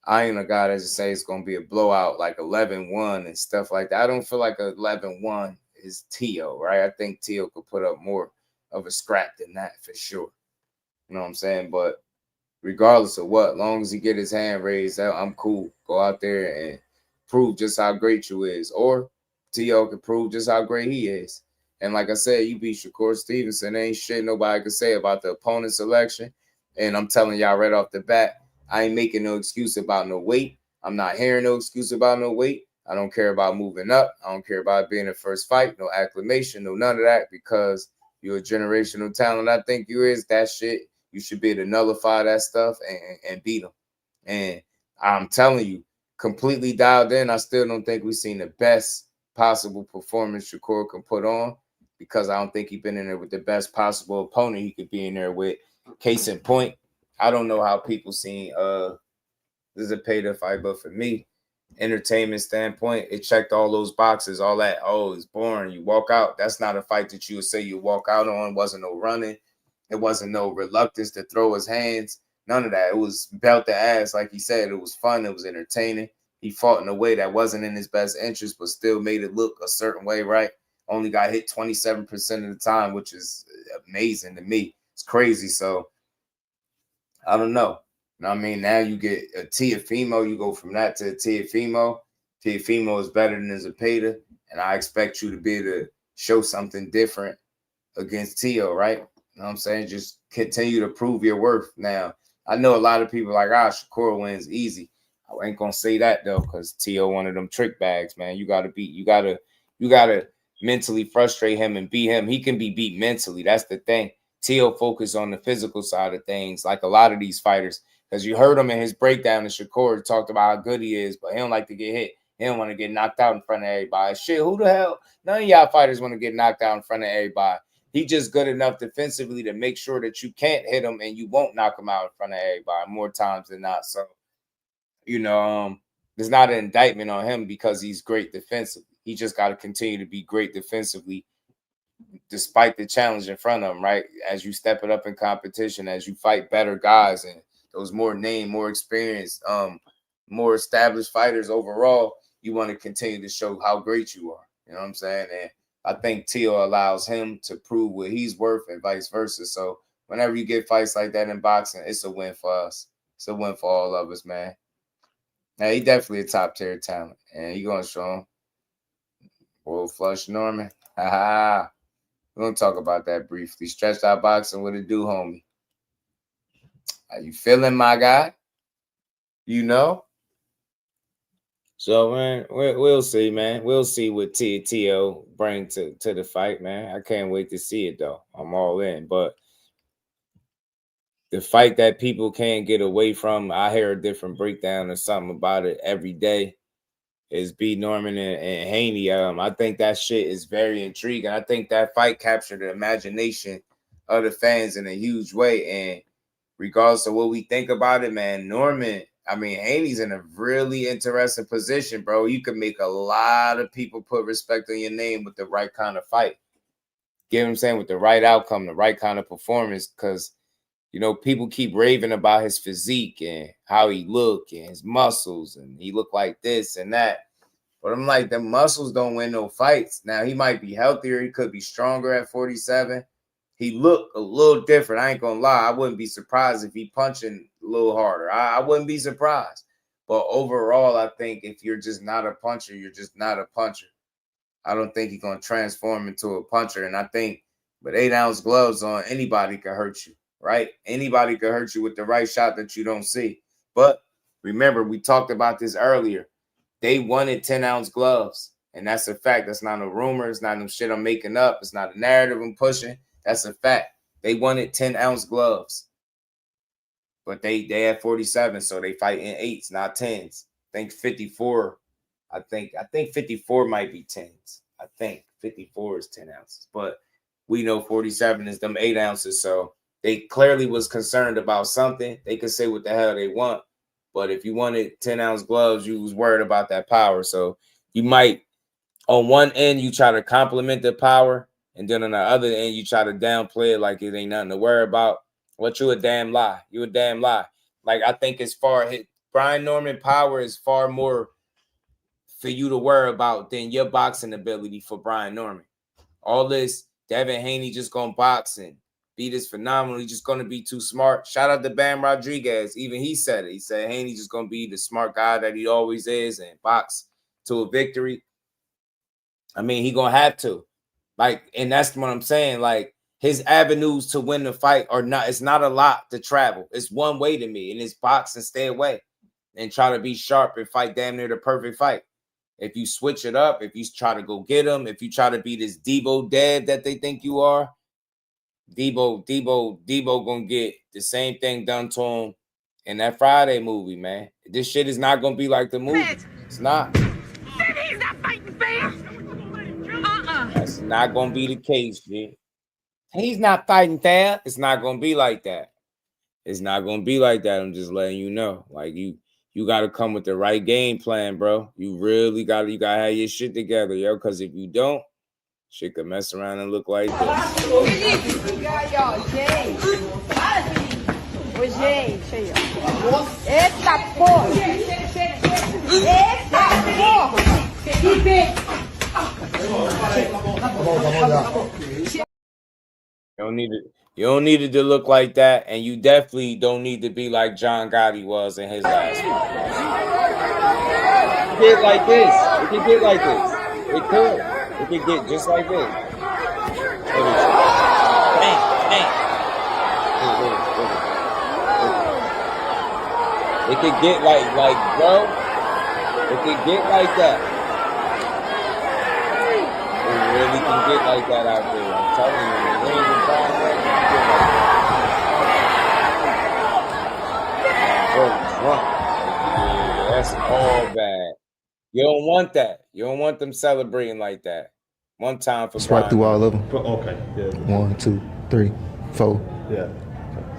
I ain't a guy that just say it's gonna be a blowout like 11-1 and stuff like that. I don't feel like 11-1 is Teo, right? I think Teo could put up more of a scrap than that for sure. You know what I'm saying? But regardless of what, long as he get his hand raised, I'm cool. Go out there and prove just how great you is, or Teo can prove just how great he is. And like I said, you beat Shakur Stevenson. Ain't shit nobody can say about the opponent selection. And I'm telling y'all right off the bat, I ain't making no excuse about no weight. I'm not hearing no excuse about no weight. I don't care about moving up. I don't care about being the first fight, no acclamation, no none of that, because you're a generational talent. I think you is that shit. You should be able to nullify that stuff and beat them. And I'm telling you, completely dialed in, I still don't think we've seen the best possible performance Shakur can put on, because I don't think he's been in there with the best possible opponent he could be in there with. Case in point, I don't know how people seen this is a pay-to fight, but for me, entertainment standpoint, it checked all those boxes, all that. Oh, it's boring. You walk out. That's not a fight that you would say you walk out on. It wasn't no running. It wasn't no reluctance to throw his hands. None of that. It was belt to ass, like he said. It was fun. It was entertaining. He fought in a way that wasn't in his best interest, but still made it look a certain way, right? Only got hit 27% of the time, which is amazing to me. It's crazy. So I don't know. I mean, now you get a Teofimo. You go from that to a Teofimo. Teofimo is better than Zepeda, and I expect you to be able to show something different against Teo, right? You know what I'm saying? Just continue to prove your worth. Now, I know a lot of people like, Shakur wins easy. I ain't gonna say that though, because Teo one of them trick bags, man. You gotta mentally frustrate him and beat him. He can be beat mentally. That's the thing. Teo focused on the physical side of things, like a lot of these fighters. Because you heard him in his breakdown, and Shakur talked about how good he is, but he don't like to get hit. He don't want to get knocked out in front of everybody. Shit, who the hell? None of y'all fighters want to get knocked out in front of everybody. He just good enough defensively to make sure that you can't hit him and you won't knock him out in front of everybody more times than not. So, you know, there's not an indictment on him because he's great defensively. He just got to continue to be great defensively despite the challenge in front of him, right? As you step it up in competition, as you fight better guys and those more name, more experienced more established fighters overall, you want to continue to show how great you are. You know what I'm saying? And I think Teo allows him to prove what he's worth and vice versa. So whenever you get fights like that in boxing, it's a win for us. It's a win for all of us, man. Now, he definitely a top-tier talent, and he going to show him. World Flush Norman. Ha-ha. We're going to talk about that briefly. Stretched Out Boxing, what it do, homie? How you feeling, my guy? You know? So, man, we'll see, man. We'll see what Teo bring to the fight, man. I can't wait to see it, though. I'm all in. But the fight that people can't get away from, I hear a different breakdown or something about it every day, is B. Norman and Haney. I think that shit is very intriguing. I think that fight captured the imagination of the fans in a huge way. And regardless of what we think about it, man, Norman, I mean, Haney's in a really interesting position, bro. You can make a lot of people put respect on your name with the right kind of fight. Get what I'm saying? With the right outcome, the right kind of performance, because, you know, people keep raving about his physique and how he look and his muscles, and he look like this and that. But I'm like, the muscles don't win no fights. Now, he might be healthier. He could be stronger at 47. He looked a little different. I ain't going to lie. I wouldn't be surprised if he punching a little harder. I wouldn't be surprised. But overall, I think if you're just not a puncher, you're just not a puncher. I don't think he's going to transform into a puncher. And I think with 8-ounce gloves on, anybody can hurt you. Right? Anybody could hurt you with the right shot that you don't see. But remember, we talked about this earlier. They wanted 10-ounce gloves. And that's a fact. That's not no rumor. It's not no shit I'm making up. It's not a narrative I'm pushing. That's a fact. They wanted 10-ounce gloves. But they had 47, so they fight in 8s, not 10s. I think 54. I think 54 might be 10s. I think 54 is 10 ounces. But we know 47 is them 8 ounces, so they clearly was concerned about something. They could say what the hell they want. But if you wanted 10-ounce gloves, you was worried about that power. So you might, on one end, you try to compliment the power. And then on the other end, you try to downplay it like it ain't nothing to worry about. What you a damn lie. You a damn lie. Like, I think as far as Brian Norman power is far more for you to worry about than your boxing ability for Brian Norman. All this, Devin Haney just going to box and be this phenomenal. He's just going to be too smart. Shout out to Bam Rodriguez. Even he said it. He said Haney's just going to be the smart guy that he always is and box to a victory. I mean, he going to have to. Like, and that's what I'm saying. Like, his avenues to win the fight are not, it's not a lot to travel. It's one way to me, and it's box and stay away and try to be sharp and fight damn near the perfect fight. If you switch it up, if you try to go get him, if you try to be this Debo dad that they think you are, Debo gonna get the same thing done to him in that Friday movie, man. This shit is not gonna be like the movie. It's not. He's not fighting fair. That's not gonna be the case, G. He's not fighting fair. It's not gonna be like that. It's not gonna be like that. I'm just letting you know. Like, you gotta come with the right game plan, bro. You really gotta have your shit together, yo. Because if you don't, shit could mess around and look like this. You don't need it to look like that, and you definitely don't need to be like John Gotti was in his last fight. It get like this. It can get like this. It could. It could get just like this. It could get like bro. It could get like that. It really can get like that out there. I'm telling you, the ring and time, it can get like that. Bro, drunk. Yeah, that's all bad. You don't want that. You don't want them celebrating like that. One time for Swipe through all of them. Okay. Yeah. 1, 2, 3, 4. Yeah.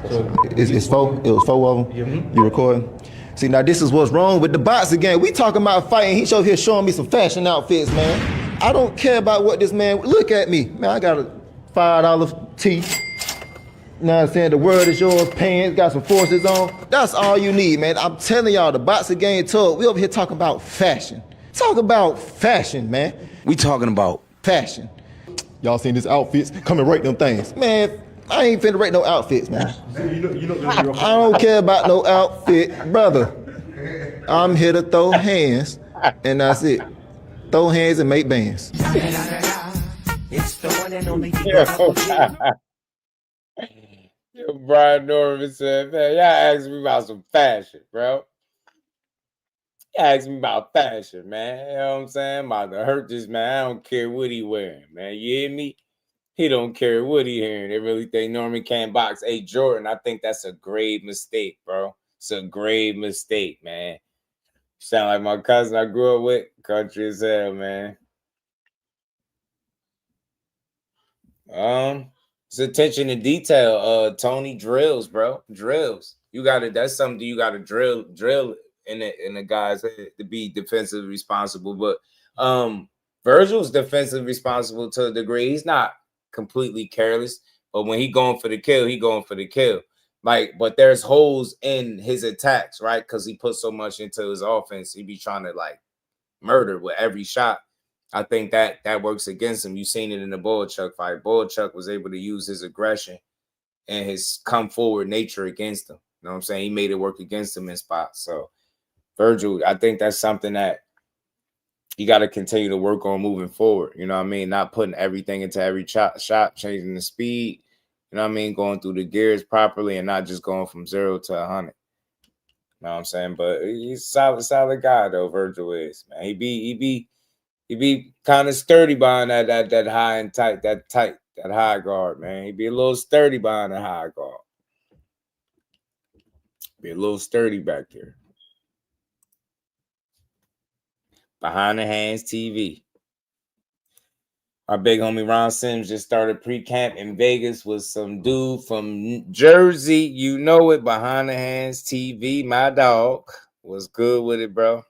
So it's 4. It was 4 of them. Mm-hmm. You recording? See, now this is what's wrong with the boxing game. We talking about fighting. He's over here showing me some fashion outfits, man. I don't care about what this man. Look at me, man. I got a $5 tee. You know what I'm saying? The world is yours, pants, got some forces on. That's all you need, man. I'm telling y'all, the boxing game tough. We over here talking about fashion. Talk about fashion, man. We talking about fashion. Y'all seen these outfits? Come and rate them things. Man, I ain't finna rate no outfits, man. I don't care about no outfit, brother. I'm here to throw hands, and that's it. Throw hands and make bands. It's the one and only Yo, Brian Norman said, man, y'all asking me about some fashion, bro. Y'all asking me about fashion, man. You know what I'm saying? I'm about to hurt this man. I don't care what he wearing, man. You hear me? He don't care what he hearing. They really think Norman can't box. Hey, Jordan, I think that's a grave mistake, bro. It's a grave mistake, man. Sound like my cousin I grew up with. Country as hell, man. It's attention to detail. Tony, drills, bro. Drills. You gotta, that's something you gotta drill in the guys head to be defensive responsible. But Virgil's defensive responsible to a degree. He's not completely careless, but when he going for the kill, he going for the kill. Like, but there's holes in his attacks, right? Because he put so much into his offense. He be trying to like murder with every shot. I think that works against him. You've seen it in the Boychuk fight. Boychuk was able to use his aggression and his come forward nature against him. You know what I'm saying? He made it work against him in spots. So Virgil, I think that's something that you got to continue to work on moving forward. You know what I mean? Not putting everything into every shot, changing the speed. You know what I mean? Going through the gears properly and not just going from 0 to 100. You know what I'm saying? But he's a solid guy though. Virgil is, man. He be kind of sturdy behind that high and tight, that high guard, man. He be a little sturdy behind the high guard. Be a little sturdy back there. Behind the Hands TV. Our big homie Ron Sims just started pre-camp in Vegas with some dude from Jersey. You know it. Behind the Hands TV. My dog. What's good with it, bro?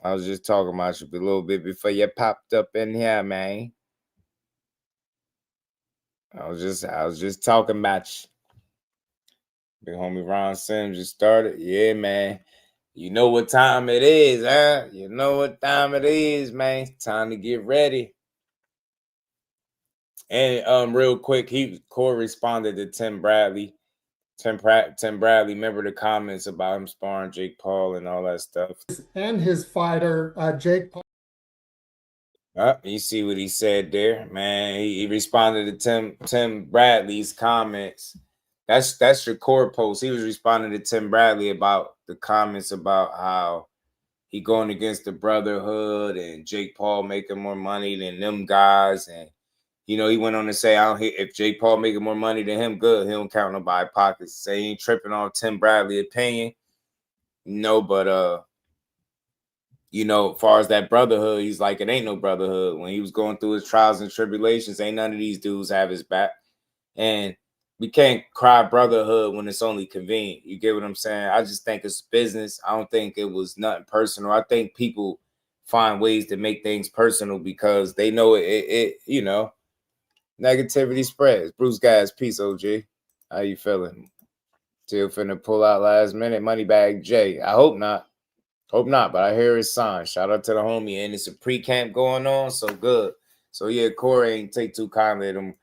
I was just talking about you a little bit before you popped up in here, man. I was just talking about you. Big homie Ron Sims just started. Yeah, man. You know what time it is, huh? You know what time it is, man. Time to get ready. And real quick, Core responded to Tim Bradley. Tim Bradley, remember the comments about him sparring Jake Paul and all that stuff. And his fighter, Jake Paul. You see what he said there, man. He responded to Tim Bradley's comments. That's Shakur post. He was responding to Tim Bradley about the comments about how he going against the Brotherhood and Jake Paul making more money than them guys. And, you know, he went on to say, if Jake Paul making more money than him, good. He don't count nobody pockets. Say he ain't tripping on Tim Bradley opinion. No, but, you know, as far as that Brotherhood, he's like, it ain't no Brotherhood. When he was going through his trials and tribulations, ain't none of these dudes have his back. And we can't cry Brotherhood when it's only convenient. You get what I'm saying? I just think it's business. I don't think it was nothing personal. I think people find ways to make things personal because they know it you know, negativity spreads. Bruce Guys, peace, OG. How you feeling? Still finna pull out last minute. Moneybag J. I hope not. Hope not, but I hear his sign. Shout out to the homie. And it's a pre-camp going on, so good. So, yeah, Corey ain't take too kindly to them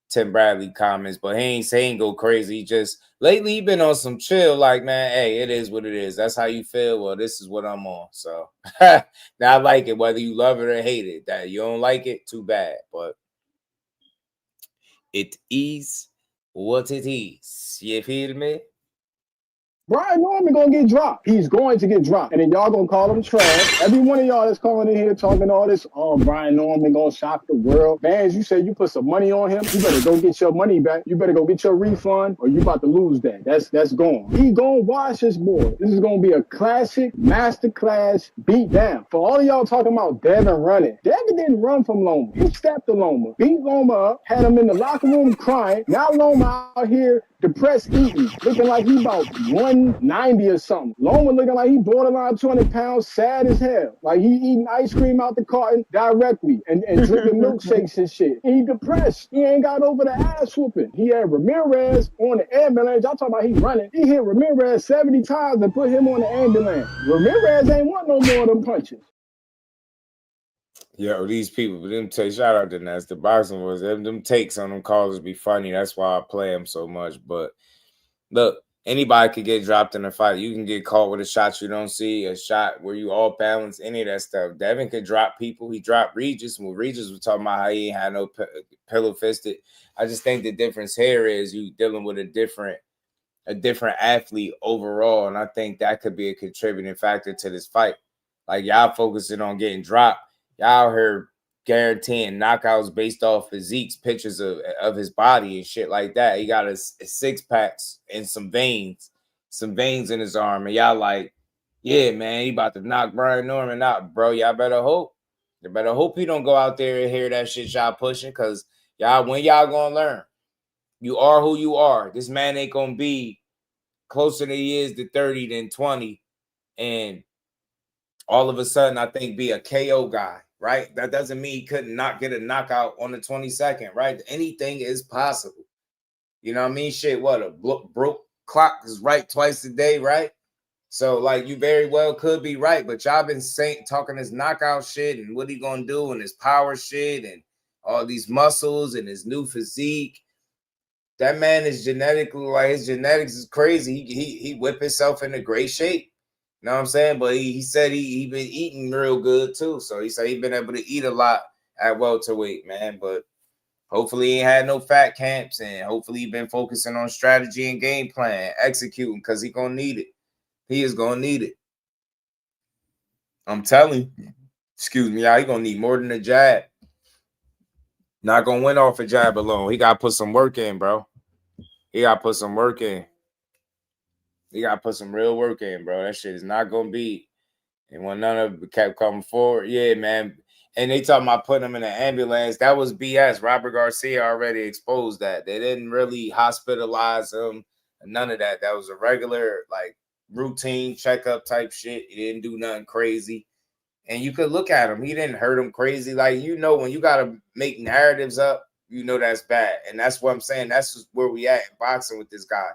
Tim Bradley comments, but he ain't go crazy. He just, lately he been on some chill, like, man, hey, it is what it is. That's how you feel. Well, this is what I'm on. So, now I like it, whether you love it or hate it. That you don't like it, too bad. But it is what it is. You feel me? Brian Norman gonna get dropped. He's going to get dropped. And then y'all gonna call him trash. Every one of y'all that's calling in here talking all this, oh, Brian Norman gonna shock the world. Man, as you said, you put some money on him, you better go get your money back. You better go get your refund or you about to lose that. That's gone. He gonna wash his board. This is gonna be a classic masterclass beat down. For all of y'all talking about Devin running. Devin didn't run from Loma. He stepped to Loma, beat Loma up, had him in the locker room crying. Now Loma out here depressed eating, looking like he about 1 190 or something. Loma looking like he borderline 200 pounds, sad as hell. Like he eating ice cream out the carton directly and drinking milkshakes and shit. He depressed. He ain't got over the ass whooping. He had Ramirez on the ambulance. Y'all talking about he running. He hit Ramirez 70 times and put him on the ambulance. Ramirez ain't want no more of them punches. Yo, these people, them take shout out to Ness. The boxing was them takes on them callers be funny. That's why I play them so much. But look, anybody could get dropped in a fight. You can get caught with a shot you don't see, a shot where you all balance, any of that stuff. Devin could drop people. He dropped Regis. When Regis was talking about how he ain't had no pillow fisted. I just think the difference here is you dealing with a different athlete overall, and I think that could be a contributing factor to this fight. Like y'all focusing on getting dropped. Y'all here guaranteeing knockouts based off physiques, pictures of his body and shit like that. He got a six-packs and some veins in his arm. And y'all like, yeah, man, he about to knock Brian Norman out, bro. Y'all better hope. You better hope he don't go out there and hear that shit y'all pushing, because when y'all gonna learn? You are who you are. This man ain't gonna be closer than he is to 30 than 20. And all of a sudden, I think be a KO guy, right? That doesn't mean he couldn't not get a knockout on the 22nd, right? Anything is possible. You know what I mean? Shit, what a broke clock is right twice a day, right? So, like, you very well could be right, but y'all been talking this knockout shit and what he gonna do and his power shit and all these muscles and his new physique. That man is genetically, like, his genetics is crazy. He whip himself into great shape. You know what I'm saying? But he said he been eating real good too. So he said he been able to eat a lot at welterweight, man. But hopefully he ain't had no fat camps, and hopefully he been focusing on strategy and game plan, executing, because he gonna need it. He is gonna need it. I'm telling you. Excuse me, y'all. He gonna need more than a jab. Not gonna win off a jab alone. He gotta put some work in, bro. He gotta put some work in. He got to put some real work in, bro. That shit is not going to be. And when none of it kept coming forward, yeah, man. And they talking about putting him in an ambulance. That was BS. Robert Garcia already exposed that. They didn't really hospitalize him. None of that. That was a regular, like, routine checkup type shit. He didn't do nothing crazy. And you could look at him. He didn't hurt him crazy. Like, you know, when you got to make narratives up, you know that's bad. And that's what I'm saying. That's where we at in boxing with this guy.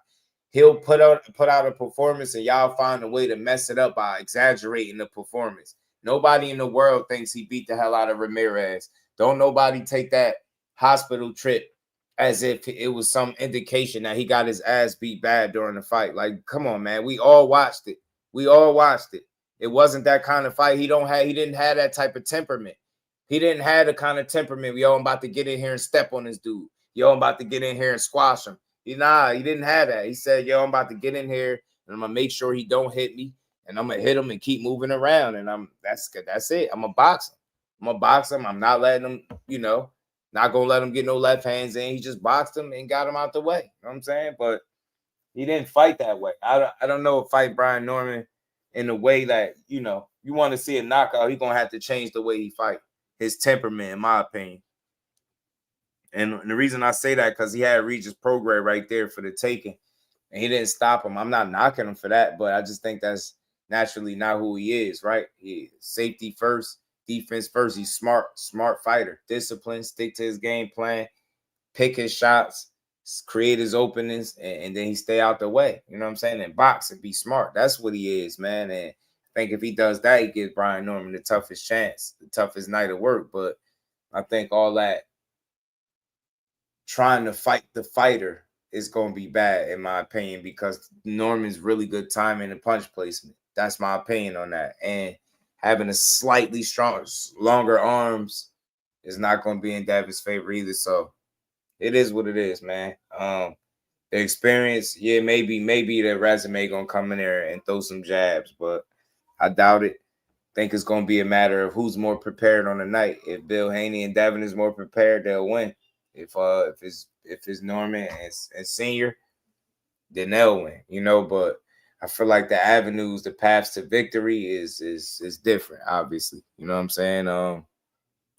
He'll put out a performance and y'all find a way to mess it up by exaggerating the performance. Nobody in the world thinks he beat the hell out of Ramirez. Don't nobody take that hospital trip as if it was some indication that he got his ass beat bad during the fight. Like, come on, man. We all watched it. It wasn't that kind of fight. He didn't have that type of temperament. He didn't have the kind of temperament. Yo, I'm about to get in here and step on this dude. Yo, I'm about to get in here and squash him. He didn't have that. He said, yo, I'm about to get in here and I'm gonna make sure he don't hit me, and I'm gonna hit him and keep moving around. And that's it. I'm a boxer. I'm not letting him, not gonna let him get no left hands in. He just boxed him and got him out the way. You know what I'm saying? But he didn't fight that way. I don't know if fight Brian Norman in the way that, you want to see a knockout, he's gonna have to change the way he fight. His temperament, in my opinion. And the reason I say that, because he had Regis Prograis right there for the taking, and he didn't stop him. I'm not knocking him for that, but I just think that's naturally not who he is, right? Safety first, defense first. He's smart fighter, disciplined, stick to his game plan, pick his shots, create his openings, and then he stay out the way. You know what I'm saying? And box and be smart. That's what he is, man. And I think if he does that, he gives Brian Norman the toughest chance, the toughest night of work. But I think all that trying to fight the fighter is going to be bad, in my opinion, because Norman's really good timing and punch placement. That's my opinion on that. And having a slightly longer arms is not going to be in Devin's favor either. So it is what it is, man. The experience, yeah, maybe the resume going to come in there and throw some jabs, but I doubt it. I think it's going to be a matter of who's more prepared on the night. If Bill Haney and Devin is more prepared, they'll win. If it's Norman and Senior, then they'll win, But I feel like the avenues, the paths to victory is different, obviously. You know what I'm saying? I feel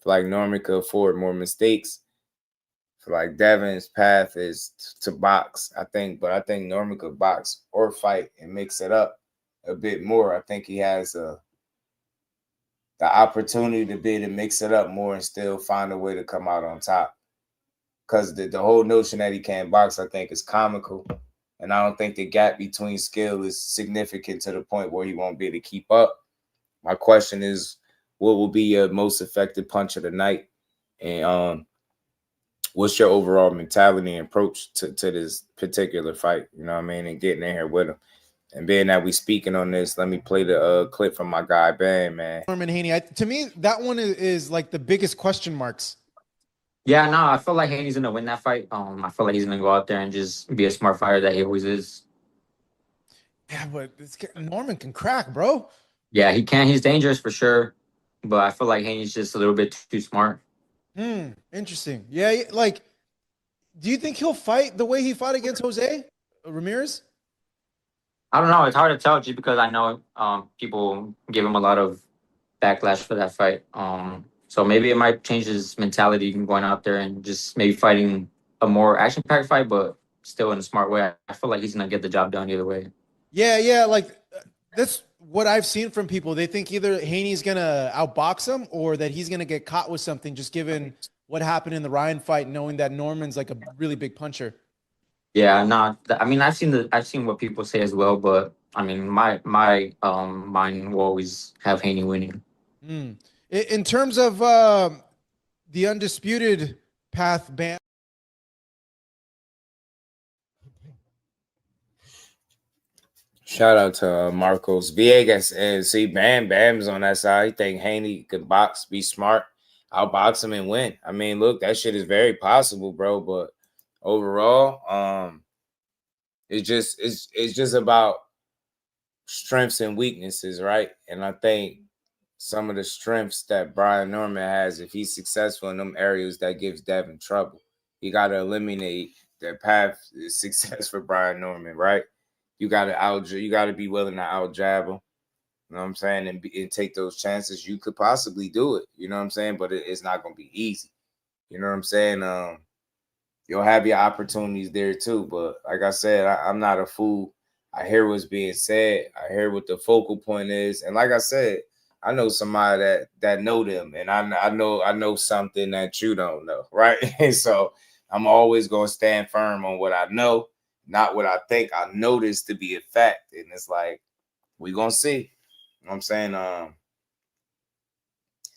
like Norman could afford more mistakes. feel like Devin's path is to box, I think, but I think Norman could box or fight and mix it up a bit more. I think he has the opportunity to be able to mix it up more and still find a way to come out on top. Because the whole notion that he can't box, I think, is comical. And I don't think the gap between skill is significant to the point where he won't be able to keep up. My question is, what will be your most effective punch of the night? And what's your overall mentality and approach to this particular fight? You know what I mean? And getting in here with him. And being that we speaking on this, let me play the clip from my guy, Ben, man. Norman Haney. To me, that one is like the biggest question marks. Yeah, no, I feel like Haney's gonna win that fight. I feel like he's gonna go out there and just be a smart fighter that he always is. Yeah, but Norman can crack, bro. Yeah, he can. He's dangerous for sure. But I feel like Haney's just a little bit too smart. Interesting. Yeah, like, do you think he'll fight the way he fought against Jose Ramirez? I don't know. It's hard to tell just because I know people give him a lot of backlash for that fight. So maybe it might change his mentality going out there and just maybe fighting a more action-packed fight, but still in a smart way. I feel like he's going to get the job done either way. Yeah. Like, that's what I've seen from people. They think either Haney's going to outbox him or that he's going to get caught with something, just given what happened in the Ryan fight, knowing that Norman's like a really big puncher. Yeah, no, I mean, I've seen what people say as well, but I mean, my mind will always have Haney winning. In terms of the undisputed path, Bam. Shout out to Marcos Villegas. And see, Bam's on that side. He think Haney could box, be smart, outbox him and win. I mean, look, that shit is very possible, bro. But overall, it's just about strengths and weaknesses, right? And I think some of the strengths that Brian Norman has, if he's successful in them areas, that gives Devin trouble. You got to eliminate the path to success for Brian Norman, right? You got to be willing to out jab him. You know what I'm saying? And take those chances. You could possibly do it. You know what I'm saying? But it's not going to be easy. You know what I'm saying? You'll have your opportunities there too. But like I said, I'm not a fool. I hear what's being said. I hear what the focal point is. And like I said, I know somebody that know them, and I know something that you don't know, right? And so I'm always going to stand firm on what I know, not what I think. I know this to be a fact, and it's like we're going to see. You know what I'm saying?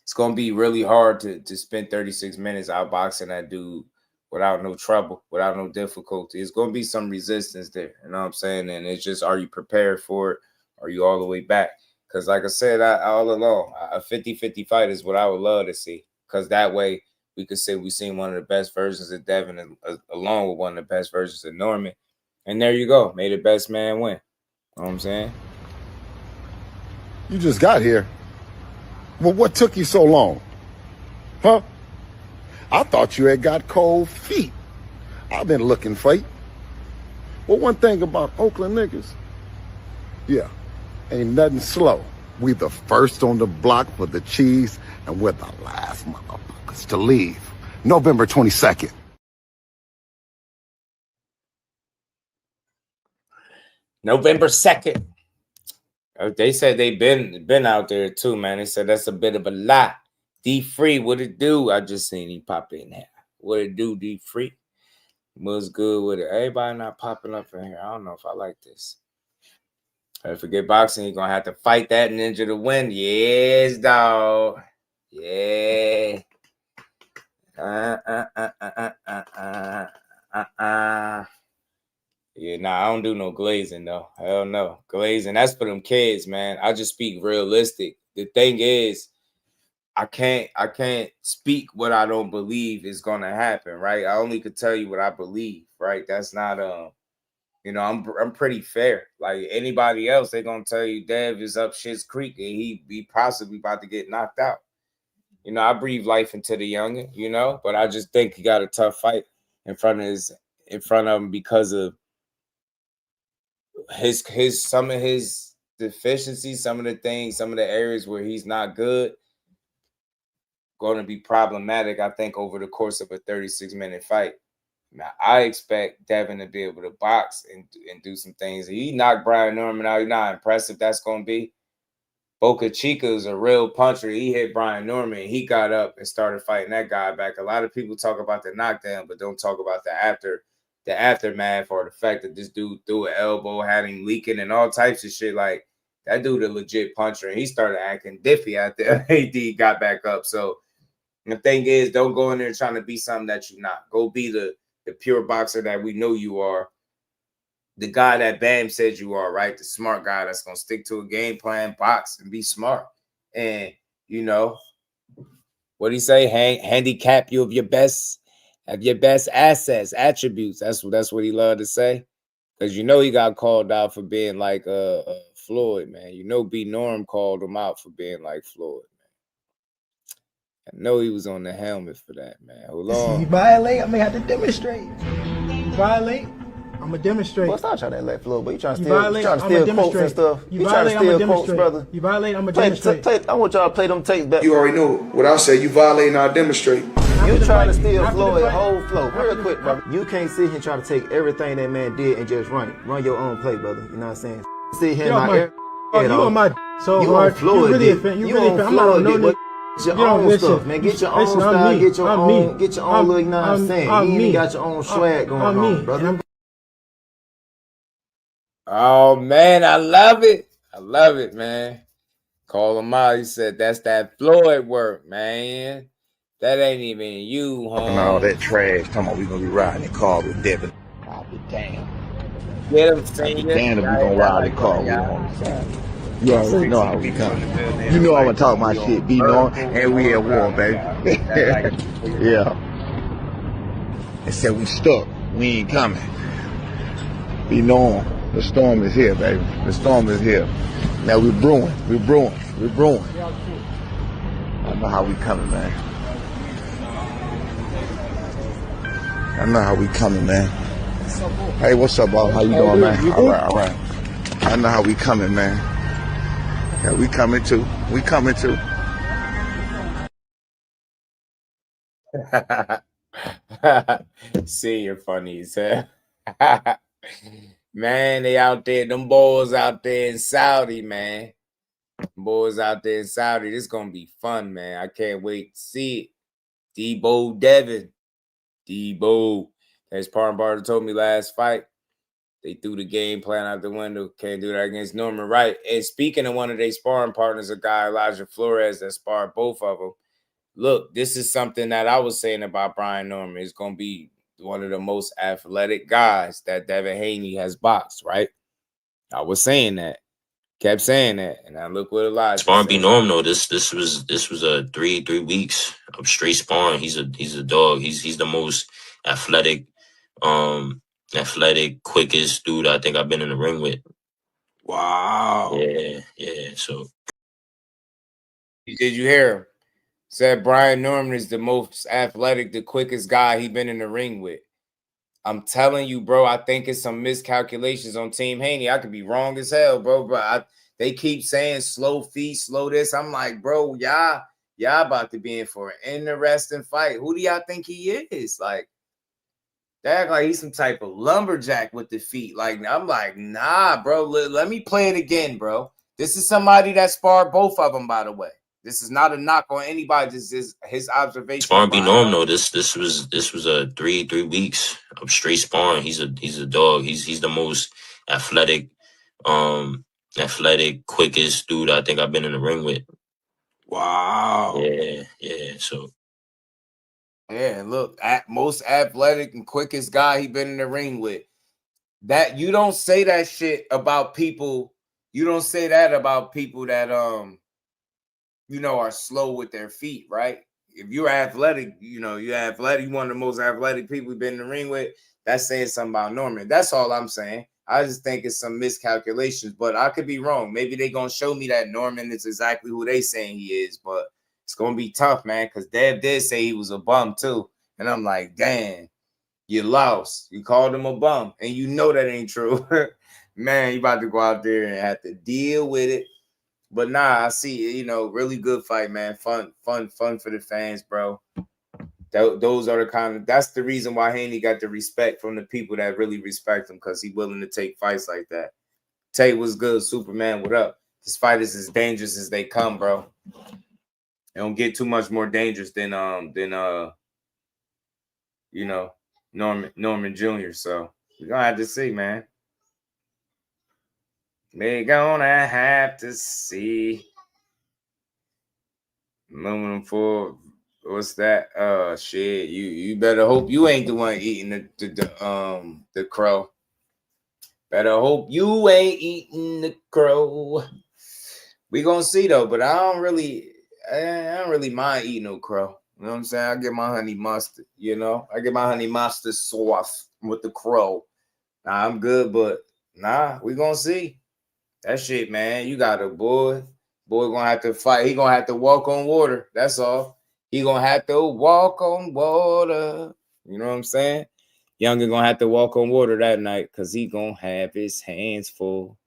It's going to be really hard to spend 36 minutes outboxing that dude without no trouble, without no difficulty. It's going to be some resistance there, you know what I'm saying? And it's just, are you prepared for it? Are you all the way back? Because like I said, all along, a 50-50 fight is what I would love to see. Because that way we could say we've seen one of the best versions of Devin along with one of the best versions of Norman. And there you go. May the best man win. You know what I'm saying? You just got here. Well, what took you so long? Huh? I thought you had got cold feet. I've been looking for you. Well, one thing about Oakland niggas, yeah, ain't nothing slow. We the first on the block for the cheese, and we're the last motherfuckers to leave. November 22nd. November 2nd. They said they been out there too, man. They said that's a bit of a lie. D-Free, what it do? I just seen him pop in there. What it do, D-Free? Was good with it. Everybody not popping up in here. I don't know if I like this. If forget boxing, you're going to have to fight that ninja to win. Yes, dog. Yeah. Yeah, nah, I don't do no glazing, though. Hell no. Glazing, that's for them kids, man. I just speak realistic. The thing is, I can't speak what I don't believe is gonna happen, right? I only could tell you what I believe, right? That's not I'm pretty fair. Like anybody else, they're gonna tell you Dev is up shit's creek and he possibly about to get knocked out. You know, I breathe life into the youngin, but I just think he got a tough fight in front of him because of his some of his deficiencies, some of the things, some of the areas where he's not good. going to be problematic, I think, over the course of a 36-minute fight. Now, I expect Devin to be able to box and do some things. He knocked Brian Norman out. You know how impressive that's going to be? Boca Chica's a real puncher. He hit Brian Norman. He got up and started fighting that guy back. A lot of people talk about the knockdown, but don't talk about the aftermath or the fact that this dude threw an elbow, had him leaking and all types of shit. Like, that dude a legit puncher. And he started acting diffy after AD got back up. So the thing is, don't go in there trying to be something that you're not. Go be the pure boxer that we know you are. The guy that Bam said you are, right? The smart guy that's going to stick to a game plan, box, and be smart. And, you know, what do you say? Handicap you of your best assets, attributes. That's what he loved to say. Because you know he got called out for being like Floyd, man. You know B Norm called him out for being like Floyd, man. I know he was on the helmet for that, man. Hold on. You violate, I'm gonna have to demonstrate. You violate, I'm gonna demonstrate. Well, stop trying to let Floyd, but you trying to steal quotes and stuff. You trying to steal quotes, brother. You violate, I'm gonna demonstrate. I want y'all to play them tapes back. You already know what I say. You violating our demonstrate. You trying to steal Floyd whole flow. Real quick, brother. You can't sit here and try to take everything that man did and just run it. Run your own play, brother. You know what I'm saying? Sit here and you on my so you hard. Floyd, you really a fan. You really a fan. I'm not on no nigga. Get your own stuff, man. Get your own style. Get your own little, you know what I'm saying? You ain't got your own swag going on, brother. Oh, man, I love it. I love it, man. Call him out. He said, that's that Floyd work, man. That ain't even you, huh? And all that trash. Talking about we gonna be riding the car with Devin. I'll be damned. Get him, I'll be damned if we gonna ride the car with him on the side. You already know how we come. You know I'm gonna talk my shit, be known, and we at war, baby. Yeah. They said we stuck. We ain't coming. Be known. The storm is here, baby. The storm is here. Now we're brewing. We're brewing. We're brewing. I know how we coming, man. I know how we coming, man. Hey, what's up, Bob? How you doing, man? All right. I know how we coming, man. Yeah, we coming too. We coming too. See, you're funny, as hell. Man, they out there. Them boys out there in Saudi, man. Boys out there in Saudi. This gonna be fun, man. I can't wait to see it. Debo Devin. Debo. As sparring partner told me last fight, they threw the game plan out the window. Can't do that against Norman Wright. And speaking of one of their sparring partners, a guy, Elijah Flores, that sparred both of them. Look, this is something that I was saying about Brian Norman. It's going to be one of the most athletic guys that Devin Haney has boxed, right? I was saying that. Kept saying that. And I look what Elijah sparring be normal though. This was a three weeks of straight sparring. He's a dog. He's the most athletic, quickest dude I think I've been in the ring with. Wow. Yeah. So did you hear him? Said Brian Norman is the most athletic, the quickest guy he been in the ring with. I'm telling you, bro, I think it's some miscalculations on Team Haney. I could be wrong as hell, bro, but they keep saying slow feet, slow this. I'm like, bro, y'all about to be in for an interesting fight. Who do y'all think he is? Like, they act like he's some type of lumberjack with the feet. Like, I'm like, nah, bro, let me play it again, bro. This is somebody that sparred both of them, by the way. This is not a knock on anybody. This is his observation. sparring be normal though. This was a three weeks of straight sparring. He's a dog. He's the most athletic, quickest dude I think I've been in the ring with. Wow. Yeah. So yeah, look, most athletic and quickest guy he been in the ring with. That you don't say that shit about people. You don't say that about people that are slow with their feet, right? If you're athletic, you're athletic, you're one of the most athletic people we've been in the ring with, that's saying something about Norman. That's all I'm saying. I just think it's some miscalculations, but I could be wrong. Maybe they're going to show me that Norman is exactly who they saying he is, but it's going to be tough, man, because Dev did say he was a bum too. And I'm like, damn, you lost. You called him a bum, and you know that ain't true. Man, you about to go out there and have to deal with it. But nah, I see, you know, really good fight, man. Fun for the fans, bro. Those are the kind of, that's the reason why Haney got the respect from the people that really respect him, because he's willing to take fights like that. Tay was good, Superman. What up? This fight is as dangerous as they come, bro. They don't get too much more dangerous than you know, Norman Jr. So we're gonna have to see, man. We're gonna have to see. Moving forward, what's that? Shit. You better hope you ain't the one eating the crow. Better hope you ain't eating the crow. We gonna see though, but I don't really mind eating no crow. You know what I'm saying? I get my honey mustard, you know. I get my honey mustard sauce with the crow. Nah, I'm good, but nah, we gonna see. That shit, man. You got a boy. Boy gonna have to fight. He gonna have to walk on water. That's all. He gonna have to walk on water. You know what I'm saying? Younger gonna have to walk on water that night because he gonna have his hands full.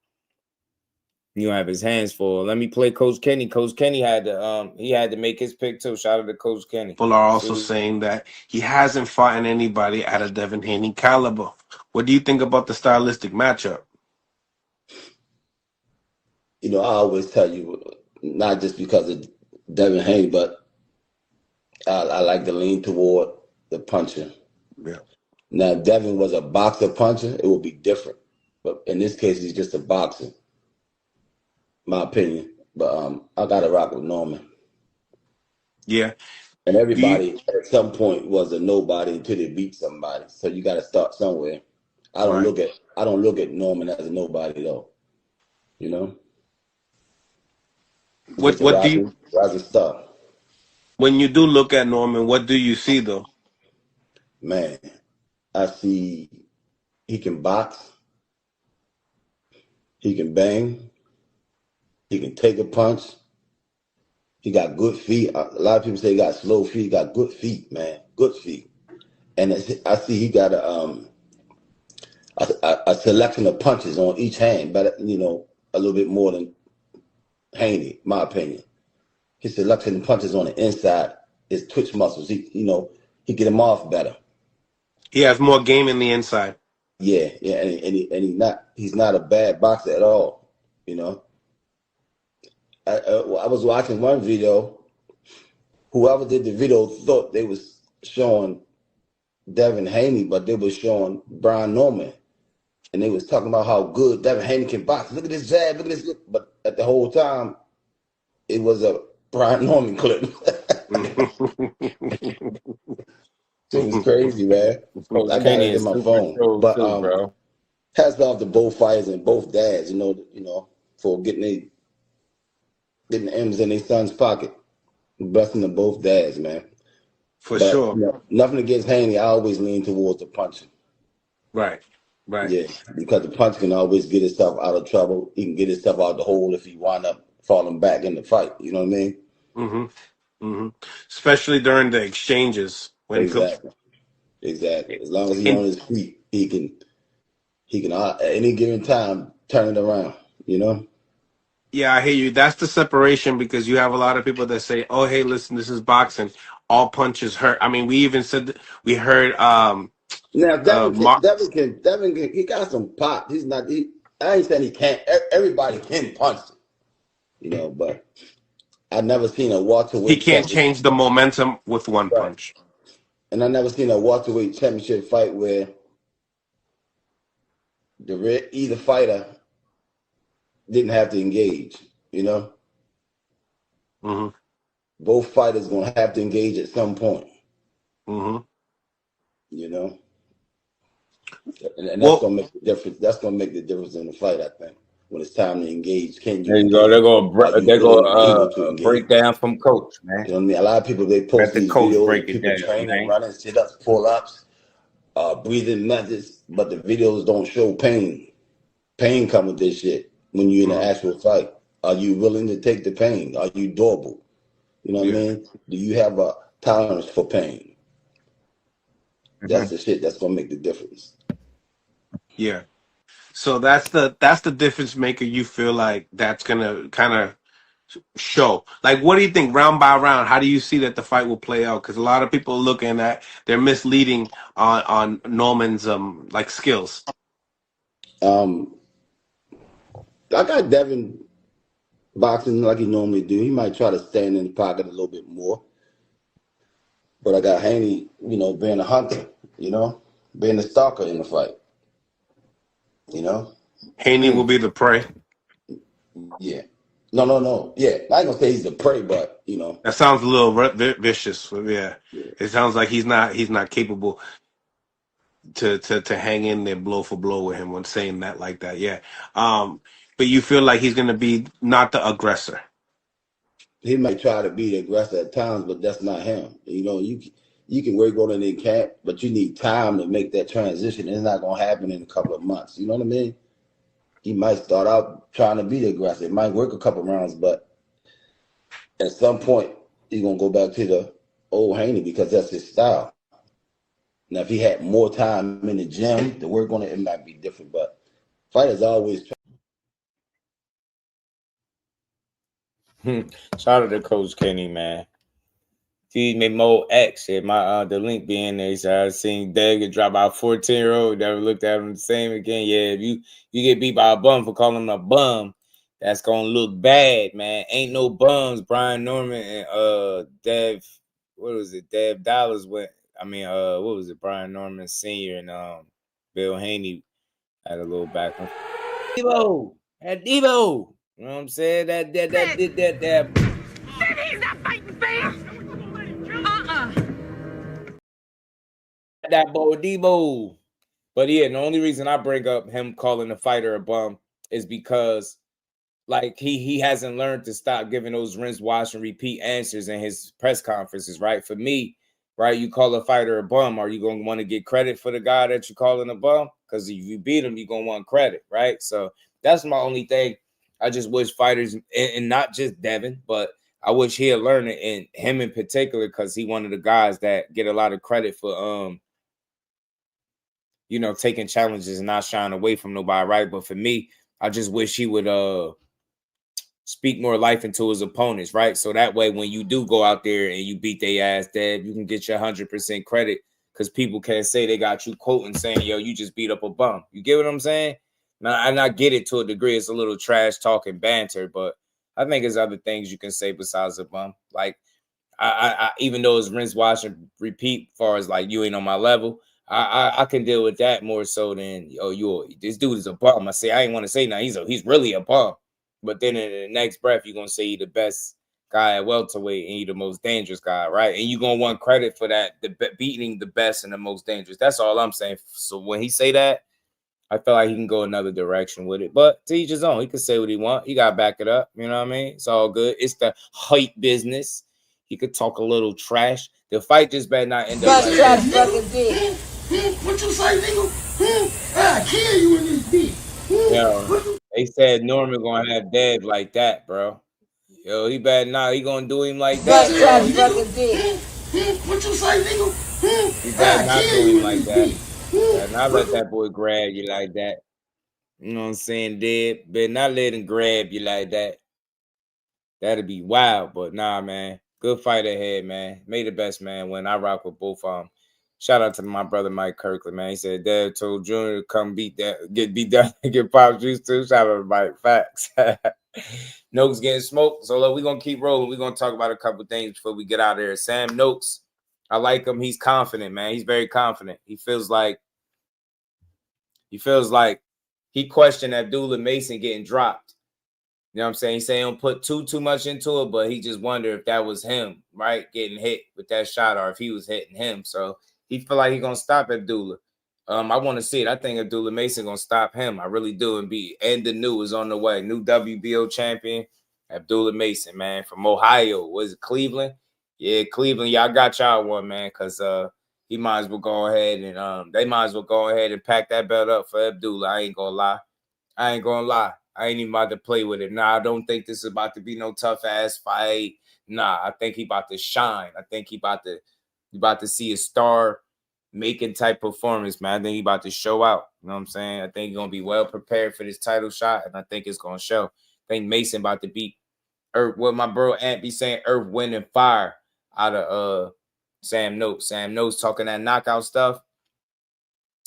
He gonna have his hands full. Let me play Coach Kenny. Coach Kenny had to make his pick too. Shout out to Coach Kenny. People are also saying that he hasn't fought anybody at a Devin Haney caliber. What do you think about the stylistic matchup? You know, I always tell you, not just because of Devin Haney, but I like to lean toward the puncher. Yeah. Now, if Devin was a boxer puncher, it would be different. But in this case, he's just a boxer. My opinion. But I got to rock with Norman. Yeah. And everybody at some point was a nobody until they beat somebody. So you got to start somewhere. I don't look at Norman as a nobody though. You know. What do you rising star? When you do look at Norman, what do you see though? Man, I see he can box. He can bang. He can take a punch. He got good feet. A lot of people say he got slow feet. He got good feet, man. Good feet. And I see he got a selection of punches on each hand, but you know, a little bit more than Haney, my opinion. His selection of punches on the inside, his twitch muscles, he get them off better. He has more game in the inside. Yeah, and he's not a bad boxer at all. You know, I was watching one video. Whoever did the video thought they was showing Devin Haney, but they was showing Brian Norman, and they was talking about how good Devin Haney can box. Look at this jab, look at this. But at the whole time, it was a Brian Norman clip. It was crazy, man. I got it in my phone. But bro. Hats off to both fighters and both dads, you know, for getting the M's in their son's pocket. Blessing to both dads, man. For sure. You know, nothing against Haney. I always lean towards the punching. Right. Yeah, because the punch can always get himself out of trouble. He can get himself out of the hole if he wind up falling back in the fight. You know what I mean? Mm-hmm. Especially during the exchanges. Exactly. As long as he's on his feet, he can at any given time turn it around. You know? Yeah, I hear you. That's the separation, because you have a lot of people that say, "Oh, hey, listen, this is boxing. All punches hurt." I mean, we even said we heard. Now Devin can he got some pop. I ain't saying he can't. Everybody can punch him, you know, but I've never seen a welterweight. He can't change the momentum with one punch. And I never seen a welterweight championship fight where either fighter didn't have to engage, you know? Mm-hmm. Both fighters gonna have to engage at some point. Mm-hmm. You know? And that's gonna make the difference. That's gonna make the difference in the fight, I think. When it's time to engage, can you? There you go. They're gonna break down from coach, man. You know what I mean? A lot of people, they post these videos of people training, running, sit-ups, pull-ups, breathing methods, but the videos don't show pain. Pain come with this shit when you're in an actual fight. Are you willing to take the pain? Are you durable? You know what I mean? Do you have a tolerance for pain? That's the shit that's gonna make the difference. Yeah. So that's the difference maker. You feel like that's gonna kind of show? Like, what do you think round by round? How do you see that the fight will play out? Because a lot of people are looking at, they're misleading on Norman's like skills. I got Devin boxing like he normally do. He might try to stand in the pocket a little bit more. But I got Haney, you know, being a hunter, you know, being a stalker in the fight. You know? Haney will be the prey. Yeah. No. Yeah, I ain't gonna say he's the prey, but you know. That sounds a little vicious. Yeah. It sounds like he's not capable to hang in there blow for blow with him when saying that like that. Yeah. But you feel like he's gonna be not the aggressor. He might try to be the aggressor at times, but that's not him. You know, you can work on it in camp, but you need time to make that transition. It's not gonna happen in a couple of months. You know what I mean? He might start out trying to be the aggressor. It might work a couple of rounds, but at some point he's gonna go back to the old Haney because that's his style. Now, if he had more time in the gym to work on it, it might be different. But fighters always try. Shout out to Coach Kenny, man. He made Mo X. My the link being there. He said I seen Dad get dropped by a 14-year-old. Never looked at him the same again. Yeah, if you get beat by a bum for calling him a bum, that's gonna look bad, man. Ain't no bums. Brian Norman and Dev, what was it? Dev Dollars went. I mean, what was it? Brian Norman Sr. and Bill Haney had a little back. Devo, at Devo. You know what I'm saying? That did that. He's not fighting fair. That boy Debo. But yeah, the only reason I bring up him calling the fighter a bum is because like he hasn't learned to stop giving those rinse, wash, and repeat answers in his press conferences, right? For me, right, you call a fighter a bum, are you gonna want to get credit for the guy that you're calling a bum? Because if you beat him, you're gonna want credit, right? So that's my only thing. I just wish fighters, and not just Devin, but I wish he'd learn it, and him in particular, because he one of the guys that get a lot of credit for you know, taking challenges and not shying away from nobody, right? But for me, I just wish he would speak more life into his opponents, right? So that way, when you do go out there and you beat their ass, Dad, you can get your 100% credit because people can't say they got you quoting saying, yo, you just beat up a bum. You get what I'm saying? Now, and I get it to a degree. It's a little trash talking banter, but I think there's other things you can say besides a bum. Like, I even though it's rinse, wash, and repeat, as far as like you ain't on my level, I can deal with that more so than this dude is a bum. I ain't want to say now he's really a bum, but then in the next breath you're gonna say you're the best guy at welterweight and you're the most dangerous guy, right? And you're gonna want credit for that, beating the best and the most dangerous. That's all I'm saying. So when he say that, I feel like he can go another direction with it. But to each his own. He can say what he want. He got to back it up. You know what I mean? It's all good. It's the hype business. He could talk a little trash. The fight just better not end up like that. What you say, nigga? I kill you in this bitch. Yo, they said Norman gonna have Dev like that, bro. Yo, he better not. He gonna do him like that. What you say, nigga? He better not do him like that. Better not let that boy grab you like that. You know what I'm saying, Dev? Better not let him grab you like that. That'd be wild. But nah, man. Good fight ahead, man. May the best man win. I rock with both of them. Shout out to my brother Mike Kirkland, man. He said Dad told Junior to come get beat down and get pop juice too. Shout out to Mike. Facts. Noakes getting smoked. So look, we're gonna keep rolling. We're gonna talk about a couple things before we get out of here. Sam Noakes, I like him. He's confident, man. He's very confident. He feels like he questioned Abdullah Mason getting dropped. You know what I'm saying? He's saying he don't put too much into it, but he just wondered if that was him, right? Getting hit with that shot or if he was hitting him. So he feel like he's going to stop Abdullah. I want to see it. I think Abdullah Mason going to stop him. I really do. And the new is on the way. New WBO champion, Abdullah Mason, man, from Ohio. Was it Cleveland? Yeah, Cleveland. Y'all got y'all one, man, because he might as well go ahead and they might as well go ahead and pack that belt up for Abdullah. I ain't going to lie. I ain't even about to play with it. Nah, I don't think this is about to be no tough-ass fight. Nah, I think he about to shine. I think he about to see a star-making type performance, man. I think he about to show out. You know what I'm saying? I think he's going to be well prepared for this title shot, and I think it's going to show. I think Mason about to beat what my bro Ant be saying, Earth, Wind, and Fire out of Sam Noakes. Sam Noakes talking that knockout stuff.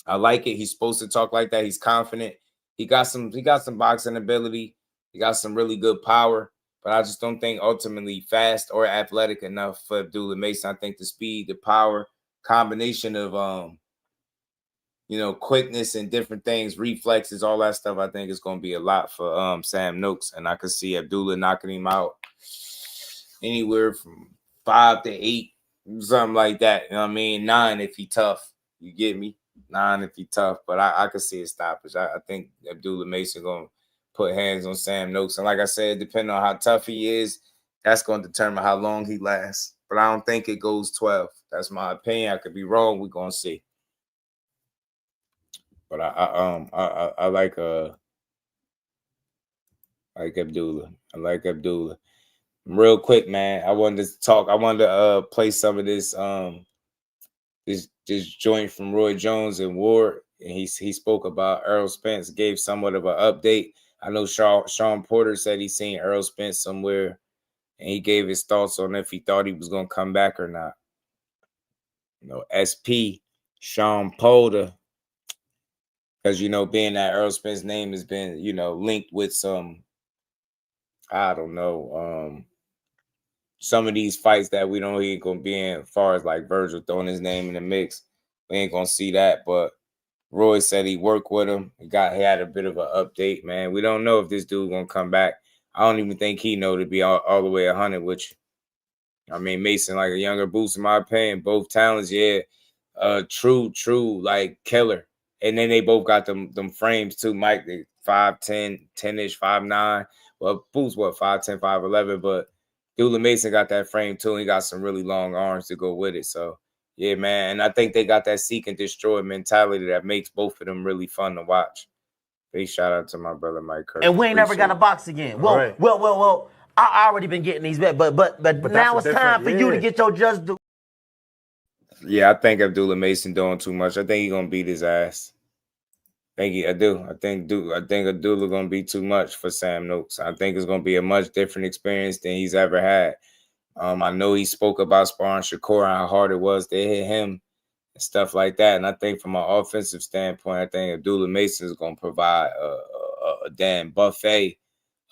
I like it. He's supposed to talk like that. He's confident. He got some boxing ability. He got some really good power. But I just don't think ultimately fast or athletic enough for Abdullah Mason. I think the speed, the power, combination of quickness and different things, reflexes, all that stuff, I think is going to be a lot for Sam Noakes. And I could see Abdullah knocking him out anywhere from 5 to 8, something like that. You know what I mean? 9 if he tough. You get me? 9 if he tough. But I could see a stoppage. I think Abdullah Mason going to put hands on Sam Noakes. And like I said, depending on how tough he is, that's going to determine how long he lasts. But I don't think it goes 12. That's my opinion. I could be wrong. We're going to see. But I like Abdullah. I like Abdullah. Real quick, man. I wanted to play some of this this joint from Roy Jones and Ward. And he spoke about Errol Spence, gave somewhat of an update. I know Sean Porter said he seen Errol Spence somewhere, and he gave his thoughts on if he thought he was gonna come back or not. SP Sean Porter. Because, being that Errol Spence's name has been, linked with some, I don't know, some of these fights that we don't ain't going to be in, as far as like Virgil throwing his name in the mix. We ain't going to see that. But Roy said he worked with him. He had a bit of an update, man. We don't know if this dude going to come back. I don't even think he know to be all the way 100 with you. I mean, Mason, like a younger boost, in my opinion. Both talents, yeah. True, like killer. And then they both got them frames too, Mike. They 5'10", 10-ish, 5'9". Well, Boo's 5'10", 5'11", but Abdullah Mason got that frame too, and he got some really long arms to go with it. So, yeah, man. And I think they got that seek and destroy mentality that makes both of them really fun to watch. Big shout out to my brother Mike Kirk. And we ain't never got to box again. Well. I already been getting these bets, but now it's time for you to get your just do. Yeah, I think Abdullah Mason doing too much. I think he's gonna beat his ass. I do. I think Abdullah gonna be too much for Sam Noakes. I think it's gonna be a much different experience than he's ever had. I know he spoke about sparring Shakur, how hard it was to hit him and stuff like that. And I think from an offensive standpoint, I think Abdullah Mason is gonna provide a damn buffet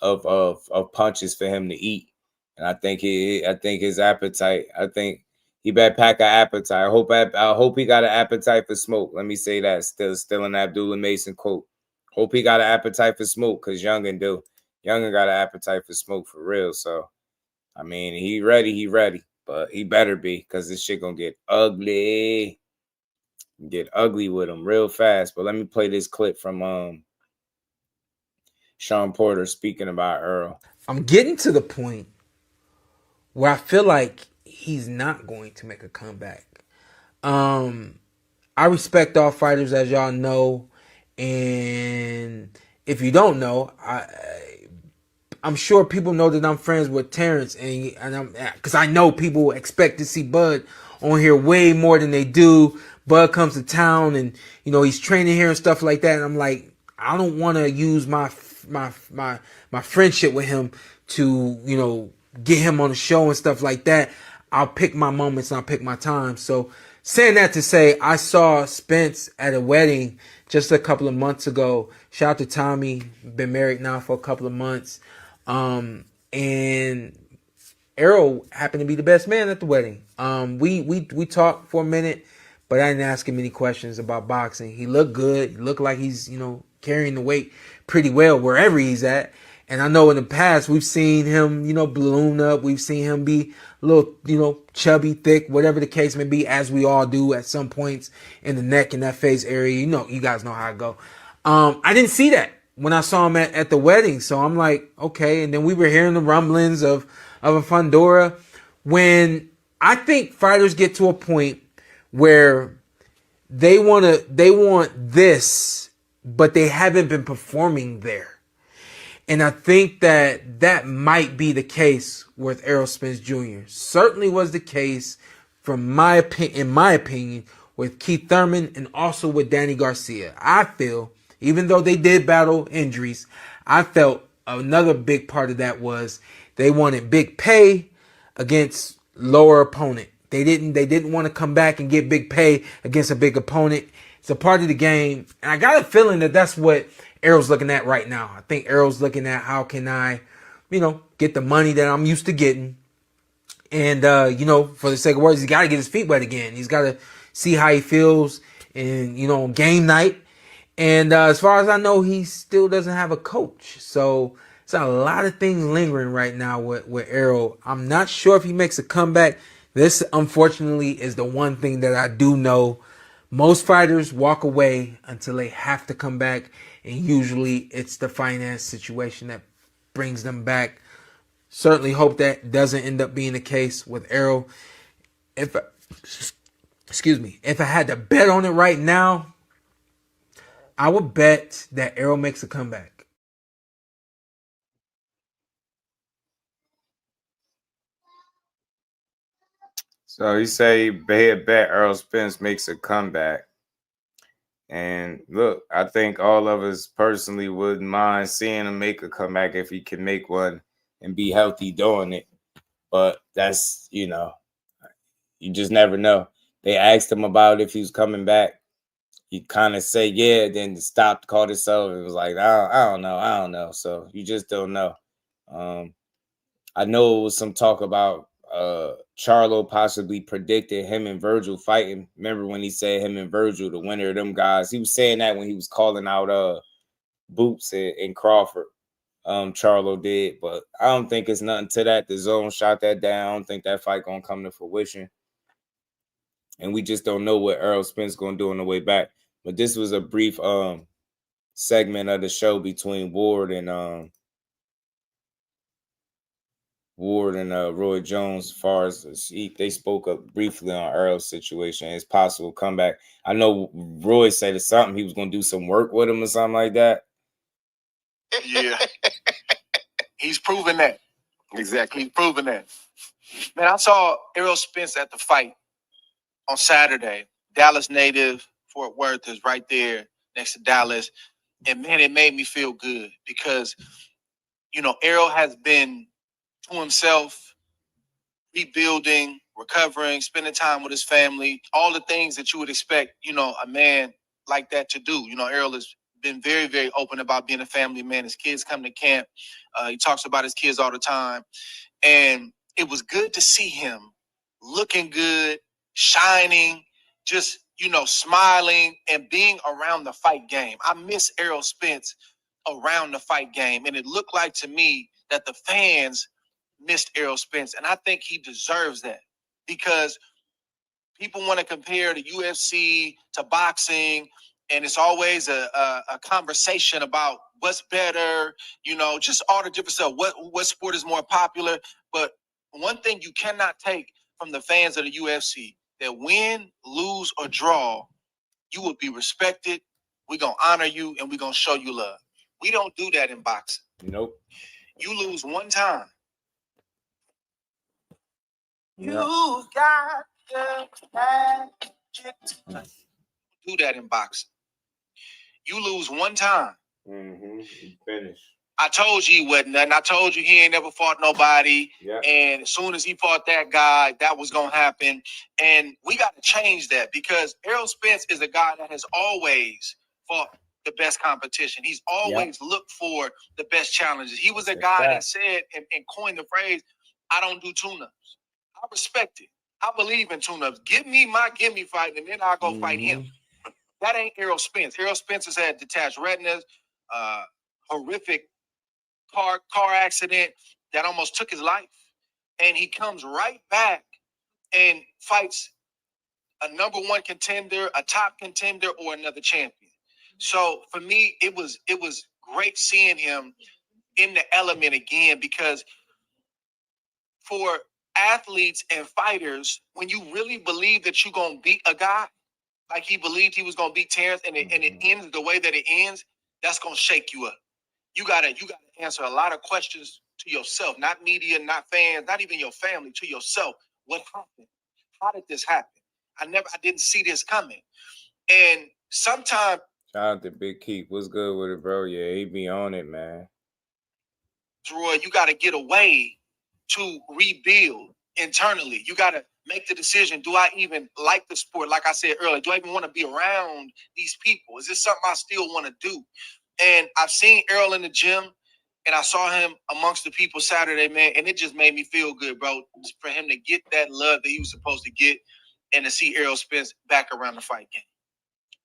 of punches for him to eat. And I think his appetite. I think he better pack an appetite. I hope he got an appetite for smoke. Let me say that. Still an Abdullah Mason quote. Hope he got an appetite for smoke, because Youngin do. Youngin got an appetite for smoke for real. So, I mean, he ready. But he better be, because this shit gonna get ugly. Get ugly with him real fast. But let me play this clip from Sean Porter speaking about Errol. I'm getting to the point where I feel like he's not going to make a comeback. I respect all fighters, as y'all know, and if you don't know, I'm sure people know that I'm friends with Terrence, and because I know people expect to see Bud on here way more than they do. Bud comes to town, and he's training here and stuff like that, and I'm like, I don't want to use my friendship with him to get him on the show and stuff like that. I'll pick my moments and I'll pick my time. So saying that to say, I saw Spence at a wedding just a couple of months ago. Shout out to Tommy, been married now for a couple of months. And Errol happened to be the best man at the wedding. We talked for a minute, but I didn't ask him any questions about boxing. He looked good. He looked like he's, carrying the weight pretty well wherever he's at. And I know in the past we've seen him, balloon up. We've seen him be a little, chubby, thick, whatever the case may be, as we all do at some points in the neck and that face area. You guys know how it go. I didn't see that when I saw him at the wedding. So I'm like, okay. And then we were hearing the rumblings of a Fundora. When I think fighters get to a point where they want this, but they haven't been performing there. And I think that might be the case with Errol Spence Jr. Certainly was the case in my opinion, with Keith Thurman and also with Danny Garcia. I feel, even though they did battle injuries, I felt another big part of that was They wanted big pay against lower opponent. They didn't want to come back and get big pay against a big opponent. It's a part of the game. And I got a feeling that that's what Errol's looking at right now. I think Errol's looking at how can I, get the money that I'm used to getting. And, for the sake of words, he's got to get his feet wet again. He's got to see how he feels in, game night. And as far as I know, he still doesn't have a coach. So it's a lot of things lingering right now with Errol. I'm not sure if he makes a comeback. This, unfortunately, is the one thing that I do know. Most fighters walk away until they have to come back. And usually it's the finance situation that brings them back. Certainly hope that doesn't end up being the case with Errol. If I had to bet on it right now, I would bet that Errol makes a comeback. So he say bet Errol Spence makes a comeback. And look, I think all of us personally wouldn't mind seeing him make a comeback if he can make one and be healthy doing it. But that's, you just never know. They asked him about if he was coming back. He kind of said, yeah, then stopped, called himself, and was like, I don't know. So you just don't know. I know it was some talk about Charlo possibly predicted him and Virgil fighting. Remember when he said him and Virgil, the winner of them guys? He was saying that when he was calling out Boots and Crawford. Charlo did, but I don't think it's nothing to that. The zone shot that down. I don't think that fight gonna come to fruition. And we just don't know what Errol Spence gonna do on the way back. But this was a brief segment of the show between Ward and Roy Jones, as far as they spoke up briefly on Errol's situation, his possible comeback. I know Roy said it's something he was going to do some work with him or something like that. Yeah. He's proven that. Exactly. He's proven that. Man, I saw Errol Spence at the fight on Saturday. Dallas native, Fort Worth is right there next to Dallas. And man, it made me feel good because, Errol has been to himself, rebuilding, recovering, spending time with his family, all the things that you would expect, a man like that to do. Errol has been very, very open about being a family man. His kids come to camp. He talks about his kids all the time. And it was good to see him looking good, shining, just, smiling and being around the fight game. I miss Errol Spence around the fight game. And it looked like to me that the fans missed Errol Spence. And I think he deserves that because people want to compare the UFC to boxing. And it's always a conversation about what's better, just all the different stuff. What sport is more popular? But one thing you cannot take from the fans of the UFC, that win, lose, or draw, you will be respected. We're going to honor you and we're going to show you love. We don't do that in boxing. Nope. You lose one time. Yep. You got the magic. Do that in boxing. You lose one time. Mm-hmm. Finish. I told you he wasn't nothing. I told you he ain't never fought nobody. Yep. And as soon as he fought that guy, that was going to happen. And we got to change that because Errol Spence is a guy that has always fought the best competition. He's always looked for the best challenges. He was a guy that said and coined the phrase, I don't do tune-ups. I respect it. I believe in tune-ups. Give me my gimme fight, and then I'll go fight him. That ain't Errol Spence. Errol Spence has had detached retinas, horrific car accident that almost took his life. And he comes right back and fights a number one contender, a top contender, or another champion. So for me, it was great seeing him in the element again because for athletes and fighters, when you really believe that you're going to beat a guy, like he believed he was going to beat Terrence, and it ends the way that it ends, that's going to shake you up. You gotta answer a lot of questions to yourself, not media, not fans, not even your family, to yourself. What happened? How did this happen? I didn't see this coming. And sometimes, shout out to Big Keith. What's good with it, bro? Yeah, he be on it, man. Roy, you got to get away to rebuild internally. You got to make the decision. Do I even like the sport? Like I said earlier, do I even want to be around these people? Is this something I still want to do? And I've seen Errol in the gym, and I saw him amongst the people Saturday, man, and it just made me feel good, bro, for him to get that love that he was supposed to get and to see Errol Spence back around the fight game.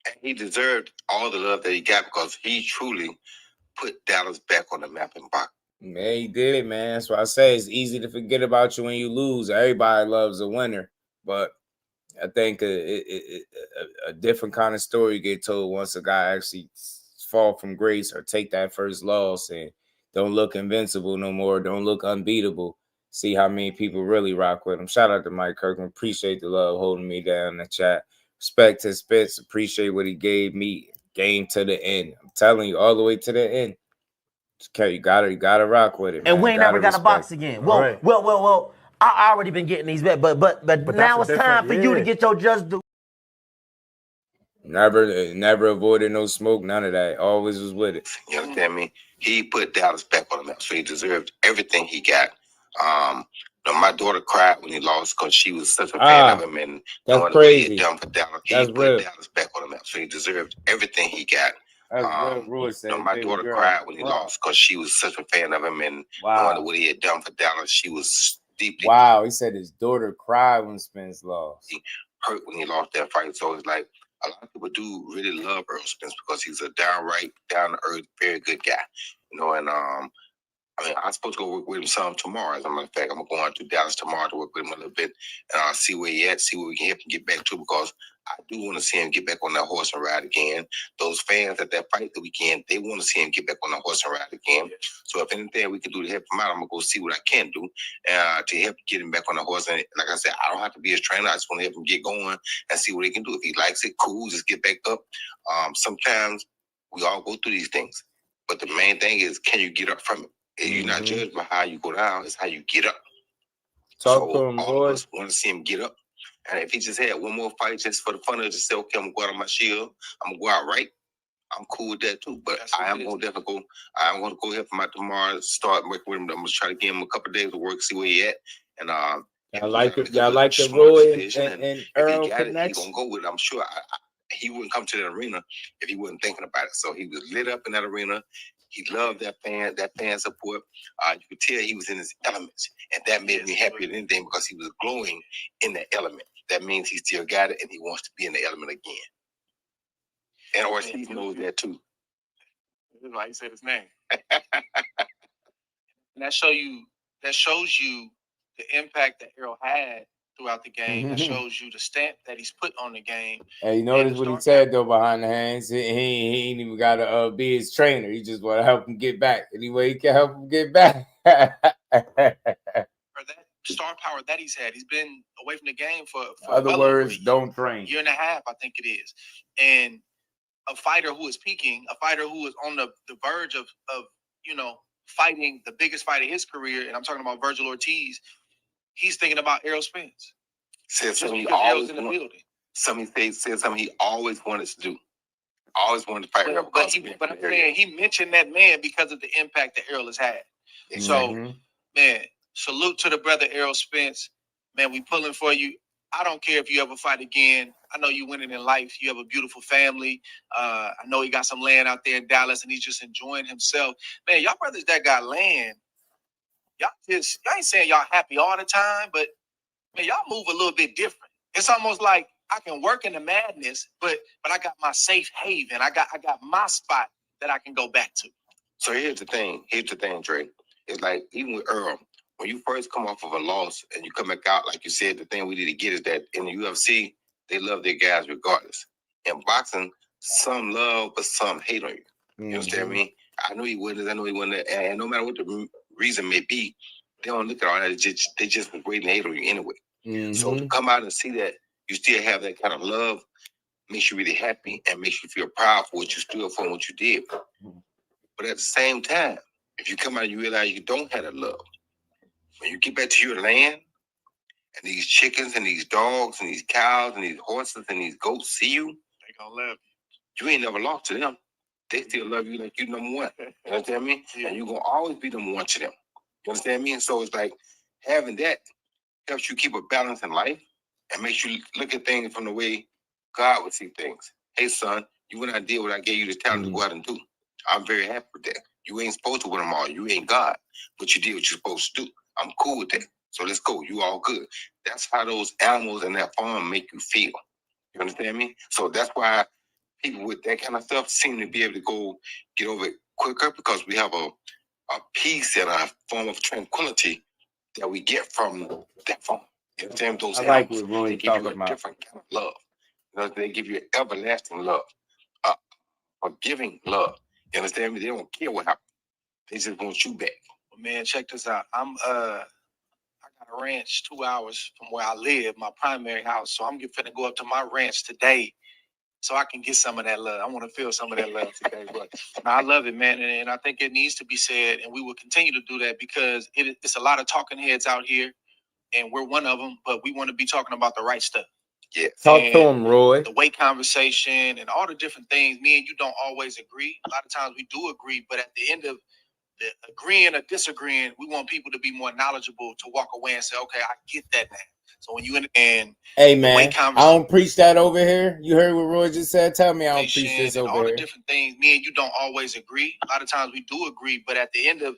And he deserved all the love that he got because he truly put Dallas back on the map in boxing. Man, he did, man. That's why I say it's easy to forget about you when you lose. Everybody loves a winner, but I think a different kind of story get told once a guy actually fall from grace or take that first loss and don't look invincible no more, don't look unbeatable. See how many people really rock with him. Shout out to Mike Kirkman. Appreciate the love holding me down in the chat. Respect to Spence. Appreciate what he gave me. Game to the end. I'm telling you, all the way to the end. Okay, you gotta rock with it, man. And we ain't never got to box again. Well. I already been getting these bets, but now it's time for you to get your just do. Never avoided no smoke, none of that. Always was with it. You understand me? He put Dallas back on the map, so he deserved everything he got. My daughter cried when he lost because she was such a fan of him, and that's crazy. He had done for Dallas. That's he real. put Dallas back on the map, so he deserved everything he got. That's real. My daughter cried when he lost because she was such a fan of him, and knowing what he had done for Dallas, she was deeply. Wow, he said his daughter cried when Spence lost. He hurt when he lost that fight, so it's like a lot of people do really love Errol Spence because he's a downright, down to earth, very good guy. You know, and I'm supposed to go work with him some tomorrow. As a matter of fact, I'm going to Dallas tomorrow to work with him a little bit and see where he at, see what we can help him get back to, because I do want to see him get back on that horse and ride again. Those fans at that fight the weekend, they want to see him get back on the horse and ride again. So if anything we can do to help him out, I'm going to go see what I can do to help get him back on the horse. And like I said, I don't have to be his trainer. I just want to help him get going and see what he can do. If he likes it, cool, just get back up. Sometimes we all go through these things. But the main thing is, can you get up from it? You're not judged by how you go down, it's how you get up. Talk to him, all of us want to see him get up. And if he just had one more fight just for the fun of it, just say, okay, I'm going to go out on my shield, I'm going to go out right, I'm cool with that too. But I am going to definitely go, I'm going to go help him out tomorrow, start working with him. I'm going to try to give him a couple of days of work, see where he at. And y'all like the Roy and Errol connection? He's going to go with it, I'm sure. He wouldn't come to that arena if he wasn't thinking about it. So he was lit up in that arena. He loved that fan support. You could tell he was in his elements, and that made me happier than anything because he was glowing in that element. That means he still got it, and he wants to be in the element again. And Ortiz knows that too. This is why he said his name. And that shows you the impact that Errol had throughout the game. That shows you the stamp that he's put on the game. Hey, you notice what he said though behind the hands? He ain't even got to be his trainer. He just want to help him get back. Any way he can help him get back. That star power that he's had. He's been away from the game for other words, don't train. Year and a half, I think it is. And a fighter who is peaking, a fighter who is on the verge of fighting the biggest fight of his career, and I'm talking about Virgil Ortiz. He's thinking about Errol Spence. Said something he always in the building. Said something he always wanted to do. Always wanted to fight Errol. But I'm saying he mentioned that man because of the impact that Errol has had. So, man, salute to the brother Errol Spence. Man, we pulling for you. I don't care if you ever fight again. I know you winning in life. You have a beautiful family. I know he got some land out there in Dallas, and he's just enjoying himself. Man, y'all brothers that got land, y'all ain't saying y'all happy all the time, but man, y'all move a little bit different. It's almost like I can work in the madness, but I got my safe haven. I got my spot that I can go back to. So here's the thing, Dre. It's like even with Errol, when you first come off of a loss and you come back out, like you said, the thing we need to get is that in the UFC, they love their guys regardless. In boxing, some love, but some hate on you. You understand me? I know he wouldn't. And no matter what the reason may be, they don't look at all that. They just wait and hate on you anyway. So to come out and see that you still have that kind of love makes you really happy and makes you feel proud for what you stood for and what you did. But at the same time, if you come out and you realize you don't have that love, when you get back to your land and these chickens and these dogs and these cows and these horses and these goats see you, they gonna love you. You ain't never lost to them. They still love you like you number one. You understand me? And you're gonna always be number one to them. You understand me? And so it's like having that helps you keep a balance in life and makes you look at things from the way God would see things. Hey, son, you went out and did what I gave you the talent to go out and do. I'm very happy with that. You ain't supposed to win them all. You ain't God, but you did what you're supposed to do. I'm cool with that. So let's go. You all good. That's how those animals in that farm make you feel. You understand me? So that's why people with that kind of stuff seem to be able to get over it quicker, because we have a peace and a form of tranquility that we get from that farm. You understand? Those I like animals, what Roy they give you talking a about. different kind of love. You know, they give you everlasting love, forgiving love. You understand me? They don't care what happens. They just want you back. Well, man, check this out. I got a ranch 2 hours from where I live, my primary house. So I'm finna go up to my ranch today so I can get some of that love. I want to feel some of that love today. But no, I love it, man. And I think it needs to be said, and we will continue to do that, because it's a lot of talking heads out here, and we're one of them, but we want to be talking about the right stuff. Yeah. Talk to him, Roy. The weight conversation and all the different things. Me and you don't always agree. A lot of times we do agree, but at the end of the agreeing or disagreeing, we want people to be more knowledgeable, to walk away and say, okay, I get that now. So when you and Hey, man, I don't preach that over here. You heard what Roy just said? Tell me I don't preach this over all here. the different things, me and you don't always agree. A lot of times we do agree, but at the end of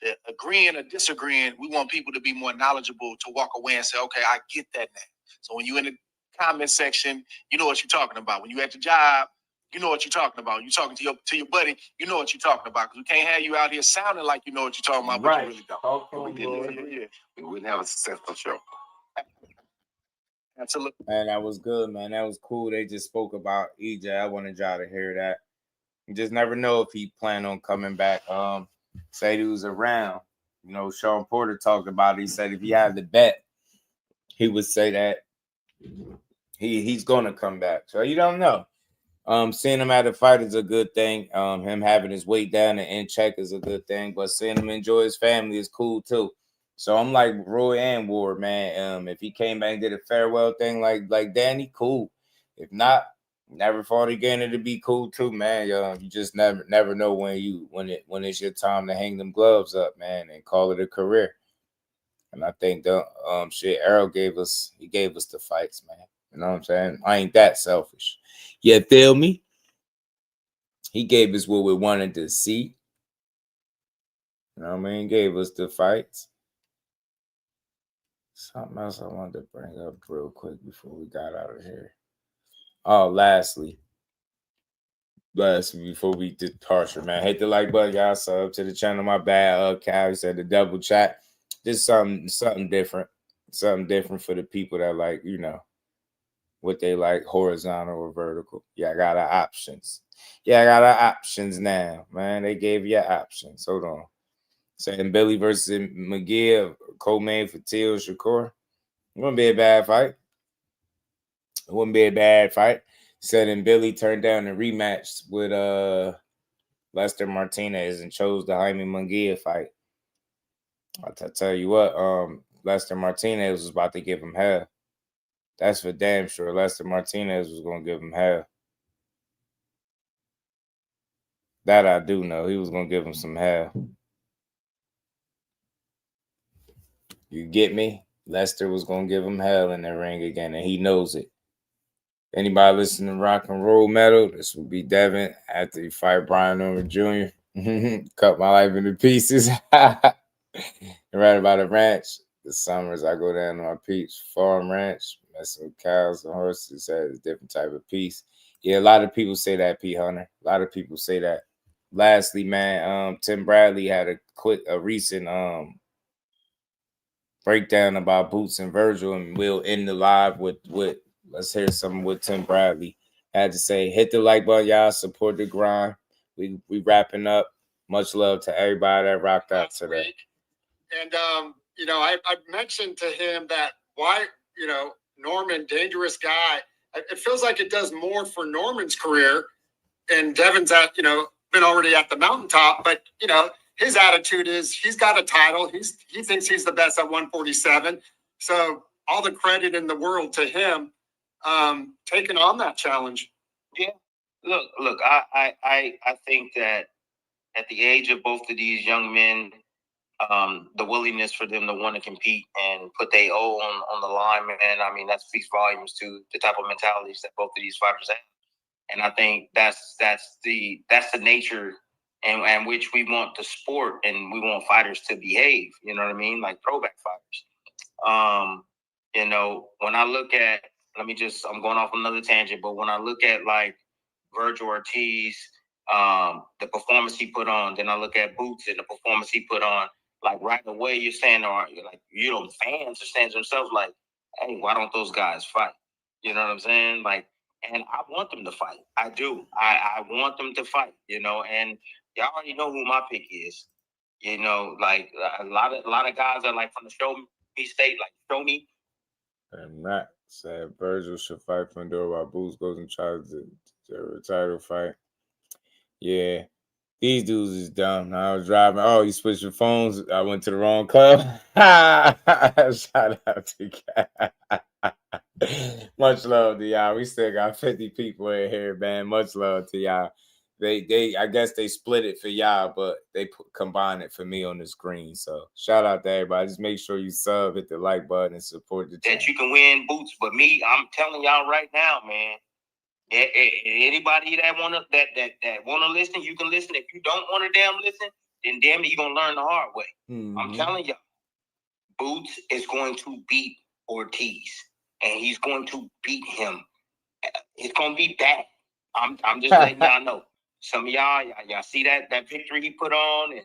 the agreeing or disagreeing, we want people to be more knowledgeable, to walk away and say, okay, I get that now. So when you in the comment section, you know what you're talking about. When you at the job, you know what you're talking about. You talking to your buddy, you know what you're talking about. Because we can't have you out here sounding like you know what you're talking about, but you really don't. We wouldn't have a successful show. Absolutely. Man, that was good, man. That was cool. They just spoke about EJ. I wanted y'all to hear that. You just never know if he planned on coming back. Said he was around. You know, Sean Porter talked about it. He said if he had the bet, he would say that he's gonna come back. So you don't know. Seeing him at a fight is a good thing. Him having his weight down and in check is a good thing. But seeing him enjoy his family is cool too. So I'm like Roy and Ward, man. If he came back and did a farewell thing like Danny, cool. If not, never fought again, it'd be cool too, man. You just never know when it's your time to hang them gloves up, man, and call it a career. And I think the Errol gave us the fights, man. You know what I'm saying? I ain't that selfish. You feel me? He gave us what we wanted to see. You know what I mean? Gave us the fights. Something else I wanted to bring up real quick before we got out of here. Oh, lastly, before we depart, man, hit the like button, y'all. Sub to the channel. My bad. Cal said the double chat. Just something different. Something different for the people that like, you know, what they like, horizontal or vertical. Yeah, I got our options. Yeah, I got our options now, man. They gave you options. Hold on. Saying Billy versus McGee, co-main for Teal Shakur. It wouldn't be a bad fight. It wouldn't be a bad fight. Said Billy turned down the rematch with Lester Martinez and chose the Jaime Munguia fight. I'll tell you what, Lester Martinez was about to give him hell. That's for damn sure. Lester Martinez was going to give him hell. That I do know. He was going to give him some hell. You get me? Lester was going to give him hell in the ring again, and he knows it. Anybody listening to Rock and Roll Metal, this will be Devin after he fight Brian Norman Jr. Cut my life into pieces. Right about a ranch. The summers I go down to my Pete's farm ranch, messing with cows and horses. That's a different type of piece. Yeah, a lot of people say that, P. Hunter. A lot of people say that. Lastly, man, Tim Bradley had a recent breakdown about Boots and Virgil, and we'll end the live with let's hear something with Tim Bradley had to say. Hit the like button, y'all. Support the grind. We wrapping up. Much love to everybody that rocked out today. And you know, I mentioned to him that Norman, dangerous guy. It feels like it does more for Norman's career, and Devin's been already at the mountaintop, but his attitude is he's got a title. He thinks he's the best at 147. So all the credit in the world to him taking on that challenge. Yeah. Look, I think that at the age of both of these young men, the willingness for them to want to compete and put their O on the line, man. I mean, that speaks volumes to the type of mentalities that both of these fighters have. And I think that's the nature and which we want the sport and we want fighters to behave. You know what I mean? Like throwback fighters. You know, when I look at, I'm going off another tangent, but when I look at like Virgil Ortiz, the performance he put on, then I look at Boots and the performance he put on, like right away you're saying, or like, you know, fans are saying to themselves like, hey, why don't those guys fight? You know what I'm saying? Like, and I want them to fight. I do. I want them to fight, you know, and y'all already know who my pick is. You know, like a lot of guys are like from the show me state, like show me. And Matt said Virgil should fight Fundora while Boots goes and tries the title fight. Yeah. These dudes is dumb. I was driving. Oh, you switched your phones. I went to the wrong club. Shout out to Cat. Much love to y'all. We still got 50 people in here, man. Much love to y'all. They I guess they split it for y'all, but they combined it for me on the screen. So shout out to everybody. Just make sure you sub, hit the like button, and support the channel. That you can win, Boots. But me, I'm telling y'all right now, man. Anybody that wanna listen, you can listen. If you don't want to damn listen, then damn it, you're gonna learn the hard way. Mm-hmm. I'm telling y'all, Boots is going to beat Ortiz, and he's going to beat him. It's gonna be bad. I'm just letting y'all know. Some of y'all see that victory he put on,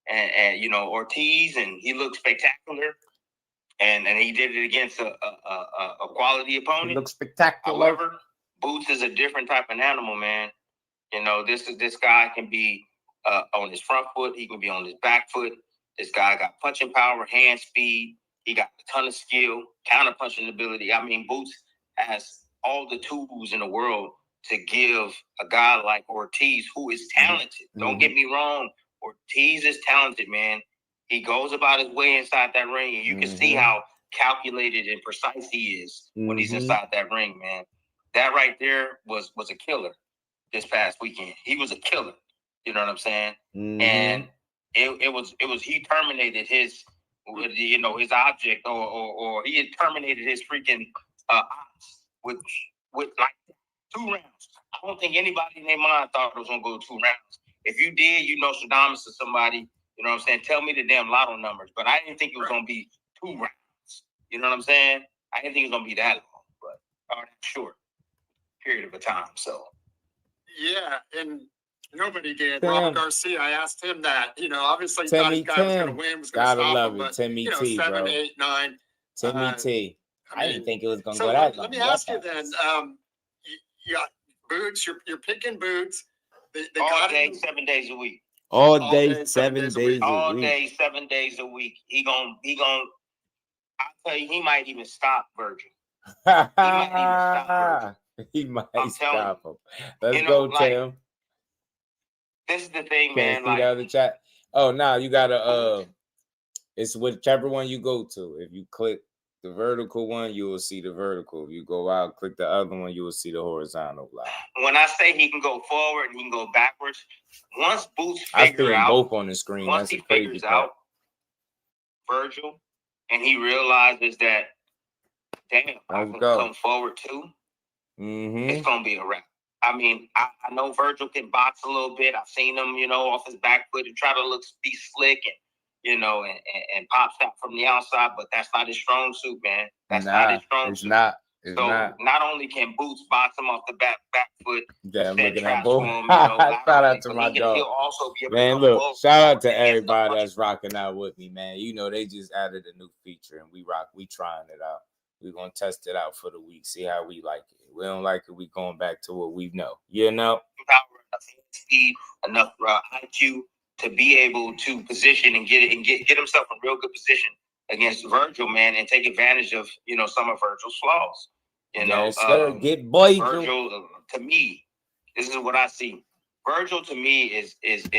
and you know Ortiz, and he looked spectacular, and he did it against a quality opponent. He looks spectacular. However, Boots is a different type of animal, man. You know, this guy can be on his front foot. He can be on his back foot. This guy got punching power, hand speed. He got a ton of skill, counter punching ability. I mean, Boots has all the tools in the world to give a guy like Ortiz, who is talented. Mm-hmm. Don't get me wrong. Ortiz is talented, man. He goes about his way inside that ring, and you can see how calculated and precise he is when he's inside that ring, man. That right there was a killer this past weekend. He was a killer. You know what I'm saying? Mm-hmm. And it was he terminated his his object or he had terminated his freaking odds with like 2 rounds. I don't think anybody in their mind thought it was gonna go 2 rounds. If you did, you know Shadamas or somebody, you know what I'm saying? Tell me the damn lotto numbers. But I didn't think it was gonna be 2 rounds. You know what I'm saying? I didn't think it was gonna be that long, but short period of a time. So yeah, and nobody did. Rob Garcia, I asked him that. You know, obviously thought his guy was going to win, was going to stop him, but Timmy you know, T, 7, bro. 8, 9. Timmy T. I didn't think it was going to go that long. Let me ask you then. You got Boots. You're picking Boots. They all day, 7 days a week. All day, 7 days a week. All day, 7 days a week. He gonna. I'll tell you, he might even stop Virgil. He might stop him. Let's go, Tim. This is the thing, man. Like, the other chat. Oh, now you gotta. It's whichever one you go to. If you click the vertical one, you will see the vertical. If you go out, click the other one, you will see the horizontal line. When I say he can go forward and he can go backwards, once Boots figures out, both on the screen. Once he figures out Virgil, and he realizes that, damn, I can come forward too. Mm-hmm. It's gonna be a wrap. I mean, I know Virgil can box a little bit. I've seen him, off his back foot and try to be slick and pop shot from the outside, but that's not his strong suit, man. That's not his strong suit. It's not. Not only can Boots box him off the back foot, yeah, I'm looking at both. Shout out to my dog. Man, look, shout out to everybody that's rocking out with me, man. They just added a new feature and we trying it out. We're going to test it out for the week, see how we like it. We don't like it, we going back to what we know. Power, enough speed, enough IQ to be able to position and get himself in real good position against Virgil, man, and take advantage of, some of Virgil's flaws. Get Boy. Virgil, to me, this is what I see. Virgil, to me, is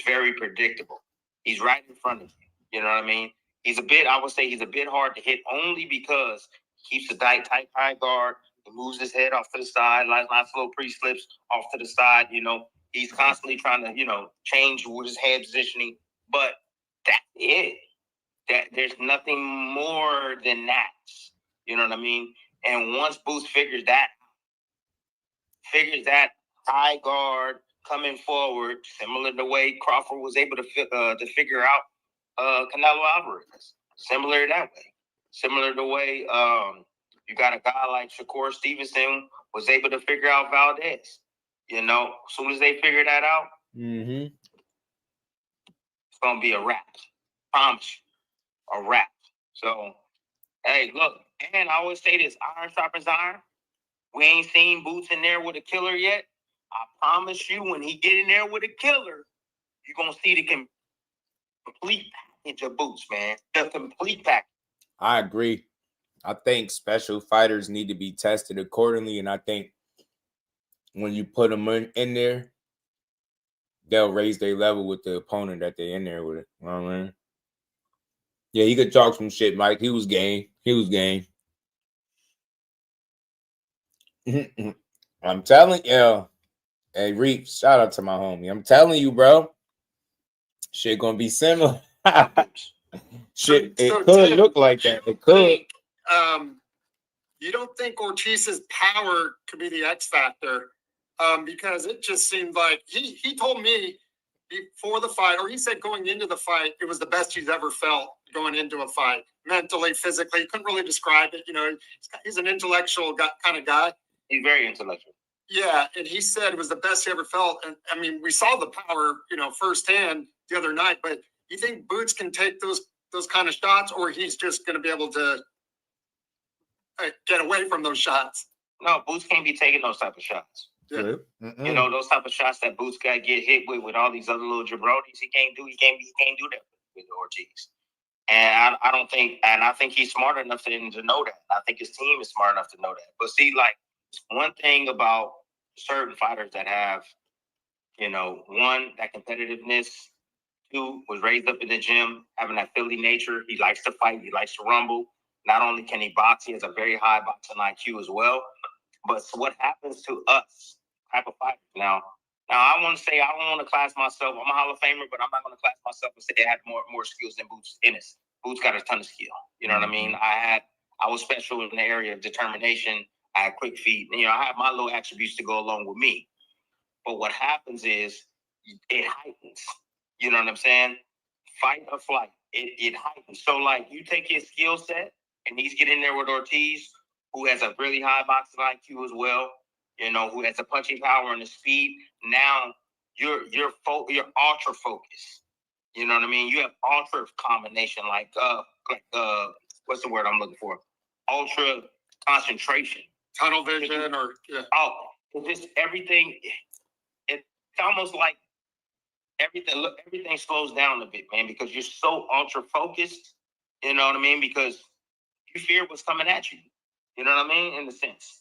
very predictable. He's right in front of you. You know what I mean? I would say he's a bit hard to hit only because he keeps a tight high guard. He moves his head off to the side, nice little pre-slips off to the side. He's constantly trying to, change his head positioning. But That's it. That there's nothing more than that. You know what I mean? And once Boots figures that high guard coming forward, similar to the way Crawford was able to figure out Canelo Alvarez, similar that way. Similar to the way you got a guy like Shakur Stevenson was able to figure out Valdez. You know, as soon as they figure that out, it's gonna be a wrap. Promise you, a wrap. So, hey, look, and I always say this: iron sharpens iron. We ain't seen Boots in there with a killer yet. I promise you, when he get in there with a killer, you're gonna see the complete package of Boots, man. The complete package. I agree. I think special fighters need to be tested accordingly, and I think when you put them in there, they'll raise their level with the opponent that they're in there with. It. You know what I mean? Yeah, he could talk some shit, Mike. He was game. I'm telling you. Hey, Reap, shout out to my homie. I'm telling you, bro. Shit gonna be similar. Shit, it could look like that. It could. You don't think Ortiz's power could be the X factor? Because it just seemed like he told me before the fight, or he said going into the fight, it was the best he's ever felt going into a fight, mentally, physically. He couldn't really describe it. You know, he's an intellectual kind of guy. He's very intellectual. Yeah, and he said it was the best he ever felt. And I mean, we saw the power, you know, firsthand the other night. But you think Boots can take those kind of shots, or he's just going to be able to get away from those shots? No, Boots can't be taking those type of shots. Yeah. You know, those type of shots that Boots got to get hit with all these other little jabronis. He can't do that with Ortiz. And I don't think, and I think he's smart enough to know that. I think his team is smart enough to know that. But see, like, one thing about certain fighters that have, you know, one, that competitiveness, two, was raised up in the gym, having that Philly nature. He likes to fight. He likes to rumble. Not only can he box, he has a very high boxing IQ as well. But what happens to us type of fighters now, I want to say, I don't want to class myself. I'm a Hall of Famer, but I'm not going to class myself and say I had more skills than Boots Ennis. Boots got a ton of skill. You know what I mean? I was special in the area of determination. I had quick feet. You know, I have my little attributes to go along with me. But what happens is it heightens. You know what I'm saying? Fight or flight. It heightens. So, like, you take his skill set, and he's getting there with Ortiz, who has a really high boxing IQ as well, you know, who has the punching power and the speed. Now you're ultra focused. You know what I mean? You have ultra combination, like what's the word I'm looking for? Ultra concentration. Tunnel vision, or just everything. It's almost like everything slows down a bit, man, because you're so ultra focused. You know what I mean? Because you fear what's coming at you. You know what I mean? In the sense,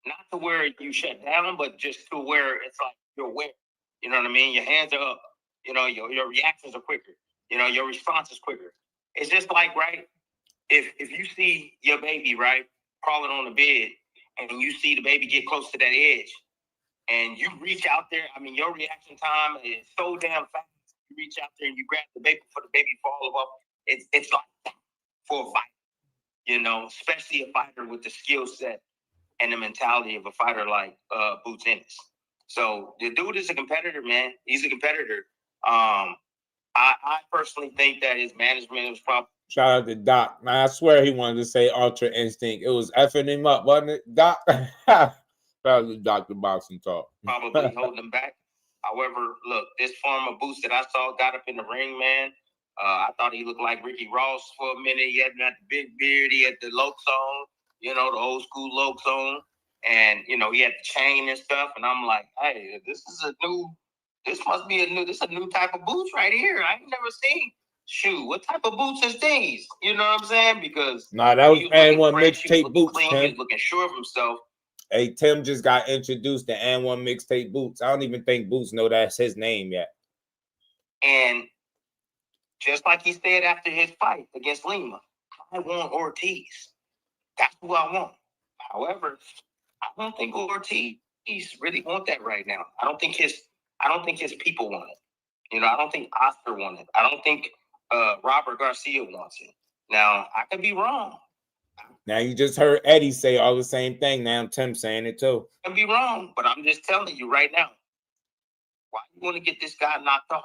not to where you shut down, but just to where it's like you're aware. You know what I mean? Your hands are up. You know, your reactions are quicker. You know, your response is quicker. It's just like, right, if you see your baby, right, crawling on the bed, and you see the baby get close to that edge, and you reach out there, I mean, your reaction time is so damn fast. You reach out there and you grab the baby before the baby falls off. It's like that for a fight. You know, especially a fighter with the skill set and the mentality of a fighter like Boots Ennis. So the dude is a competitor, man. He's a competitor. I personally think that his management was probably. Shout out to Doc. Man, I swear he wanted to say Ultra Instinct. It was effing him up, wasn't it, Doc? Shout out to Dr. Boxing Talk. Probably holding him back. However, look, this form of Boots that I saw got up in the ring, man. I thought he looked like Ricky Ross for a minute. He had the big beard. He had the Lokes on, you know, the old school Lokes on. And, you know, he had the chain and stuff. And I'm like, hey, this is a new type of boots right here. I ain't never seen. Shoot, what type of boots is these? You know what I'm saying? Because that was And1 mixtape boots. Clean, he was looking sure of himself. Hey, Tim just got introduced to And1 mixtape boots. I don't even think Boots know that's his name yet. And just like he said after his fight against Lima, I want Ortiz. That's who I want. However, I don't think Ortiz really want that right now. I don't think his people want it. You know, I don't think Oscar want it. I don't think Robert Garcia wants it. Now, I could be wrong. Now you just heard Eddie say all the same thing. Now Tim saying it too. I could be wrong, but I'm just telling you right now. Why you want to get this guy knocked off?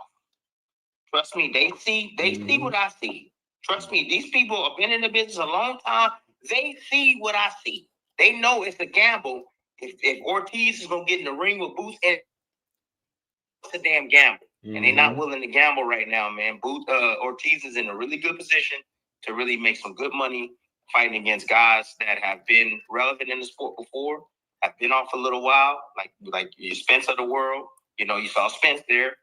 Trust me, they see what I see. Trust me, these people have been in the business a long time. They see what I see. They know it's a gamble. If Ortiz is gonna get in the ring with Boots, it's a damn gamble. And they're not willing to gamble right now, man. Ortiz is in a really good position to really make some good money fighting against guys that have been relevant in the sport before, have been off a little while, like your Spence of the world. You know, you saw Spence there.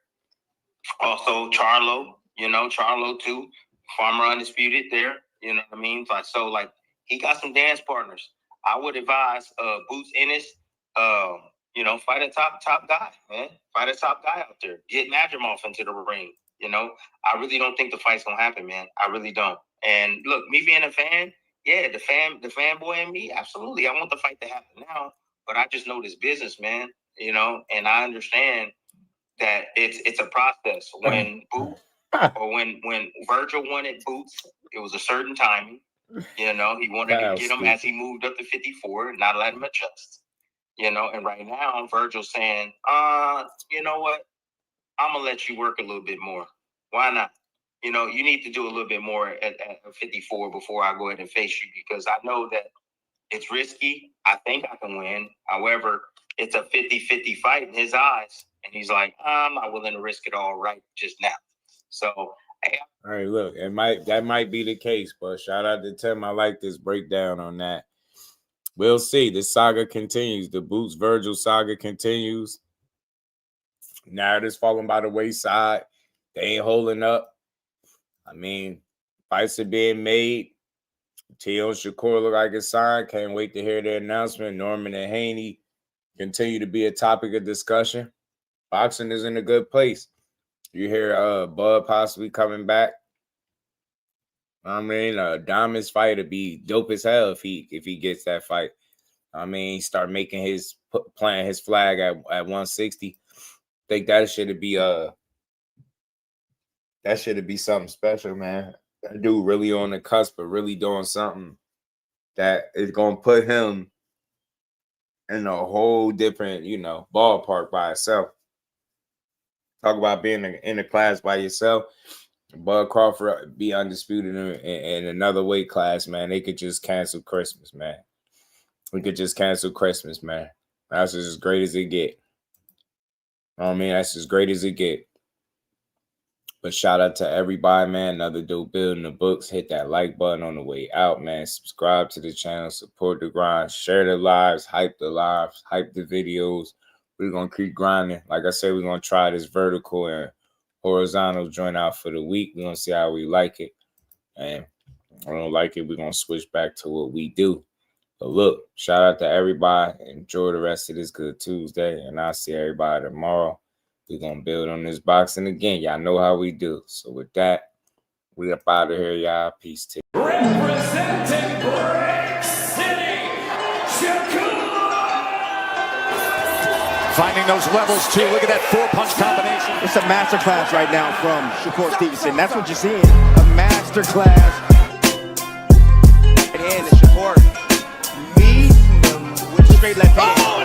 Also, Charlo, Charlo too. Farmer Undisputed there. You know what I mean? So he got some dance partners. I would advise Boots Ennis, fight a top guy, man. Fight a top guy out there. Get Madrimov into the ring. I really don't think the fight's gonna happen, man. I really don't. And look, me being a fan, yeah, the fanboy in me, absolutely. I want the fight to happen now, but I just know this business, man. And I understand that it's a process. When Boots or when Virgil wanted Boots, it was a certain timing. He wanted to get him as he moved up to 54 and not let him adjust. And right now Virgil's saying, you know what? I'm gonna let you work a little bit more. Why not? You need to do a little bit more at 54 before I go ahead and face you, because I know that it's risky. I think I can win. However, it's a 50-50 fight in his eyes. And he's like, I'm not willing to risk it all right just now. So, hey. All right, look, that might be the case, but shout out to Tim. I like this breakdown on that. We'll see. The saga continues. The Boots Virgil saga continues. Narrative's falling by the wayside. They ain't holding up. I mean, fights are being made. Teo and Shakur look like a sign. Can't wait to hear their announcement. Norman and Haney continue to be a topic of discussion. Boxing is in a good place. You hear Bud possibly coming back. I mean, Diamond's fight would be dope as hell if he gets that fight. I mean, start making planting his flag at 160. Think that should be something special, man. That dude really on the cusp of really doing something that is gonna put him in a whole different, ballpark by itself. Talk about being in a class by yourself. Bud Crawford be undisputed in another weight class, man. They could just cancel Christmas, man. We could just cancel Christmas, man. That's as great as it get. That's as great as it get. But shout out to everybody, man. Another dope build in the books. Hit that like button on the way out, man. Subscribe to the channel. Support the grind. Share the lives. Hype the lives. Hype the videos. We're going to keep grinding. Like I said, we're going to try this vertical and horizontal joint out for the week. We're going to see how we like it. And if I don't like it, we're going to switch back to what we do. But look, shout out to everybody. Enjoy the rest of this good Tuesday. And I'll see everybody tomorrow. We're going to build on this boxing again. Y'all know how we do. So with that, we up out of here, y'all. Peace to you. Representing Brick City, Shakur! Finding those levels, too. Look at that four-punch combination. It's a masterclass right now from Shakur Stevenson. That's what you're seeing. A masterclass. And Shakur meeting them with straight left hand.